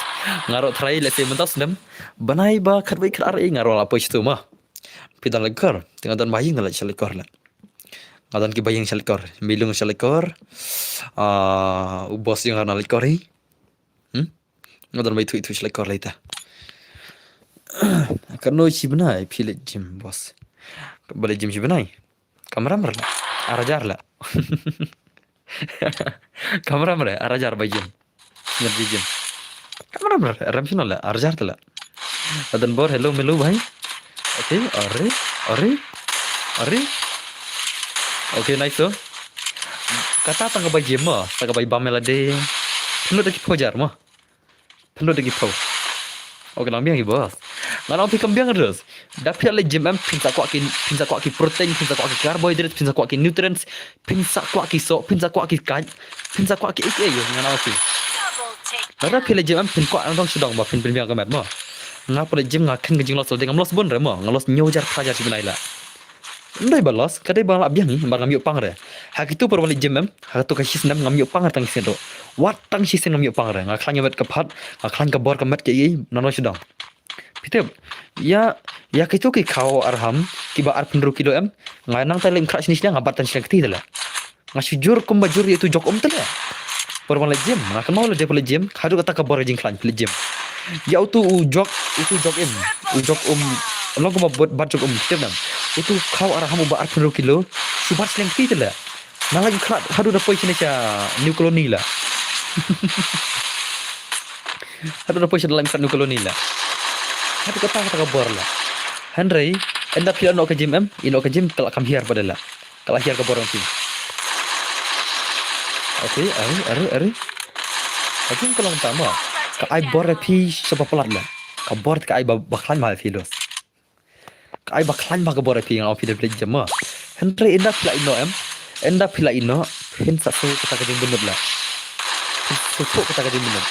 [SPEAKER 1] Ngarok try let's say mentas dem. Banai ba kerbai kerar ngarok apa itu mah. Pidan lekar, tengah dan bayang ngalat syalekor lah. Ngadan ki bayang syalekor, milung syalekor. Bos yang ngana lekor hi. Ngadan bay itu syalekor lah ita. Karena si benai pilih gym bos. Boleh gym si benai. Kamera merah, arajar lah. Kamera merah, arajar bay gym. Ngerti gym. Kamera merah, ramsino lah, arajar tu lah. Ngadan bor hello melu bhai. Okay, are. Okay, nice so. Kata tangga bay gym mah, tangga bay bamela de. Penuh deki pojar mah. Penuh deki po. Okay, lambiang ni bos. Ngalau pi kambiang terus. Dapat le gym pinsa kuat ki protein, pinsa kuat ki karbohidrat, pinsa kuat ki nutrients, pinsa kuat ki so, pinsa kuat ki kan, pinsa kuat ki ik yo ngalau pi. Ada pi le gym pin kuat antong sedang ba pin biang kamat mah. Ngapa le gym ngakan ke jinglos dengan los bon re mah, ngalos nyojar pajar si benai lah. Ndai balas, kadai bang abiang ni, bang ngamiuk pang re. Hak itu perwali gym hak tu kasi senam ngamiuk pang tang sendo. Wat tang si sen ngamiuk pang re, ngaklan nyabat kepat, ngaklan ke bor kemat ke ye, nano sedang. Pitep, ya kitu ki kau arham, ki ba ar penru kilo nganang talem kras ni sedang ngabat tan sedang keti lah. Jur kum bajur itu jok tele. Perwan le gym, kan mau le dia pole gym, kadu kata ka bor jing klan pole gym. Ya itu jok jok lo ko buat bajok tem nam. Itu kau arah hamu ba 8 kilo, subat seleng tele. Nah lagi kadu da poi sini cha new colony lah. Kadu da poi dalam new colony lah. Kadu kata ka bor lah. Henry, enda pila no ka gym ino ka gym kala kam hiar padala. Kala hiar ka borong tim. Oke, are. Aku kalau pertama, ka ai bor pi sebab pelat lah. Ka bor ka ai baklan mal filos. Ka ai baklan ba ka bor pi ngau fi de jam ma. Henry enda pila ino enda pila ino hin satu kata ka jing bunut lah. Satu kata ka jing bunut.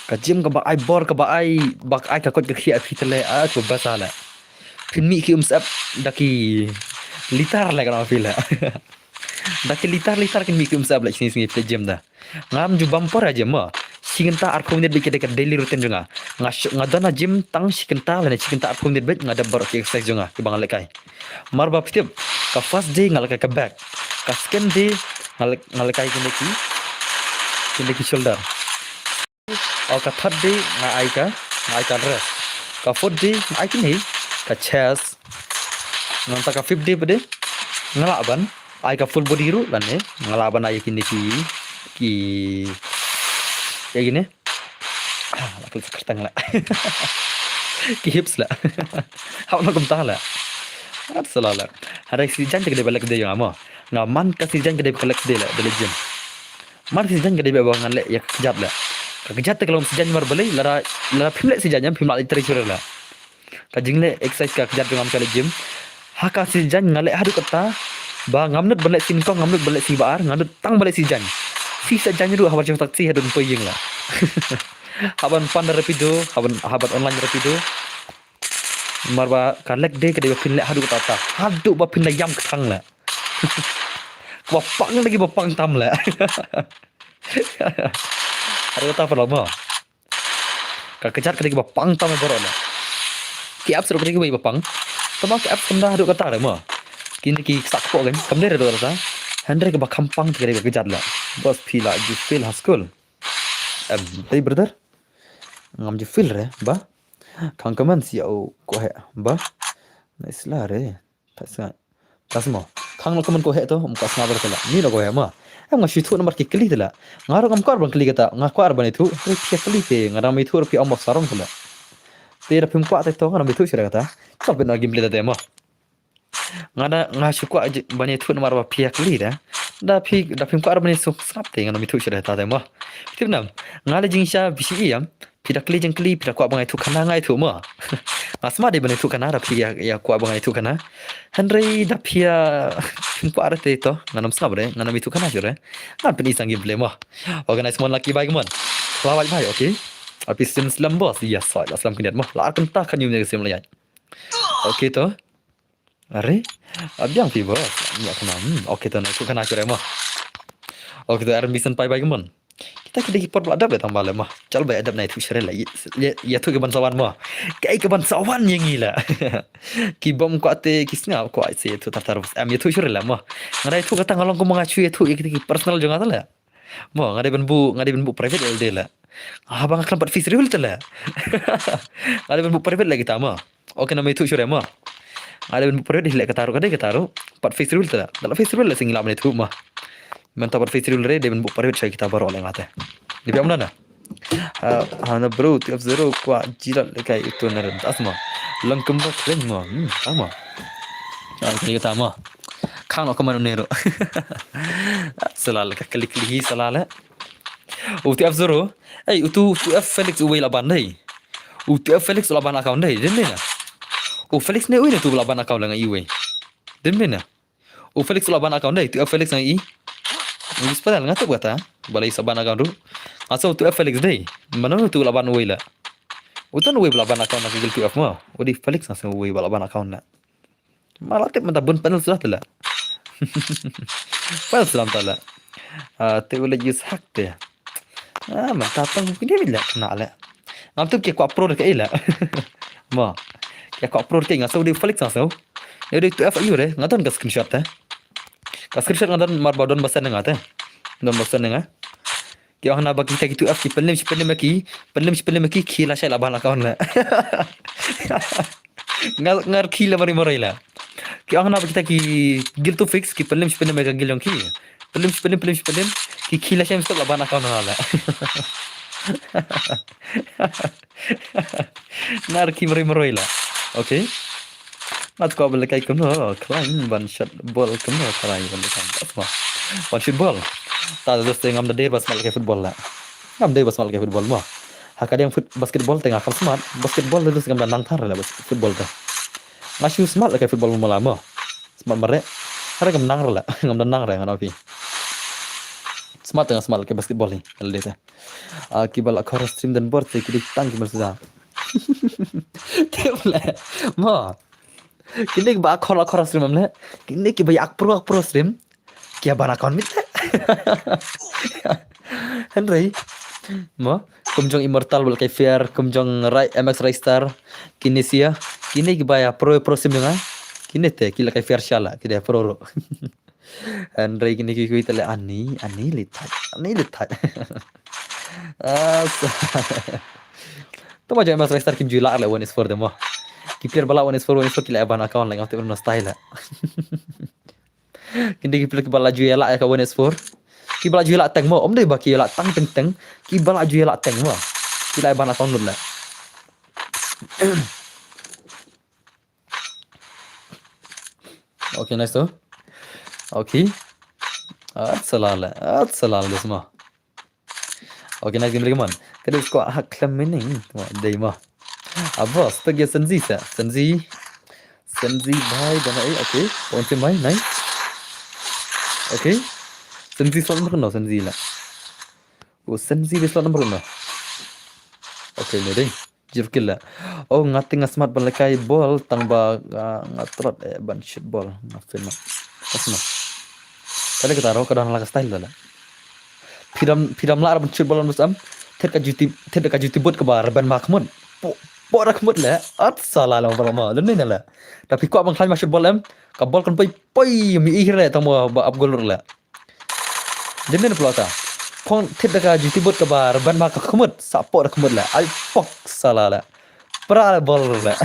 [SPEAKER 1] Ka gym ka ba ai bor ka ba ai ka kot ka khia fi tele a tu basala. Pin mi ki sap daki litar lah kana fi lah. Daki litar kan mi ki sap lah sini play gym dah. Ngam ju bumper aja ma. Sikenta arko minit bike dekat daily routine juga. Ngadana gym tang sikenta lah sikenta arko minit bet ngada bar exercise juga ki bang lekai. Marba pitip ka first day ngalekai ka back. Ka second day ngalekai kini ki shoulder. Au ka third day ngai ka rest. Ka fourth day ngai kini ka chest. Nanta ka fifth day pade ngalaban ai ka full body ru lan ngalaban ai kini ki kayak gini aku sekarang lah ki hips lah hau nak kumtah lah salah hari si jan gede balik dia yang ama ngaman ka si jan gede balik dia lah dari gym mar si jan gede bawa ngan le ya kejat lah kejat kalau si jan mar balik lara pimle si jan pimla iteri sure lah kajing le exercise ka kejat dengan kali gym haka si jan ngale hadu kata ba ngamnut balik sin kong ngamnut balik si baar ngamnut tang balik si jan si saja dulu habar cepat taksi hadun peying lah. Haban pandar rapido, haban online rapido. Marba kalek deh kedai bapin lek hadu kata. Hadu bapin yam ketang lah. Bapang lagi bapang tam lah. Hadu kata apa lama? Kejar kedai bapang tam beror lah. Ki apps kedai bapang. Tambah ki apps kena hadu kata lah mah. Kini ki sakpo kan. Kamder hadu kata. Hendrik ba kampang kedai kejar lah. Bos pila ju feel haskul. Hey brother. Ngam ju feel re ba. Kang kaman si au ko he ba. Naisla re. Tasmo. Kang no kaman ko he to muka snabar tala. Ni lo ko he ma. Ngam shitu nomor ki kli tala. Ngaro ngam kar ban kli kata. Ngakar ban itu. Pia kli te ngaram itu pi amok sarong tala. Tera pim kwa te to ngaram itu sira kata. Kabin lagi beli tata ma. Ngada ngasukwa ban itu nomor ba pia kli dah. Da pim ko arbani so snap te ngana mitu shira ta ma tip nam ngala jingsha bisi yam pida kli jeng kli pida ko bangai tu kana ngai tu ma asma de bani tu kana ra pia ya ko bangai tu kana handrei da pia pim ko arate to ngana sabre ngana mitu kana jure na pini sangi ble ma organize mon laki bai mon lawal bai okay api sim slam boss yes so aslam kinat ma la kan ta kan yum ne sim la okay to Are? Abiang fibo. Ya kena. Okey tu nak kena cure mah. Okey tu admission pai bagi mon. Kita kena pot adab datang balik mah. Cal baik adab naik tu syarel lah. Ya tu keban sawan mah. Kai keban sawan yang gila. Ki bom ko ate kisnya ko ai se tu tartar. Ya tu syarel lah mah. Ngarai tu kata ngalong ko mengacu ya tu kita personal juga tu lah. Mah ngarai benbu private LD lah. Abang akan buat fees real tu lah. Ngarai benbu private lagi ta mah. Okey nama itu syarel mah. Ada ben periode hilak ketaruh pat face rule tak dalam face rule lah singila menit mah mantap pat face rule re de ben periode saya kita baru oleh ngate di biam mana hana bro tiap zero kwa jirat lekai itu naran asma langkem bak len mah sama ini kita mah kang no kemana nero selala klik lihi selala tiap zero itu Felix uwe laban dai tiap Felix laban account dai dene na Felix ni uin tu laban account dengan iwe. Demi na. Felix laban account dah. Tu Felix dengan i. Ni sepadal ngata buat balai saban account tu. Asal tu Felix dai. Mana tu laban uwe la. Utan uwe laban account nak Google tu mau. Odi Felix asal uwe laban account nak. Malah tip mata bun panel sudah telah. Panel sudah telah. Tu boleh use hack dia. Mata tang mungkin dia bila kena lah. Ngam tu ke ko upload ke ila. Ma. Ya kau upload ke ngasau di Felix ngasau. Ya di tu FIU deh, ngaton ke screenshot Subscription ngadan mar badon basan ngate. Don basan nga. Kaya na bagi kita gitu af ki pelim maki khila shay laban account la. Ngar khila mari morila. Kaya na bagi kita ki gil to fix ki pelim maki gil yang ki. Pelim ki khila shay mesti laban account la. Ngar ki mari morila. Okay. Not ko balik kay kuno klein one shot ball kuno karai balik kan. Asma. One shot ball. Ta doste ngam da der bas mal kay football la. Ngam der bas mal kay football mo. Hakada yang basketball tengah kam smart. Basketball terus ngam da nang thar la football ta. Ngasih smart la kay football mo la mo. Smart mare. Hare ngam nang la. Ngam da nang ra ngana pi. Smart tengah smart kay basketball ni. Alde ta. Kibal akhor stream dan board kidi tang kibal sudah. Tebla. Mo. Kini ba akhor stream amle. Kini ki ba akpro stream. Kia bana kon mit. Henry. Mo. Kumjong immortal bal kay fair kumjong MX Raystar kini sia. Kini ki ba ya pro stream nga. Kini te kila kay fair shala kida pro. Henry kini ki kuit le ani litat. To ma MX Raystar kim jula le one is for them mo. Ki player bala one is for kila bana account lang ngate no style. Kindi ki player bala juela ka one is for. Ki bala juela teng mo om dei ba ki la tang teng ki bala juela teng mo. Kila bana account nun la. Okay, nice to. Okay. Salala semua. Okay, nice game lagi man. Kada usko hak lamini. Dei mo. Abos pagi Senzi bhai bana okay. Point mai nice. Okay. Senzi slot number no Senzi la. Senzi slot number no. Okay, ni ding. Jirkil la. Oh, ngating smart balakai ball tangba ngatrot ban shit ball. Ngafin ma. Asma. Kali kita ro kadang la style la. Piram la ban shit ball musam. Thet ka juti bot ke bar ban makmud. Po rakmud la. At sala la ma. Lene la. Tapi ko abang klan shit ball am. Ka ball kan poi mi ihre tamo ba ab golur la. Jemen pelota. Pon tidak juti buat kabar ban mak kemud sapor kemud lah. Al pok salah lah. Pra bol lah.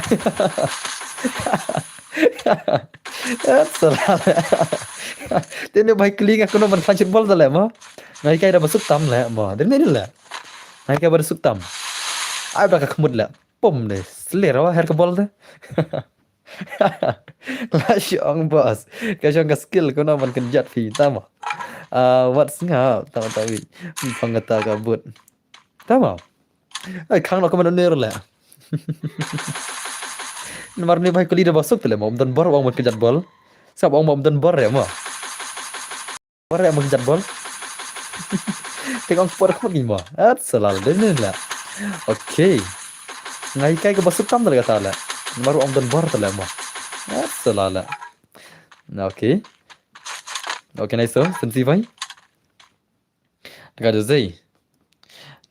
[SPEAKER 1] Salah lah. Tene baik keling aku nak berlanjut bol dah lah mo. Ngai kai dah masuk tam lah mo. Dene lah. Ngai kai masuk tam. Ai dah kemud lah. Pom deh. Selera her ke bol dah. Lasyong bos. Kasyong ka skill ko naman kenjat fi tama. What's nga tawi pangata kabut. Tama. Ai khang lo ko man ner la. Namar ni bhai ko lida basuk tele mo dan bor wang mo kenjat bol. Sab wang mo dan bor ya mo. Bor ya mo kenjat bol. Tekong por ko mo. At salal den la. Okay. Ngai kai ko basuk tam dal kata la. Baru om dan bor tala mo. Salala. Okay. Okay, nice so. Sensi bhai. Dekat zai.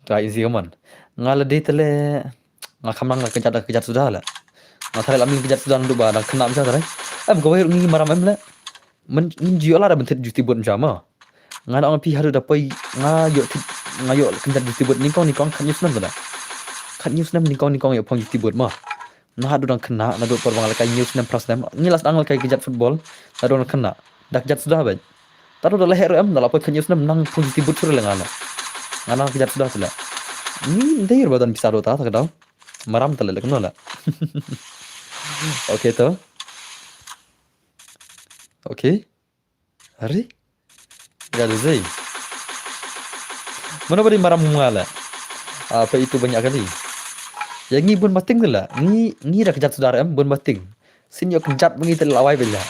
[SPEAKER 1] Tai isi kaman. Ngala de tele ngakamang kejat sudah la. Ngathare amil kejat sudah ndu ba dak kena macam tare. Am ko ngi maram am la. Men ngi la bentet juti bot jama. Ngala ang pi haru dapai ngayo kejat juti bot ni kong kan news nam da. Kan news nam ni kong yo pong juti bot ma. Nah adu dang kena nadu por bangal kai news nem pras nem ngilas dangal kai kejat football adu dang kena dak jat sudah ban taru dah leher am dala po news nem nang positif but sur lengana ngana kejat sudah sila ni deir badan bisa do ta kadang maram tale lek no la okay to okay hari gak zai mana bari maram mungala apa itu banyak kali. Yang ni bun bating tu lah. Ni dah kejat saudara em bun bating. Sin yo kejat bengi terlawai bela.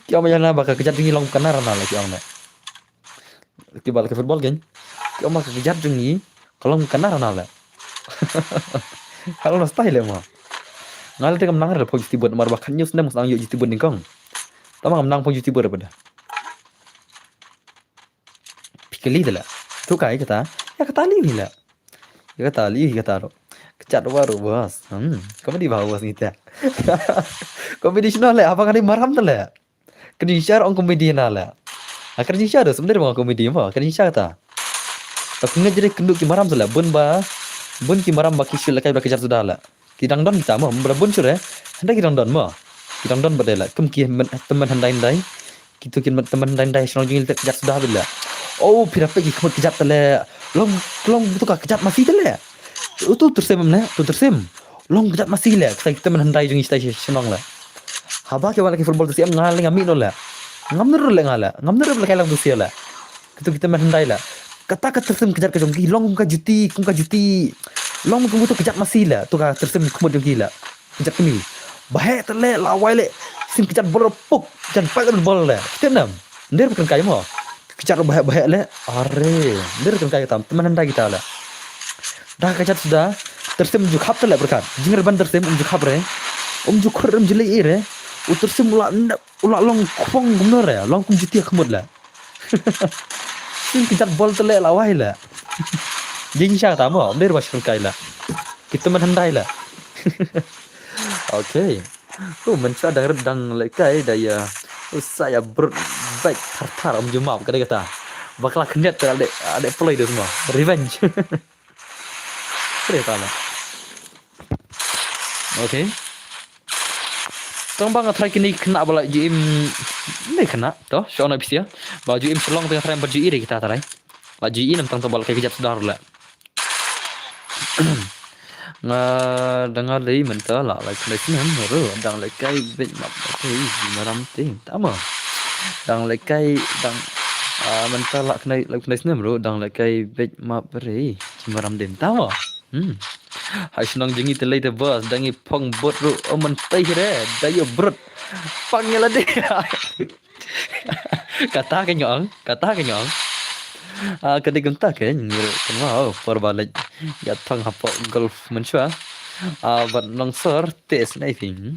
[SPEAKER 1] Kau macam mana bakal kejat bengi long kanar na lagi orang nak. Kibal ke football kan. Kau mak kejat bengi kalau kanar na lah. Kalau nak style mah. Ngal te kam nang ra pog tibut mar bakhan news nem sang yo tibut ni kong. Tama kam nang pog tibut pada. Pikeli dala. Tu kai kata. Ya kata ni lah. Kata ro kecat baru bos kamu di bawah bos kita Komedi sino le apa kali maram tu le. Kerja syar on komedi na le. Kerja syar tu sebenarnya bukan komedi mah. Kerja syar ta. Tapi nggak jadi kenduk ki maram tu le. Bun ki maram baki syul kai baki jar sudah le. Kidang don kita mah bun syur hendak kidang don mah. Kidang don badai le. Kem ki teman handai gitu kin teman handai sino jingil kejar sudah bila. Oh pirapa ki kemut kejar tele. Long betul kah kejar masih tele. Tu tersem mana? Tu tersem. Long kejar masih le. Kita menhandai jing istai senong le. Haba ke wala ke football tu siam ngal ngami no le. Ngamner le ngala. Ngamner le kalang tu sia le. Kita menhandai le. Kata tersem kejar ke jongki. Long ka juti. Long kamu tu kejar masih le. Tu ka tersem kemut jongki le. Kejar kini. Bahaya tele lawai le. Sim kejar bola puk. Kejar pakai bola le. Kita nam. Ndir bukan kayu mo. Kejar bahaya le. Are. Ndir bukan kayu tam. Teman handai kita le. Dah kejar sudah. Tersem juk hap tele berkat. Jingar ban tersem juk hap re. Juk khurem jeli ire. Tersem ula long kong gumno re. Long kum juti kemud le. Sim kejar bola tele lawai le. Jing sya ta mo. Ndir bas kai le. Kita menhandai le. Okey. Mencah dang lekai daya saya berbaik tartar jumap kata bakal kena ada play dia semua revenge cerita lah. Okey, tong bang try kini kena bala JM ni kena toh soalnya bisa baju JM selong tengah try baju iri kita try baju ini tentang bala kayak kejap sedar lah. Dengar lagi mentah lah like senam baru dang lekai bet map maram ting tama dang lekai dang mentah lah kena senam baru dang lekai bet map beri maram dem tama hai senang jengi telai te bas dangi pong bot ru mentai re dayo brut panggil ade kata kenyong kadang gemta kan mau perbalik ya tang apa golf mencua but longsor tes naifing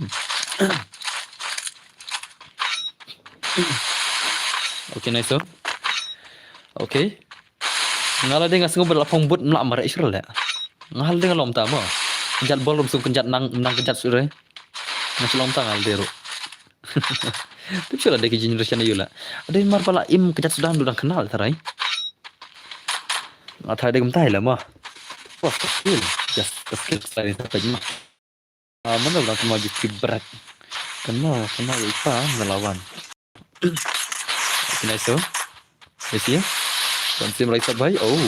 [SPEAKER 1] okay nice okay ngala dia ngasih ngobrol lapang but melak marai Israel ya ngal dia ngalom tama kenjat bol rumsum kenjat nang kenjat sure ngasih lom tangal dia ru tu cila dia ke generation ayula ada mar pala im kenjat sudah ndang kenal tarai Athai dia gemtai lah mah. Wah, skill selain itu aja mah. Mana orang semua jadi berat. Kena lupa melawan. Kena itu. Yes ya. Konsim lagi sabai. Oh.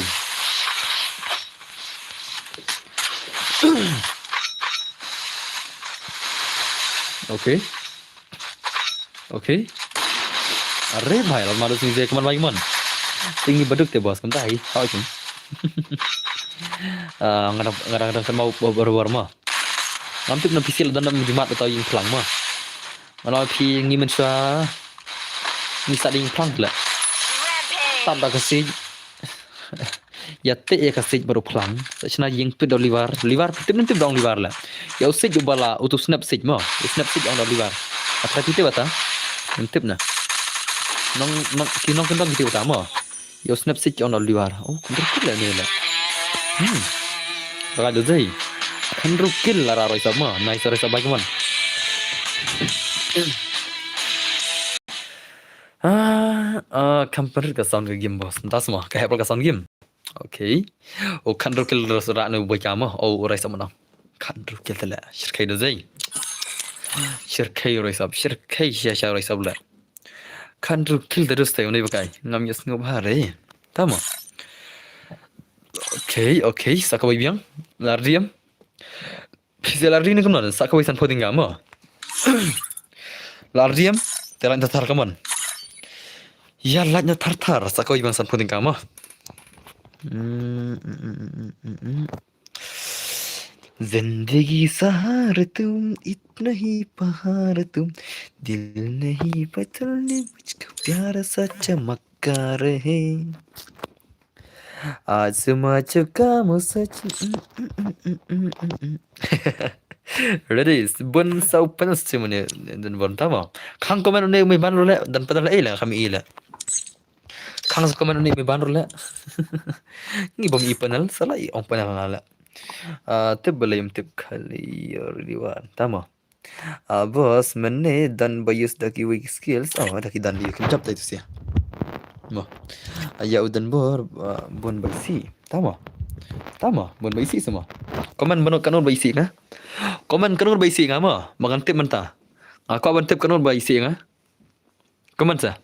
[SPEAKER 1] Okay. Are bhai lama tu sini kemana lagi mon? Tinggi beduk teh bos kentai. How itu? Ngadang sama baru mah. Lampir na pisil dan jumat atau yang pelang mah. Mana pi ngimen sua ni sading pelang pula. Tak ada kasih. Ya te ya kasih baru pelang. Sechna yang tu dah livar nanti dong livar lah. Ya usai jubala utus snap sej mah. Snap sej orang dah livar. Apa kita bata? Nanti na. Nong kentang kita utama. Ya snap sej orang dah livar. Oh, betul lah ni lah. Rada zai. Kan rukil lah rara sama. Nice rara sama cuman. Kamper ke sound ke game bos. Entah semua. Kayak apa ke sound game. Okay. Oh kan rukil rara nu buat kamu. Oh rara sama nak. Kan rukil telah. Shirkai dah zai. Shirkai rara sama. Shirkai siapa rara sama lah. Kan rukil terus teh. Ini pakai. Ngam yes ngam hari. Tahu. Okay, sakawai biang, lardiam. Pisa lardi ni kemana? Sakawai san poding gama. Lardiam, telan tatar kaman. Ya latnya tartar, sakawai biang san poding gama. जिंदगी सहार तुम इतना ही पहाड़ तुम दिल नहीं बदलने मुझको प्यार सा चमका रहे आजमा चुका मुझसे Ready, bun sau panas cumanya dan bun tama. Kang komen ni may banro le dan padala ila kami ila. Kang komen ni may banro le. Ngi bom ipanal salai on panala. Tib balayum tib kali riwan tama. Bos, mana dan bayus daki weak skills. Oh, daki dan dia kejap dah itu sih. Mo. Ya udan bor bon baisi. Tama. Tama, bon baisi semua. Komen benok kanun baisi ngah. Komen kanun baisi ngah mo. Makan tip mentah. Aku aban tip kanun baisi ngah. Komen sa.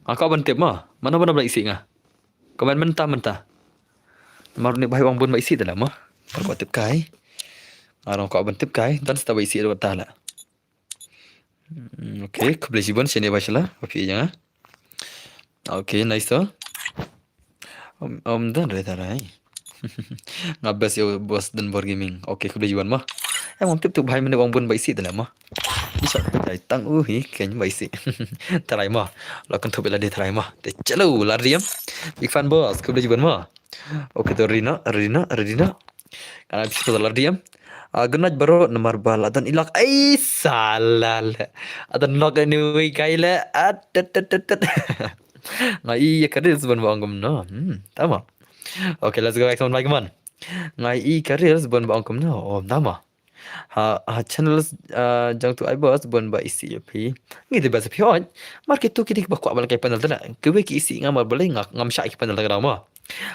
[SPEAKER 1] Aku aban tip mo. Mana baisi ngah. Komen mentah. Maru ni bahi wang bon baisi dah mo. Kalau tip kai. Arang ko aban tip kai dan sta baisi do tala. Okay, kau boleh sibun sini bacalah. Kopi aja. Okay, nice tu. Dan dah tarai. Ngabas ya bos dan board gaming. Okay, kau boleh sibun mah. Emang tip tu bahai mana wang bon baisi dah mah. Bisa tarai tang kayaknya baisi. Tarai mah. Lakukan tu bela dia tarai mah. Dia celo lari diam. Big fan bos. Kau boleh sibun mah. Okay tu Rina. Karena bisa tu lari diam. Genaj baru nomor bala dan ilak salah adan log anyway kaila ngai karir seban bangkum no tama okay let's go guys on my man ngai karir seban bangkum no tama channels jang tu ai bos bon ba isi pi ngi de bas pi hon market tu kidik ba kwa bal kai panel tana kewe ki isi ngamar balai ngam sha ki panel ta ma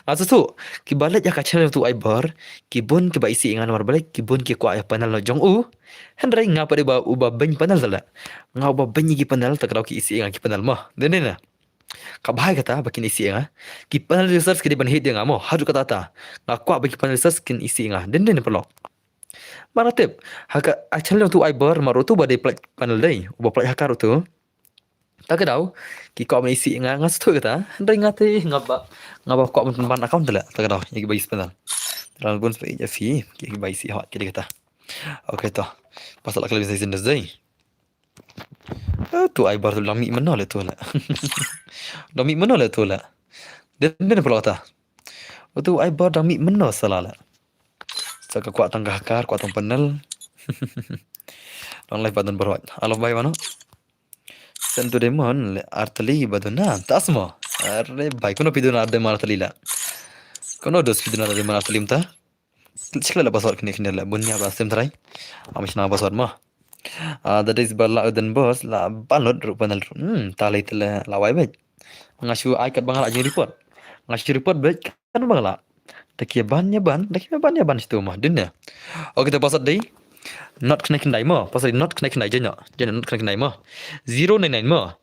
[SPEAKER 1] tu ki balat ya ka channel tu ai bar ki bon ki ba isi ngan mar balai ki bon ki kwa ya panel no jong hendrai nga pare ba uba ben panel tala nga uba ben ki panel ta ki isi ngan ki panel ma denena ka bahai kata bakin isi nga ki panel research ki ban hit dia ngamo hadu kata ta nga kwa ba ki panel research kin isi nga den perlo mana tip haka channel tu ai bar maru tu ba de panel dai uba play hakar tu tak kedau ki kau isi nga tu kata hendrai ngati ngaba kau ban account tala tak kedau ya ki bagi panel terlalu pun sebagai Jafi ki bagi si hot kira kata okay toh pasal kalau bisa sindas dai tu ai bar tu lami mana le tu la lami mana le tu la den pula kata tu ai bar lami mana salah la saka kuat tangga hakar kuat tang panel long life badan berwat alof bai mana sentu demon le artali baduna tasma arre bai kono piduna arde martali la kono dos piduna arde martali mta Cikla la basor kini la bunya basem trai amish na basor ma that is bala dan bos la balot rupanal talai tela la wai bet ngasu ai kat bangala je report ngasu report bet kan bangala takia bannya ban situ mah dunia oke kita pasal dai not connect dai ma pasal not connect dai je not connect dai ma 099 ma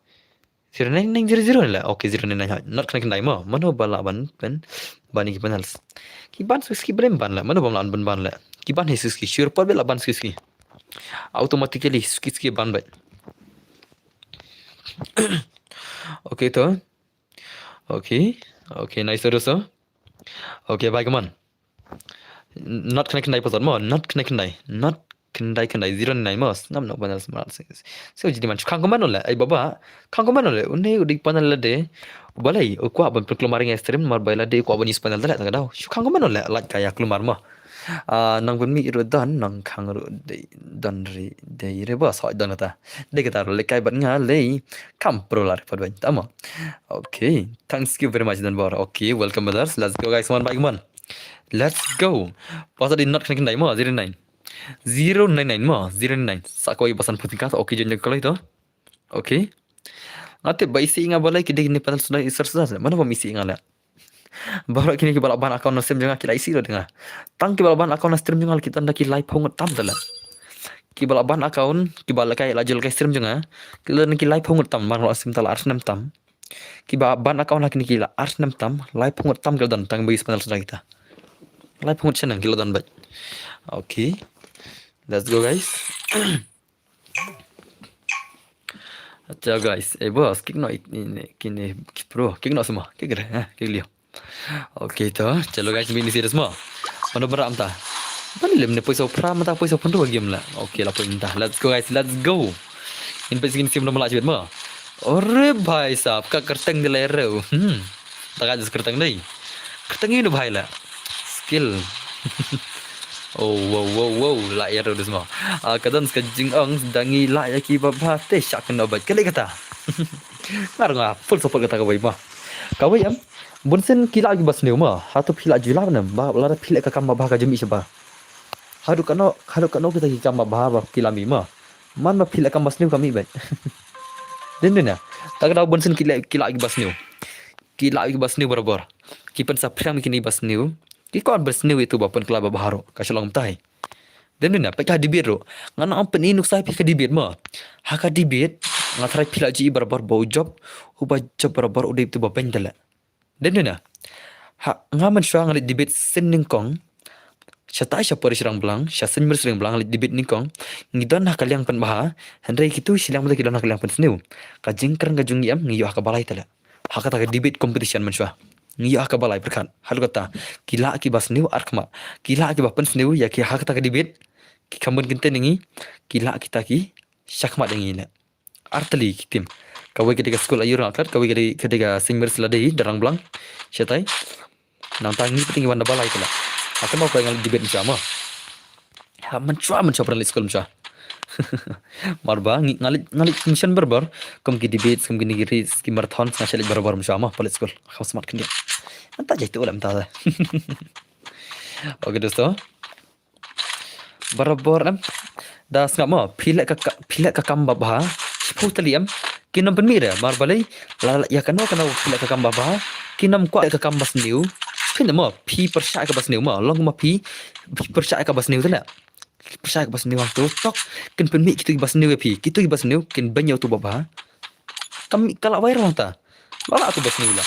[SPEAKER 1] 09900 lah oke 099 not connect dai ma mano bala ban bani ki panel ki ban ski brem ban la mano ban ban la ki ban hesus ki sure pot bela ban ski automatically ski ban bet okay to okay nice terus okay bye come on not connect dai pasal mo not connect dai not kendai 09 mas nam no panel smart so jadi man kang komano la ai baba kang komano le unne udik panel la de balai ko ban kelumaring ekstrem mar baila de ko ban is panel la tang dau kang komano la like kaya kelumar ma nang pun mi ro dan nang kang ro de dan re ba sa dan ta de kata le kai ban nga le kam pro la pa ban tama okay thanks you very much dan bar okay welcome brothers let's go guys one by one let's go pasal di not connect dai mo 09 099 mo 099 sakoi pasan puting kata okay jenjang kalau itu okay ngate ba isi inga balai kide ni panel sudah isar sudah mana pun isi inga la baru kini ki balak ban account nasem jangan kita isi lo dengar tang ki balak ban account nasem jangan kita ndak ki live hongot tam dala ki balak ban account ki balak kai lajul kai stream jangan kita ki live hongot tam mar asim tala arsnam tam ki ba ban account la kini ki la arsnam tam live hongot tam ke dan tang bagi panel sudah kita live hongot senang kilo dan bat okay let's go guys अच्छा guys bos kick no kini pro kick no semua kick kira kick liyo okay to chalo guys mini series mo mana beram ta bani lem ne poiso pra mata poiso pun dua game la okay la poin ta let's go guys let's go in basic sim nomor lajut mo ore bhai sahab ka kerteng de le re tak ada kerteng dei kerteng ini bhai la skill oh wow la ya ro semua kadang sekajing ang dangi la ya ki baba te syak no bat kali kata ngar full support kata kawai mah kawai am bunsen kila gi bas neu mah hatu pila jula na ba la pila ka kam ba ka jemi seba hadu kano kita ki kam ba kila mi mah Man ma pila kam bas new kami bai. Den den ya. Tak ada bonsen kila ki bas new. Kila ki bas new barabar. Ki pen sa pram kini bas new. Ki kon bas new itu bapan kelaba baharo. Kasalong tai. Den den ya peka dibit ro. Ngana am pen inuk sai peka dibit ma. Haka dibit ngatrai pila ji barabar bau job. Uba job barabar udai itu bapen dala. Den den ya. Ha ngaman shwa ngalit dibit sen ningkong. Syata sya pori sirang belang, sya senmer sirang belang ngalit dibit ningkong. Ngidon ha kaliang pen baha. Hendrai kitu silang mata kidon ha kaliang pen sniu. Kajing kerang kajung yam ngiyo haka balai tala. Haka taka debate competition man shwa. Ngiyo haka balai berkan. Hal kata kila ki bas sniu arkma. Kila ki bapen sniu ya ki haka taka debate. Ki kambun kinte ningi kila kita ki syakma dengi na. Artali kitim. Kawai ketika sekolah ayur ngaklat, kawai ketika singber seladai darang belang. Syatai. Nang tangi petinggi wanda balai tala. Aku mau pengen debate macam apa? Ha mencoba pernah di sekolah macam. Marba ngalit mission berbar, kum ki debate, kum ki nigiri, ki marathon, ngasih lagi berbar macam apa pada sekolah. Kau smart kan dia. Entah jadi ulam tak. Oke dosto. Berbar am. Dah ngap mau pilek ka kam babah. Sepuluh taliam. Kinam penmira marbalai. Ya kena pilek ka kam babah. Kinam kuat ka kam bas new. Kan mo pi percaya ke bas new mo long ma pi percaya ke bas new tu lah percaya ke bas new tu tok kan penmi kita bas new pi kita bas new kan banyak tu baba kami kalau bayar orang ta lala tu bas new lah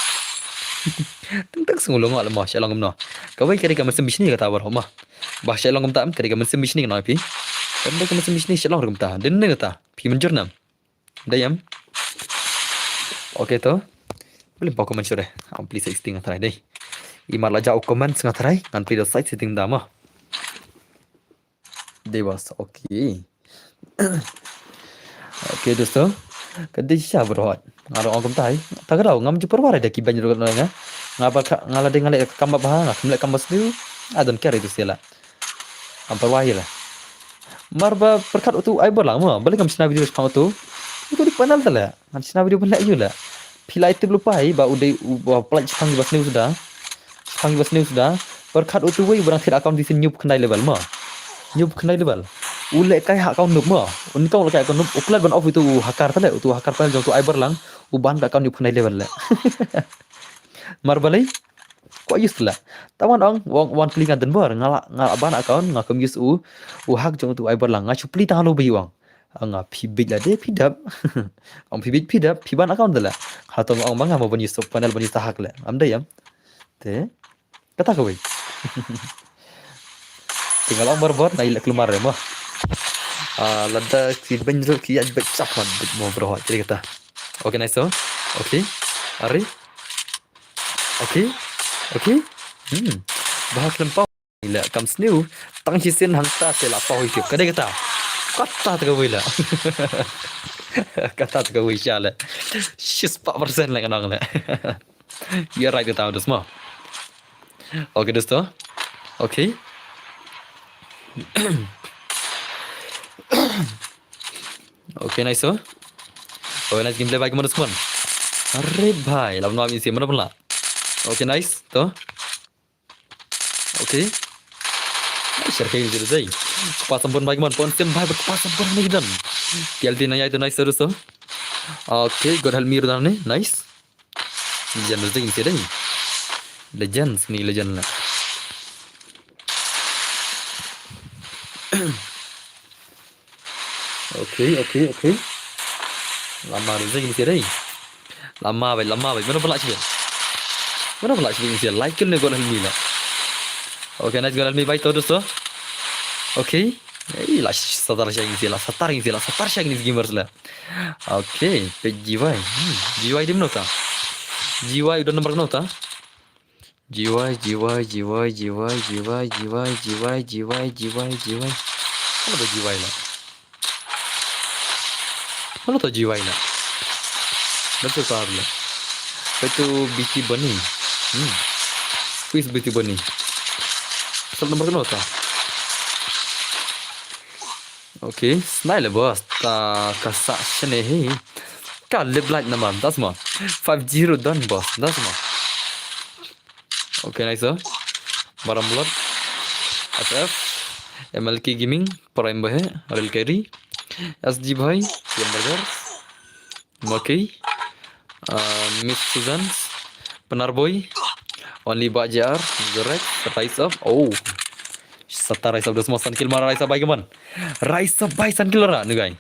[SPEAKER 1] tentang sengulong ala ma shalong no kawai kari ka masam bisni kata war homa bah shalong tam kari ka masam bisni na pi kan ka masam bisni shalong rum ta den ne kata pi menjurnam dayam oke to boleh pokok mencuri ampli 16 try deh Imar la jauh komen setengah terai ngan pilih site setting dama. Dewas, okay. Okay dosto. Kadai siya berhot. Ngaro orang kumtai. Tak kau ngam jupur wara dah kiban jurut nanya. Ngala de ngale kambab ha ngale kambas tu. I don't care itu sila. Ampar wahi lah. Marba perkat tu ai berlang mo. Balik kam sina video sepang tu. Itu di panel tala. Kan sina video pun lek jula. Pila itu lupa ai ba udai pelaj sepang bas ni sudah. Sepang bas ni sudah. Perkat tu wei berang tidak account di sini nyup kenai level mo. Nyup kenai level. Ulek kai hak kau nup mo. Uni kau lekai kau nup. Uklat ban off itu hakar tala. Itu hakar panel jong tu ai berlang. Uban ka kau nyup kenai level le. Marbalai. Kok use lah. Tawan ong wan klingan den bor ngala ban account ngakum use hak jong tu ai berlang ngachupli tang lo bi wang. Anga pibit lah de pidap. Ong pibit pidap piban account dala. Hatong ong bang mo ban use panel ban use hak le. Amda yam. Te. Kata kau wei. Tinggal ong bor na ilak lumar mo. Lada ki benjro ki aj bet chapman bet mo bro jadi kata. Okay nice so. Okay. Ari. Okay. Okay. Bahas lempau. Ila kam sniu tang hisin hangta sela pau hidup. Kadai kata. Kata tak wila. Kata tak wila. Shis 4% lah kanang lah. You're right kata udah semua. Okay dosto. Okay. Okay nice so. Oh nice gameplay bagi mana semua. Arre bhai, lawan kami isi mana pula. Okay nice, to. Okay. Share kayak gitu deh. Kepasan pun bagi mana pun sim bhai berkepasan pun lagi dan. TLT nanya itu nice terus to. Okay, God help me udah nih, nice. Legend itu gini deh. Legends nih legend lah. Okay. Lama rezeki mesti deh. Lama baik. Mana pula sih? Mana pula sih mesti like ni gol helmi lah. Okay, nice gol helmi baik terus tu. Okay. Lah satar sih ni lah. Satar sih ni gamers lah. Okay, GY. GY di mana ta? GY udah nomor berapa ta? GY. Mana tu GY lah? Mana tu GY lah? Betul sahab lah. Itu BT Bunny. Quiz BT Bunny. Asal nomor berapa ta? Okay, smile bos. Ta kasak sini he. Kal live light nama, dah semua. 50 done bos, dah semua. Okay, nice. Barang bulat. FF. MLK Gaming. Prime bah. Real carry. SG भाई Game Burgers. Okay. Miss Susan. Benar boy. Only Bajar. Gorek. Rise up. Oh. Sata Rise up dah semua Sun kill marah Rise up baik man. Rise up baik Sun kill lah ni guys.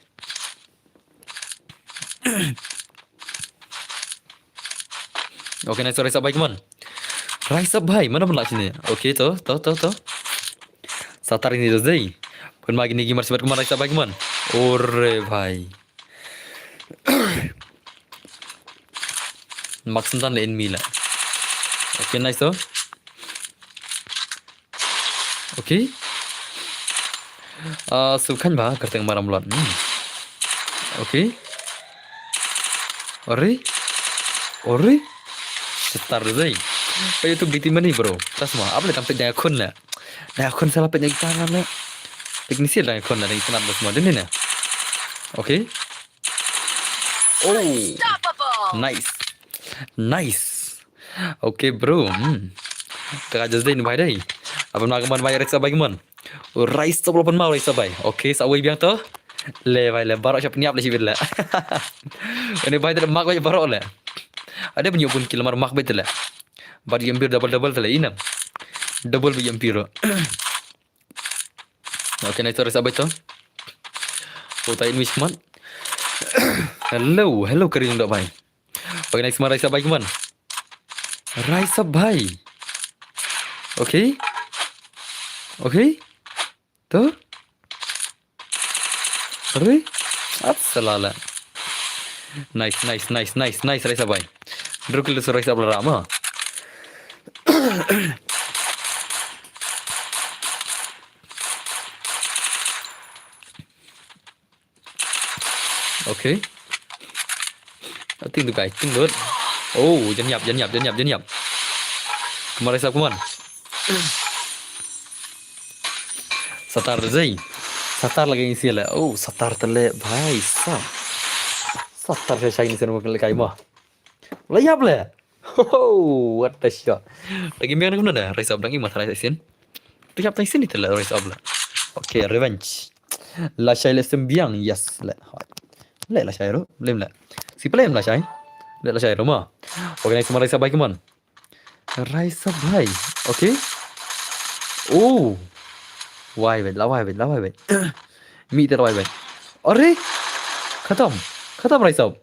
[SPEAKER 1] Okay nice Rise up baik man. Rise up भाई mana pun lah sini. Okay tu. Satar ini dah zai. Pun magi ni gimar sebat kemana Rise up baik man. Ore भाई. Maksan le enemy lah. Okay nice tu. Okay. Sukan bah kerteng marah mulat. Okay. Ore. Setar zai. Pai tu biti mana bro? Tas semua. Apa le tampil dengan akun lah. Dengan akun salah penyakit tangan lah. Teknisi lah akun lah. Dengan senap semua. Ini nah. Okay. Oh. Nice. Okay bro. Kerja zai ni bahaya dah. Apa nak keman bayar reksa baik keman? Rice tu belum mau reksa baik. Okay, sawai biang tu. Le baik le. Barak siap niap le sibir le. Ini baik tu mak baik barak le. Ada punya pun kilometer mak baik tu le. Bar yampir double tu le inam. Double yampir. Okay, nice reksa baik tu. Utai ini keman. Hello kering dak baik. Okay, nice keman reksa baik keman. Reksa baik. Okay. Tu? Ore? Absolala. Nice. Raisa bhai. Drukil so raisa bla rama. Okay. Ting tu guys, ting luôn. Oh, dân nhập. Kemana raisa kuman? Satar zai. Satar lagi isi lah. Oh, satar tele bhai sah. Satar saya ini sen mukul kai mah. Layap le. Oh, what the shot. Lagi mian aku nada. Rise up lagi masalah sen. Layap tai sen itu lah rise up lah. Okay, revenge. La Shai le sembiang. Yes, le. Le la Shai ro. Lem le. Si pelem la Shai. Le la Shai ro mah. Okay, nice rise up baik man. Rise up bhai. Okay. Oh. Why bhai. Meet the why bhai. अरे खत्म rise up.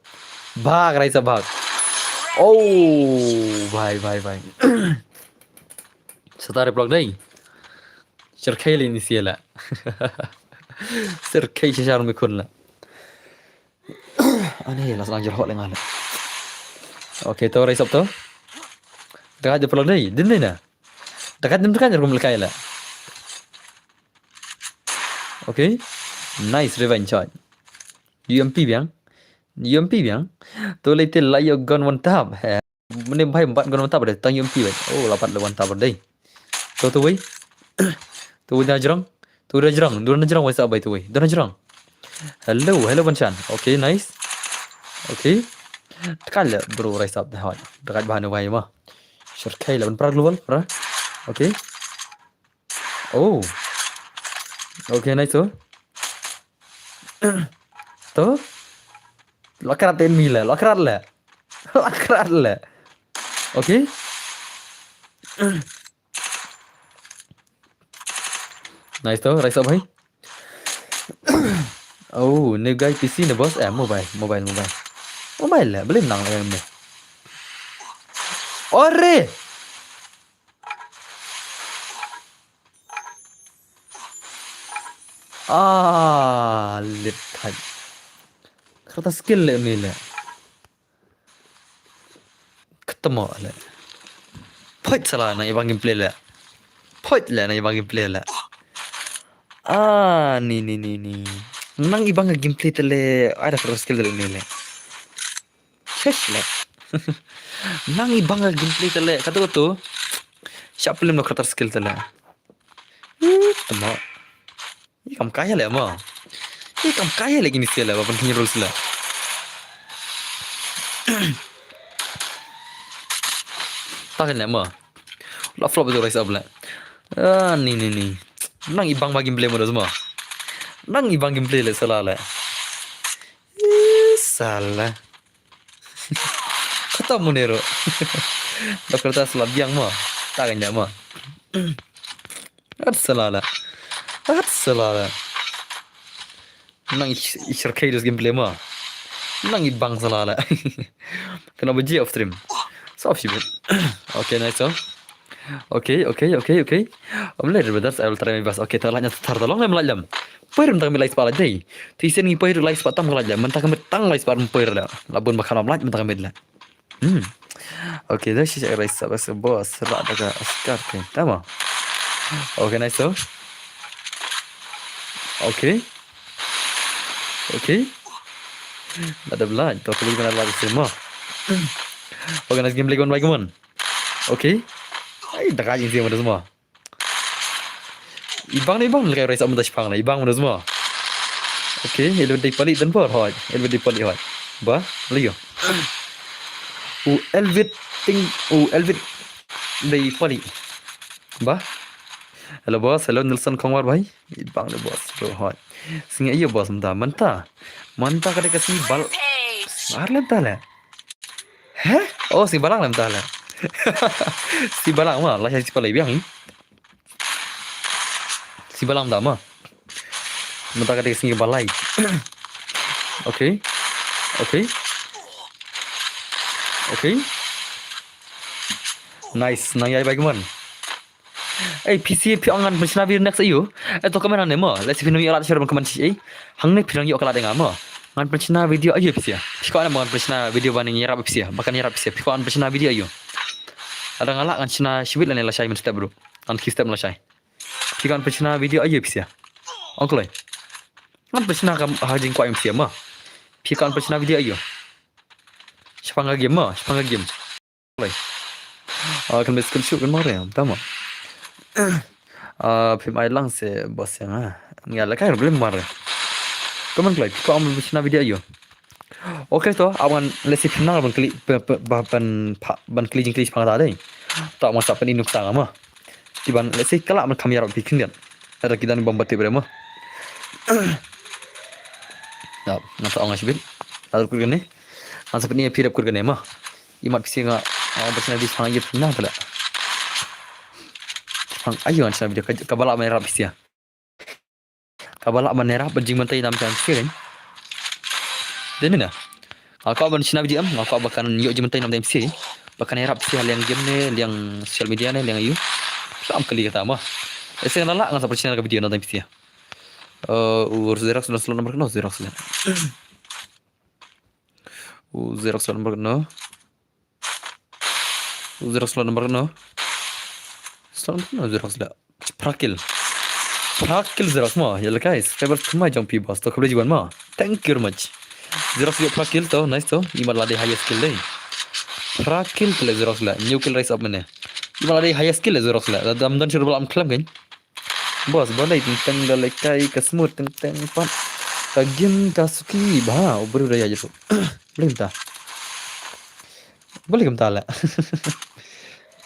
[SPEAKER 1] भाग rise up भाग. Oh भाई. Setara block day. Cerkai ini siapa? Cerkai secara mikun lah. Aneh lah senang jerhok lengan lah. Okay, tu rise up tu. Dekat je block day. Din na. Dekat jam dekat jerhok melkai lah. Okay. Nice revenge shot. UMP biang. Tu lete layo gun one tap. Mene bhai 4 gun one tap dah. Tang UMP bhai. Oh, 8 one tap dah. Tu wei. Tu dah jerang. Dua jerang wei sabai tu wei. Dua jerang. Hello Banchan. Okay, nice. Okay. Tekan le bro rise up dah. Dekat bahan wei mah. Shortkai lah per global, pra. Okay. Oh. Okay, nice tu. Tu. Lakrat enemy lah. Lakrat lah. Okay. Nice tu, rise up bhai. Oh, ni guys PC ni bos. Mobile lah. Boleh menang lah ni. Ore. Lihat. Kata skill le ni le. Ketemu le. Point salah na ibang gameplay le. Ni. Nang ibang gameplay tele ada kata skill le ni le. Check le. Nang ibang gameplay tele kata tu. Siapa film nak kata skill tele. Ketemu. Ikam kaya le mah. Ikam kaya lagi ni skill lah. Bapak punya rules lah. Tahan le mah. La flop tu rise up lah. Ni. Nang ibang bagi gameplay mo semua. Nang ibang gameplay le salah lah. Salah. Ketemu Nero. Dokter tas labiang mo. Tak kanya mo. At salah. At salah. Nang isir kaidus gameplay mo. Nang ibang salah. Kena beji off stream. Soft shit. Okay, nice so. Okay. Om later with that I will try my best. Okay, talaknya tar tolong lem lajam. Perim tang milai sepala dei. Tisen ngi peir lai sepatam lajam. Mentang metang lai sepala peir la. Labun bakal laj mentang medla. Okay, ده شيء رئيس بس boss راح دقا أفكار كين تمام. Okay, nice so. Okay. Ada belaj. Tuh aku benar lagi semua. Okay, nice game lagi one. Okay. Ay, daqain sih mana semua. Ibang kayak rasa amat sepang lah. Ibang mana semua. Okay, elok di palit dan por hoj. Elok di palit hoj. Bah, liyo. Elvit di palit. Bah. Hello boss, hello Nelson Kongwar bhai. Ibang le boss bro hoj. Singa iyo boss manta kada kasih bal.
[SPEAKER 2] Page.
[SPEAKER 1] Arlem tala. Hah? Oh, si balang lem tala. Si balang mah lah si palai biang. Si balang dah mah. Menta kada kasih balai. Okay. Nice, nang yai bagaimana? PC angan bersina bir next ayo. Itu kamen ane mo. Let's see video alat share kamen si. Hang nek pirang yo kala denga mo. Ngan bersina video ayo PC ya. Piko ana bangan bersina video baning nyerap PC ya. Bahkan nyerap PC. Piko an bersina video ayo. Ada ngalak ngan sina shibit lan la shai men step bro. An ki step la shai. Piko an bersina video ayo PC ya. Onkloi. Ngan bersina kam hajing kwa MC mo. Piko an bersina video ayo. Sepanga game mo, sepanga game. Onkloi. Kan bes shoot kan more ya. Tama. Phim ai lang se boss yang nggak lah kan belum marah. Kamu kelai, kau ambil bersina video ayo. Okay toh, awan lesi final ban klik ban klik jingklik pang tadi. Tak masa pen inuk tang ama. Tiban lesi kelak man kamera bikin dia. Ada kita ni bombati berema. Nah, nanti orang asybin. Lalu kurgen ni. Masa pen ni pirap kurgen ema. Imat pisi nga bersina di pang ayo final pula. Pang ayo an video kabala merah pisi ya. Kabala merah benjing mentai nam kan sirin. Dan mana? Aku akan sinabi diam, aku akan yuk jementai nam MC. Bahkan harap si hal yang game ni, yang social media ni, yang ayu. Sam kali kata mah. Saya nalak ngan sampai channel ke video nam MC ya. Xerox sudah nomor kena Xerox lah. Xerox nomor kena. Xerox nomor kena. Xerox lah. Prakil Xerox mah. Ya guys, favorite kemai jam pi bos. To kebeli jual mah. Thank you very much. Xerox yo prakil to nice to. Imal lade high skill deh. Prakil kele Xerox lah. New kill rise up mana. Imal lade high skill Xerox lah. Dam dan suruh balam klaim kan. Bos boleh tentang dalai kai kesmut tentang pan. Kagim kasuki bah. Baru dah aja tu. Boleh kita. Boleh kita lah.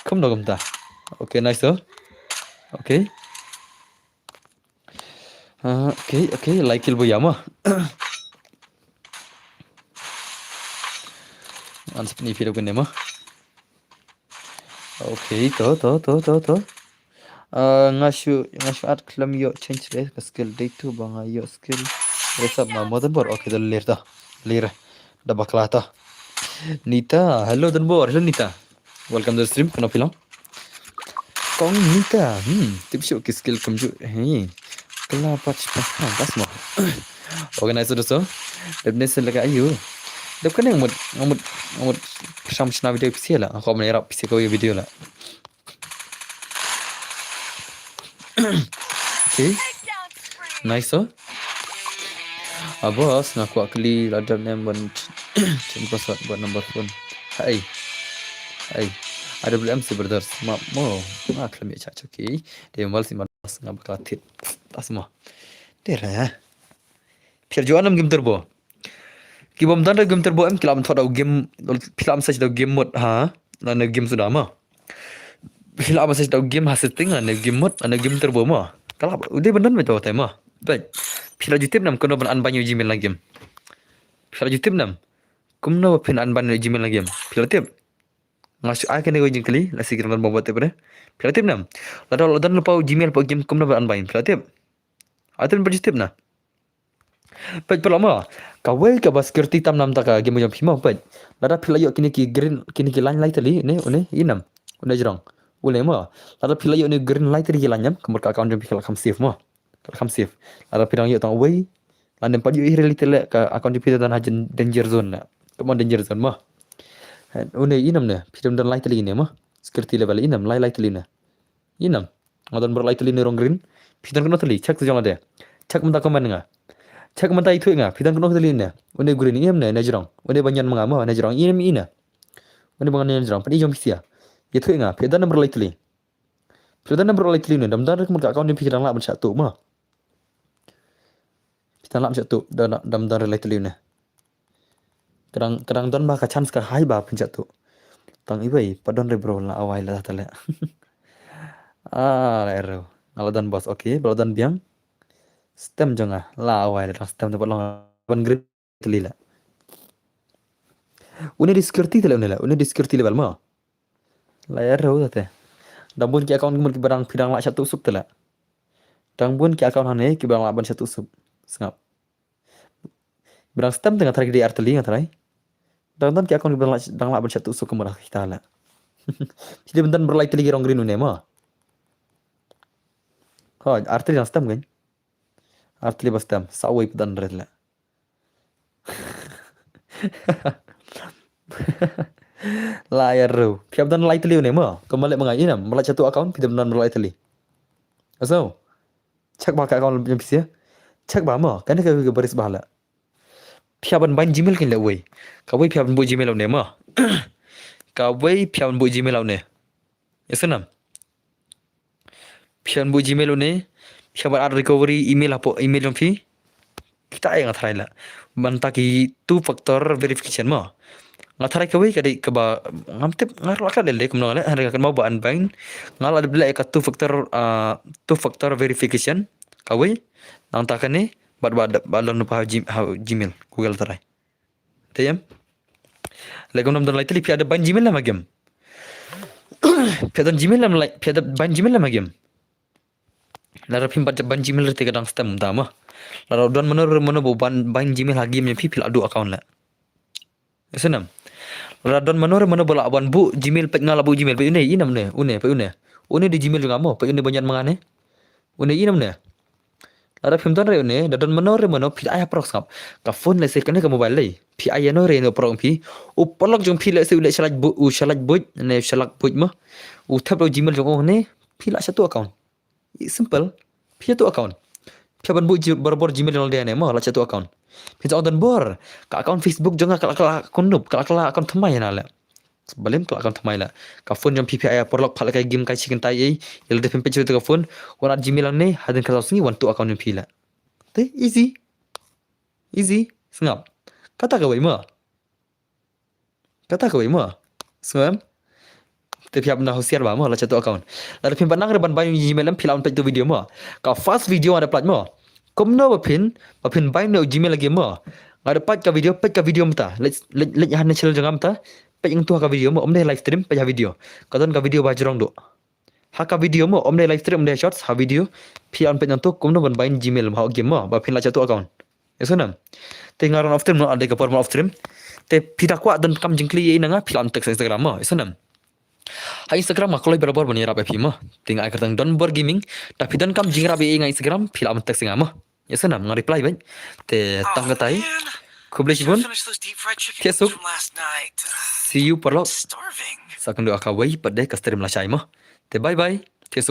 [SPEAKER 1] Kamu dah kita. Okay nice to. Okay. Like kill boya mah. Ansep ni video kan mah. Okay, to. Ngashu art klam yo change le skill day tu bang yo skill resap na motherboard. Okay, dah lir dah baklata. Nita, hello Danbor, hello Nita. Welcome to the stream. Kena film. Kong Nita, tips yo skill kamju. Hey. Kela patch pas mo. Organize dosto. Debnes laga ayo. Dep kan yang ngamut bersama video PC lah. Aku menerap PC kau video lah. Okay. Nice so. Bos, ngaku akli ada name ban password buat number phone. Hai. Ada belum si brothers. Mo. Aklam ya caca okay. Dia mal si mas ngabak latit. Tas mo. Dera. Phir juan game turbo. Ki bom dan game turbo em kilam thoda game filam saj da game mode ha. Na game sudah mah. Filam saj da game hasetting na game mode na game turbo mah. Kalau udah benar macam apa mah. Baik. Pila YouTube nam kono ban banyu jimin lagi game. Pila YouTube nam. Kumna ba pin anban Gmail lagi am. Pila tip. Ngas ai kene go jingkali la sikir dan bawa tip ne. Pila tip nam. La dan lupa Gmail pa game kumna ba anban. Pila tip. Atin ba tip na. Pet pelama. Kawai ka bas kerti tam nam taka game jam hima pet. Lada pila yo kini ki green kini ki line light tali ne une inam. Une jrong. Ule ma. Lada pila yo ne green light tali lanyam kamur ka account jam pikal kam safe ma. Kam safe. Lada pila yo tang wai. Landem padu ih relate le ka account jam dan hajen danger zone na. Kamu danger zone ma. Une inam ne. Pidam dan light tali ne ma. Security level inam light tali ne. Inam. Ngadan ber light tali ne rong green. Pidam kena tali. Cek tu jangan ada. Cek mentah komen nga. Cek mentah itu nga. Pidam kena tali ne. Une green inam ne najrong. Une banyan mengama najrong inam ina. Une banyan najrong. Padi jom sia. Itu nga. Pidam number light tali. Pidam number light tali ne. Dam dan kemun ka account jam pidam la bersatu ma. Pidam la bersatu dam dan light tali ne. Kadang dan ba ka chance ka hai ba penjatu. Tang ibai padon re bro la awai la tala. La ero. Ngaladan bos okey, baladan biang. Stem jonga la awai la stem dapat long ban grip telila. Une di security tele une la, une di security level ma. La ero tate. Dambun ki account mun ki barang pidang la satu sup tela. Dambun ki account hane ki barang la ban satu sup. Sengap. Barang stem tengah tarik di arteli ngatai. Dan ki account ki barang la ban satu sup kemurah kita la. Jadi bentan berlai teli rong green une ma. Ha, arteli yang stem kan. Arteli bas stem, sawai pedan red la. Layar ru. Piap dan light teli ne ma. Kembali mengai inam, melak satu account piap dan berlai teli. Asal. Cek ba account yang pisia. Cek ba ma, kan ka baris bahala. Piap ban ban Gmail kin le wei. Ka wei piap bu Gmail ne ma. Ka wei piap bu Gmail ne. Yasanam. Piap bu Gmail ne. Piap ban recovery email apa email yang pi. Kita yang ngatai la. Banta ki two factor verification ma. Ngatai ka wei ka di ka ba ngamtip ngar la ka le kum ngale har ka mau ba anbain ngal ada bila ka two factor verification ka wei nang ta ka ni bad balon pa Gmail Google tarai. Tayam. Legam nam dan lai teli pi ada ban Gmail la magam. Pi ada Gmail la pi ada ban Gmail la magam. Lara pim ban Gmail rete kadang stem tama. Lara don mana ban Gmail lagi me pi pil adu account la. Senam. Lara don mana bola aban bu Gmail pek ngala bu Gmail pe une inam ne une pe une. Une di Gmail juga mo pe une banyan mangane. Une inam ne. Lara pim don re une don mana pi ayah prox kap. Ka phone le se kene ka mobile le. Pi ayah no re no pro pi. U polok jong pi le se le shalaj bu ne shalak bu mo. U thap lo Gmail jong ne pi la satu account. Simple. Pi satu account. Pi ban bu bor Gmail lo dia ne mo la satu account. Pi on bor. Ka account Facebook jong ka konup ka account thamai na la. Balim ka account thamai la. Ka phone jong pi ayah polok phala ka game kai chicken tai ei. Yel de pempe ka phone. Wana Gmail ne hadin ka sini one two account pi la. Te easy. Easy. Sengap. Kata ka wei mo. Kata ka wei mo. Sengap. Te piap na hosiar ba mo la satu account. La pin banang re ban bayu Gmail am pilam pe tu video mo. Ka fast video ada plat mo. Komno ba pin bayu no Gmail lagi mo. Ada pat ka video mta. Let han channel jangam ta. Pe yang tu ka video mo omne live stream pe video. Kadon ka video ba jrong do. Ha ka video mo omne live stream omne shots ha video. Pian pe yang tu komno ban bayu Gmail ma game mo ba pin la satu account. Yasunam. Te ngaron off stream no ada ka por off stream. Te pidakwa dan kam jingkli ye nanga pilam tek Instagram mo. Yasunam. Ha Instagram aku lagi berapa banyak rapi mah. Tinggal akhir tang don ber gaming. Tapi don kam jing rapi ngai Instagram film tek singa mah. Ya senam ngai reply baik. Te tang katai. Kublai pun. Kesuk. See you perlo. Sakun do akawai pada ka stream la chai mah. Te bye bye. Kesuk.